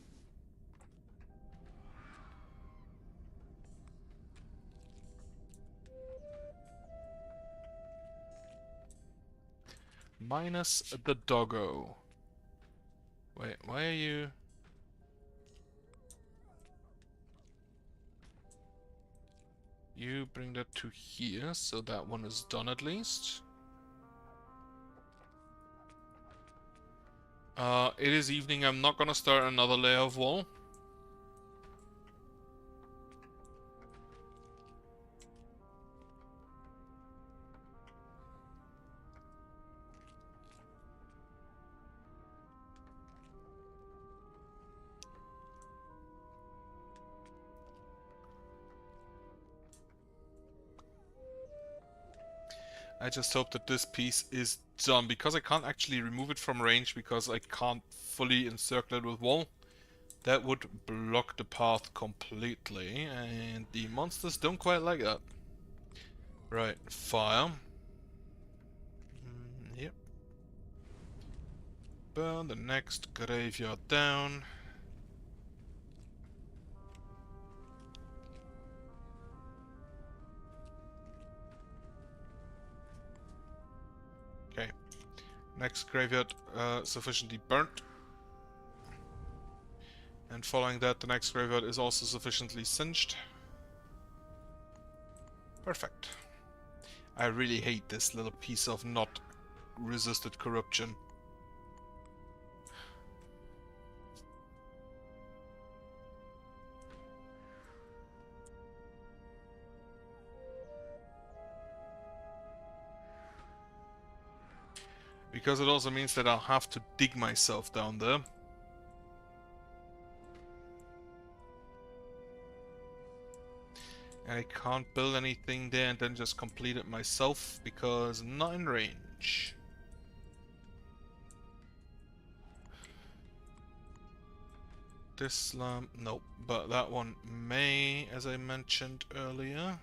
Minus the doggo. Wait, why are you... You bring that to here, so that one is done at least. It is evening, I'm not gonna start another layer of wall. I just hope that this piece is done, because I can't actually remove it from range, because I can't fully encircle it with wall. That would block the path completely, and the monsters don't quite like that. Right, fire. Yep. Burn the next graveyard down. Okay. Next graveyard sufficiently burnt. And following that, the next graveyard is also sufficiently singed. Perfect. I really hate this little piece of not resisted corruption. Because it also means that I'll have to dig myself down there. I can't build anything there and then just complete it myself, because I'm not in range. This slump, nope, but that one may, as I mentioned earlier,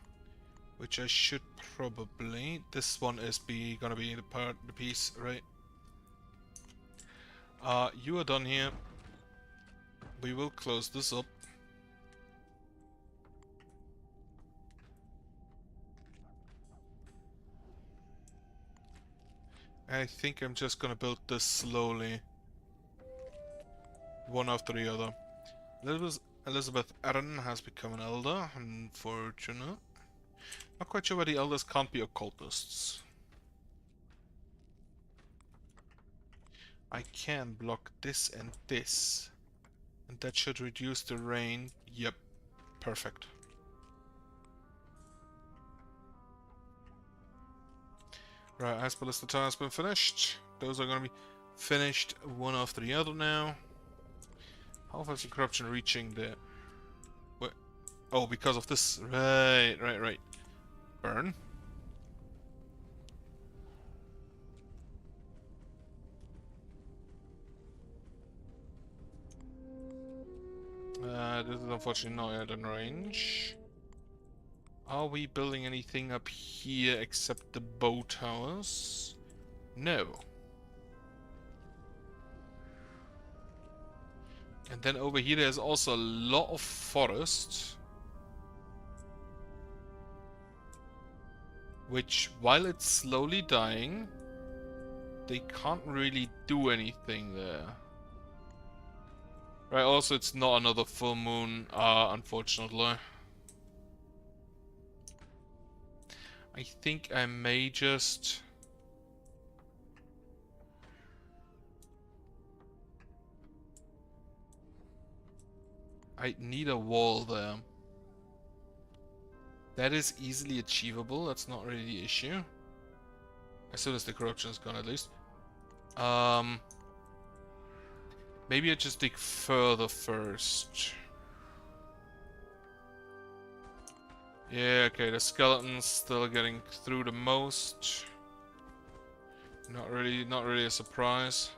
which I should probably. This one is gonna be the piece, right? You are done here. We will close this up. I think I'm just gonna build this slowly. One after the other. Elizabeth Aaron has become an elder, unfortunate. Not quite sure why the elders can't be occultists. I can block this and this. And that should reduce the rain. Yep, perfect. Right, Ice Ballista Tower has been finished. Those are going to be finished one after the other now. How far is the corruption reaching there? Wait. Oh, because of this. Right. Burn. This is unfortunately not yet in range. Are we building anything up here except the bow towers? No. And then over here there's also a lot of forest. Which, while it's slowly dying, they can't really do anything there. Right, also it's not another full moon, unfortunately. I think I may just... I need a wall there. That is easily achievable, that's not really the issue. As soon as the corruption is gone, at least. Maybe I just dig further first. Yeah, okay, the skeleton's still getting through the most. Not really a surprise.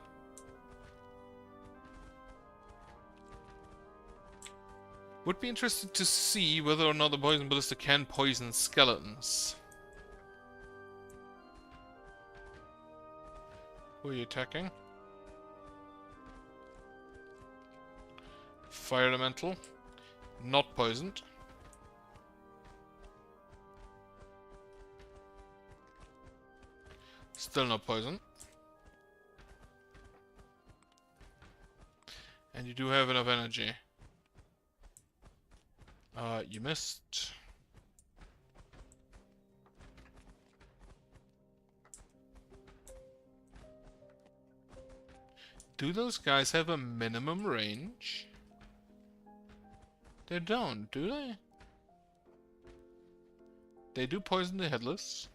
Would be interested to see whether or not the poison ballista can poison skeletons. Who are you attacking? Fire elemental. Not poisoned. Still not poison. And you do have enough energy. You missed. Do those guys have a minimum range? They don't, do they? They do poison the headless.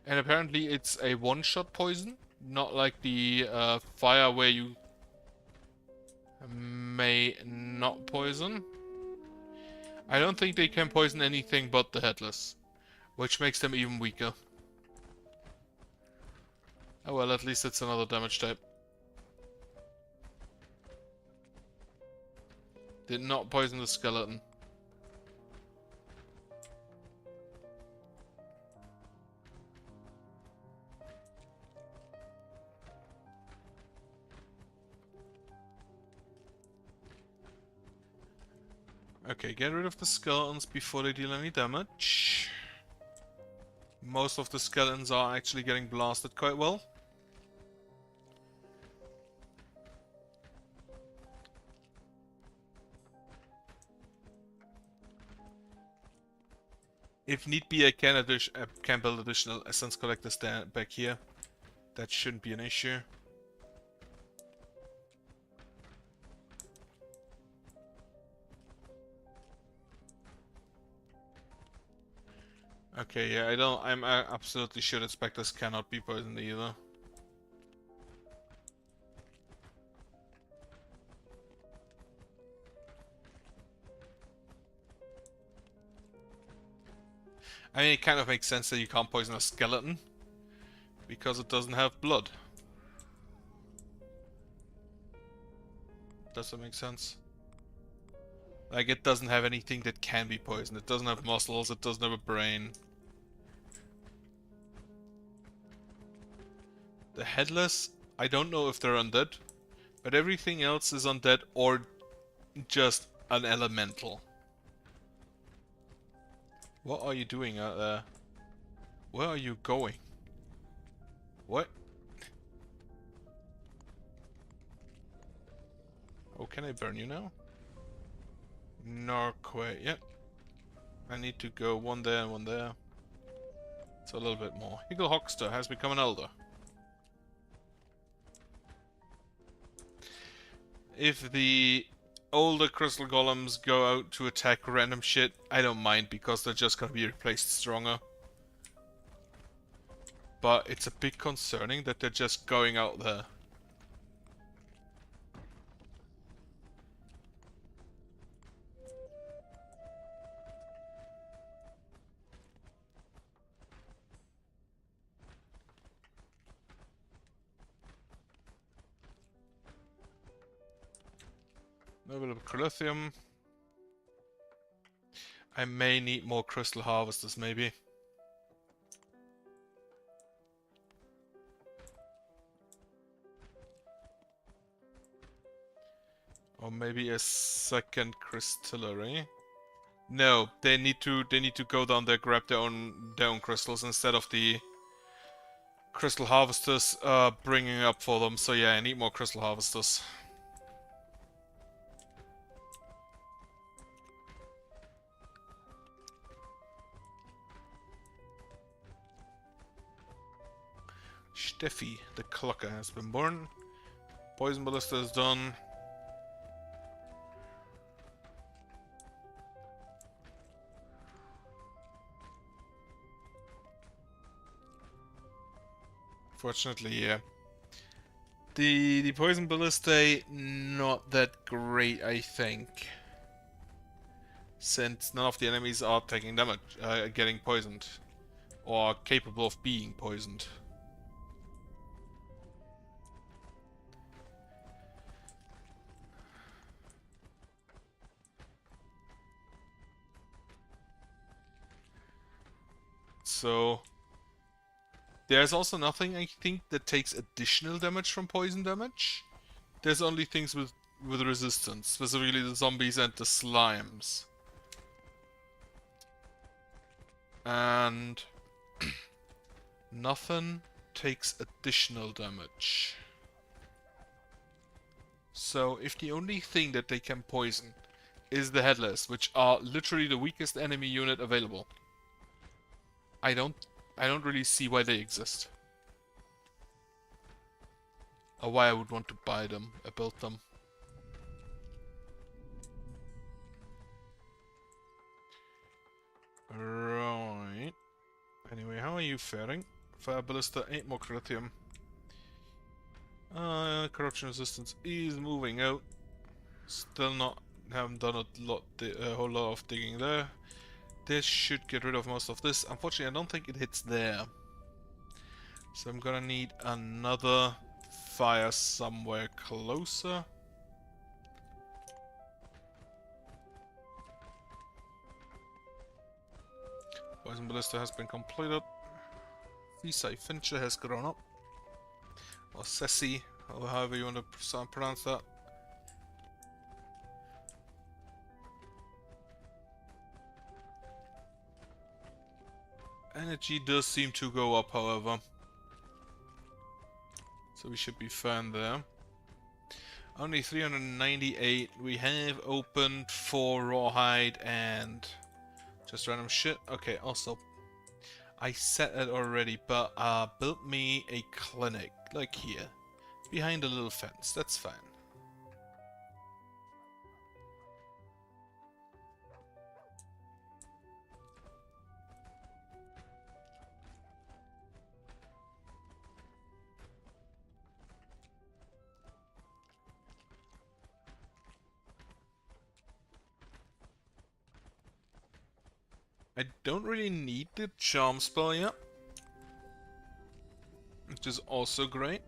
And apparently it's a one-shot poison, not like the fire where you may not poison. I don't think they can poison anything but the headless, which makes them even weaker. Oh well, at least it's another damage type. Did not poison the skeleton. Okay, get rid of the skeletons before they deal any damage. Most of the skeletons are actually getting blasted quite well. If need be, I can build additional essence collectors back here. That shouldn't be an issue. Okay, yeah, I'm absolutely sure that specters cannot be poisoned either. I mean, it kind of makes sense that you can't poison a skeleton, because it doesn't have blood. Does that make sense? Like, it doesn't have anything that can be poisoned. It doesn't have muscles, it doesn't have a brain. The headless, I don't know if they're undead, but everything else is undead or just an elemental. What are you doing out there? Where are you going? What? Oh, can I burn you now? No, quite yet. I need to go one there and one there. So a little bit more. Eagle Hoxter has become an elder. If the older crystal golems go out to attack random shit, I don't mind because they're just gonna be replaced stronger. But it's a bit concerning that they're just going out there. A bit of Crithium. I may need more crystal harvesters, maybe. Or maybe a second crystallary. No, they need to go down there, grab their own crystals instead of the crystal harvesters bringing up for them. So yeah, I need more crystal harvesters. Steffi, the Clocker, has been born. Poison Ballista is done. Fortunately, yeah. The Poison Ballistae, not that great, I think. Since none of the enemies are taking damage, getting poisoned. Or capable of being poisoned. So there's also nothing, I think, that takes additional damage from poison damage. There's only things with resistance, specifically the zombies and the slimes. And nothing takes additional damage. So if the only thing that they can poison is the headless, which are literally the weakest enemy unit available, I don't really see why they exist. Or why I would want to buy them or build them. Right. Anyway, how are you faring? Fire ballista, 8 more critium. Corruption resistance is moving out. Still not, haven't done a whole lot of digging there. This should get rid of most of this. Unfortunately, I don't think it hits there. So I'm gonna need another fire somewhere closer. Poison Ballista has been completed. Visai Fincher has grown up. Or Sessi, or however you want to pronounce that. Energy does seem to go up, however. So we should be fine there. Only 398. We have opened 4 rawhide and just random shit. Okay, also, I said it already, but build me a clinic, like here. Behind a little fence, that's fine. I don't really need the charm spell yet, which is also great.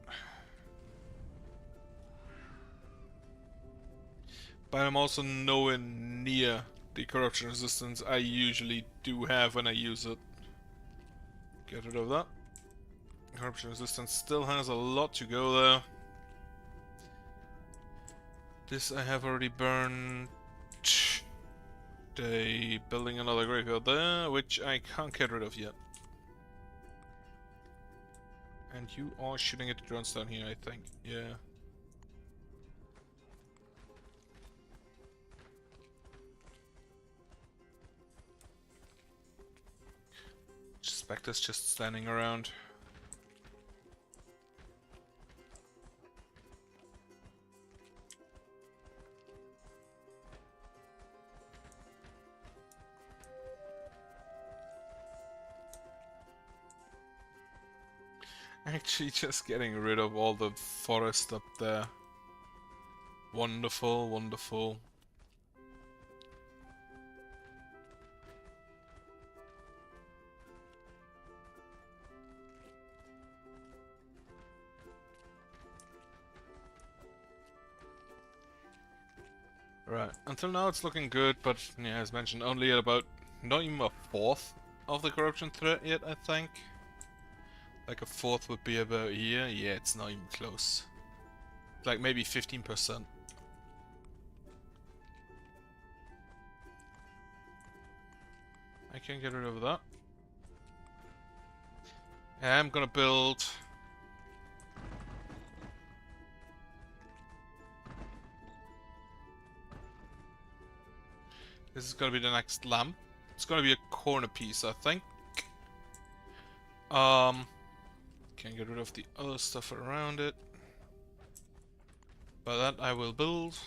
But I'm also nowhere near the corruption resistance I usually do have when I use it. Get rid of that. Corruption resistance still has a lot to go there. This I have already burned. They building another graveyard there, which I can't get rid of yet. And you are shooting at the drones down here, I think. Yeah. Spectre's just standing around. Actually, just getting rid of all the forest up there. Wonderful, wonderful. Right, until now it's looking good, but yeah, as mentioned, only at about not even a fourth of the corruption threat yet, I think. Like a fourth would be about here. Yeah, it's not even close. Like maybe 15%. I can get rid of that. I'm gonna build... This is gonna be the next lamp. It's gonna be a corner piece, I think. Can get rid of the other stuff around it. But that I will build.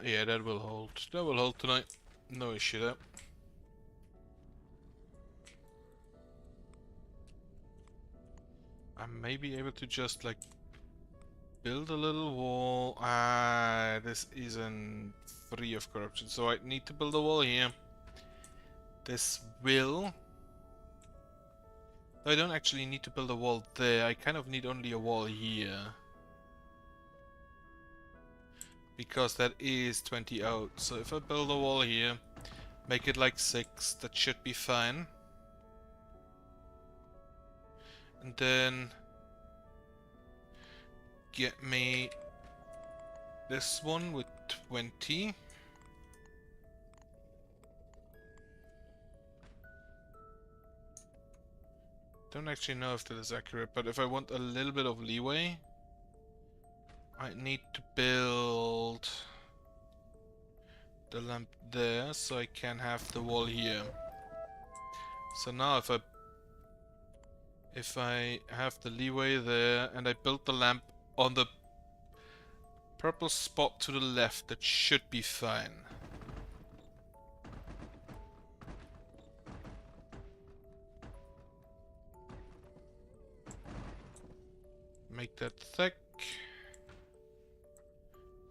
Yeah, that will hold. That will hold tonight. No issue there. I may be able to just like build a little wall. This isn't free of corruption, so I need to build a wall here. This will I don't actually need to build a wall there, I kind of need only a wall here. Because that is 20 out, so if I build a wall here, make it like 6, that should be fine. And then get me this one with 20. Don't actually know if that is accurate, but if I want a little bit of leeway, I need to build the lamp there so I can have the wall here. So now if I have the leeway there and I build the lamp on the purple spot to the left, that should be fine. Make that thick.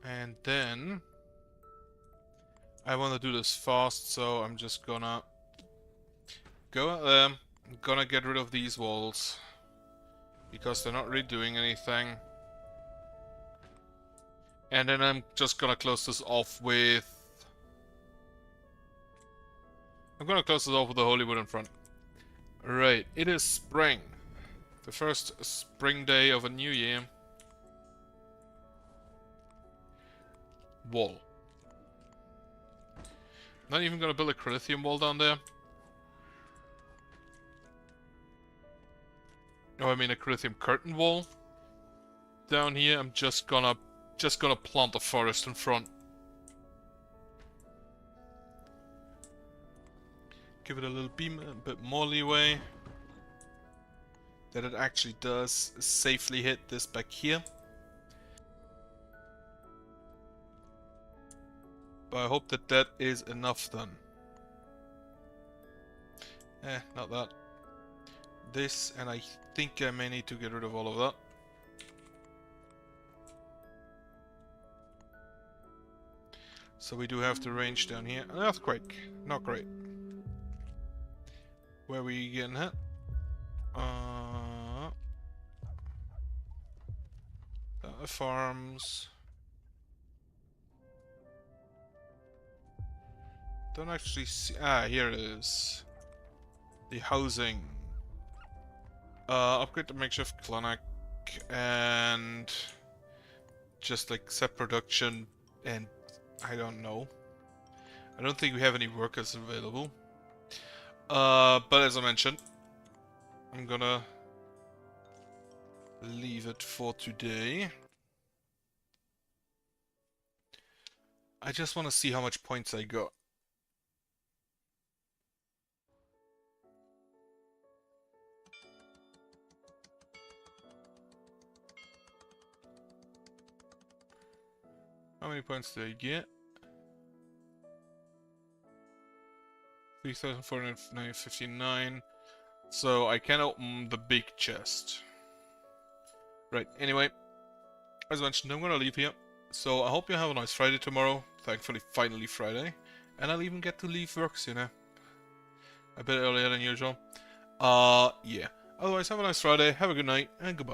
And then I want to do this fast, so I'm just gonna go out there. I'm gonna get rid of these walls because they're not really doing anything. And then I'm just gonna close this off with... I'm gonna close this off with the holy wood in front. Right, it is spring. The first spring day of a new year. Wall. Not even gonna build a Corinthian wall down there. Oh, I mean a Corinthian curtain wall. Down here, I'm just gonna plant a forest in front. Give it a little beam, a bit more leeway. That it actually does safely hit this back here. But I hope that that is enough then. Not that. This, and I think I may need to get rid of all of that. So we do have the range down here. An earthquake, not great. Where are we getting hit? Farms. Don't actually see. Ah, here it is. The housing. Upgrade the makeshift clinic and just like set production and I don't know. I don't think we have any workers available. But as I mentioned, I'm gonna leave it for today. I just want to see how much points I got. How many points did I get? 3,459. So I can open the big chest. Right, anyway. As mentioned, I'm gonna leave here. So I hope you have a nice Friday tomorrow. Thankfully, finally Friday. And I'll even get to leave work soon, a bit earlier than usual. Yeah. Otherwise, have a nice Friday, have a good night, and goodbye.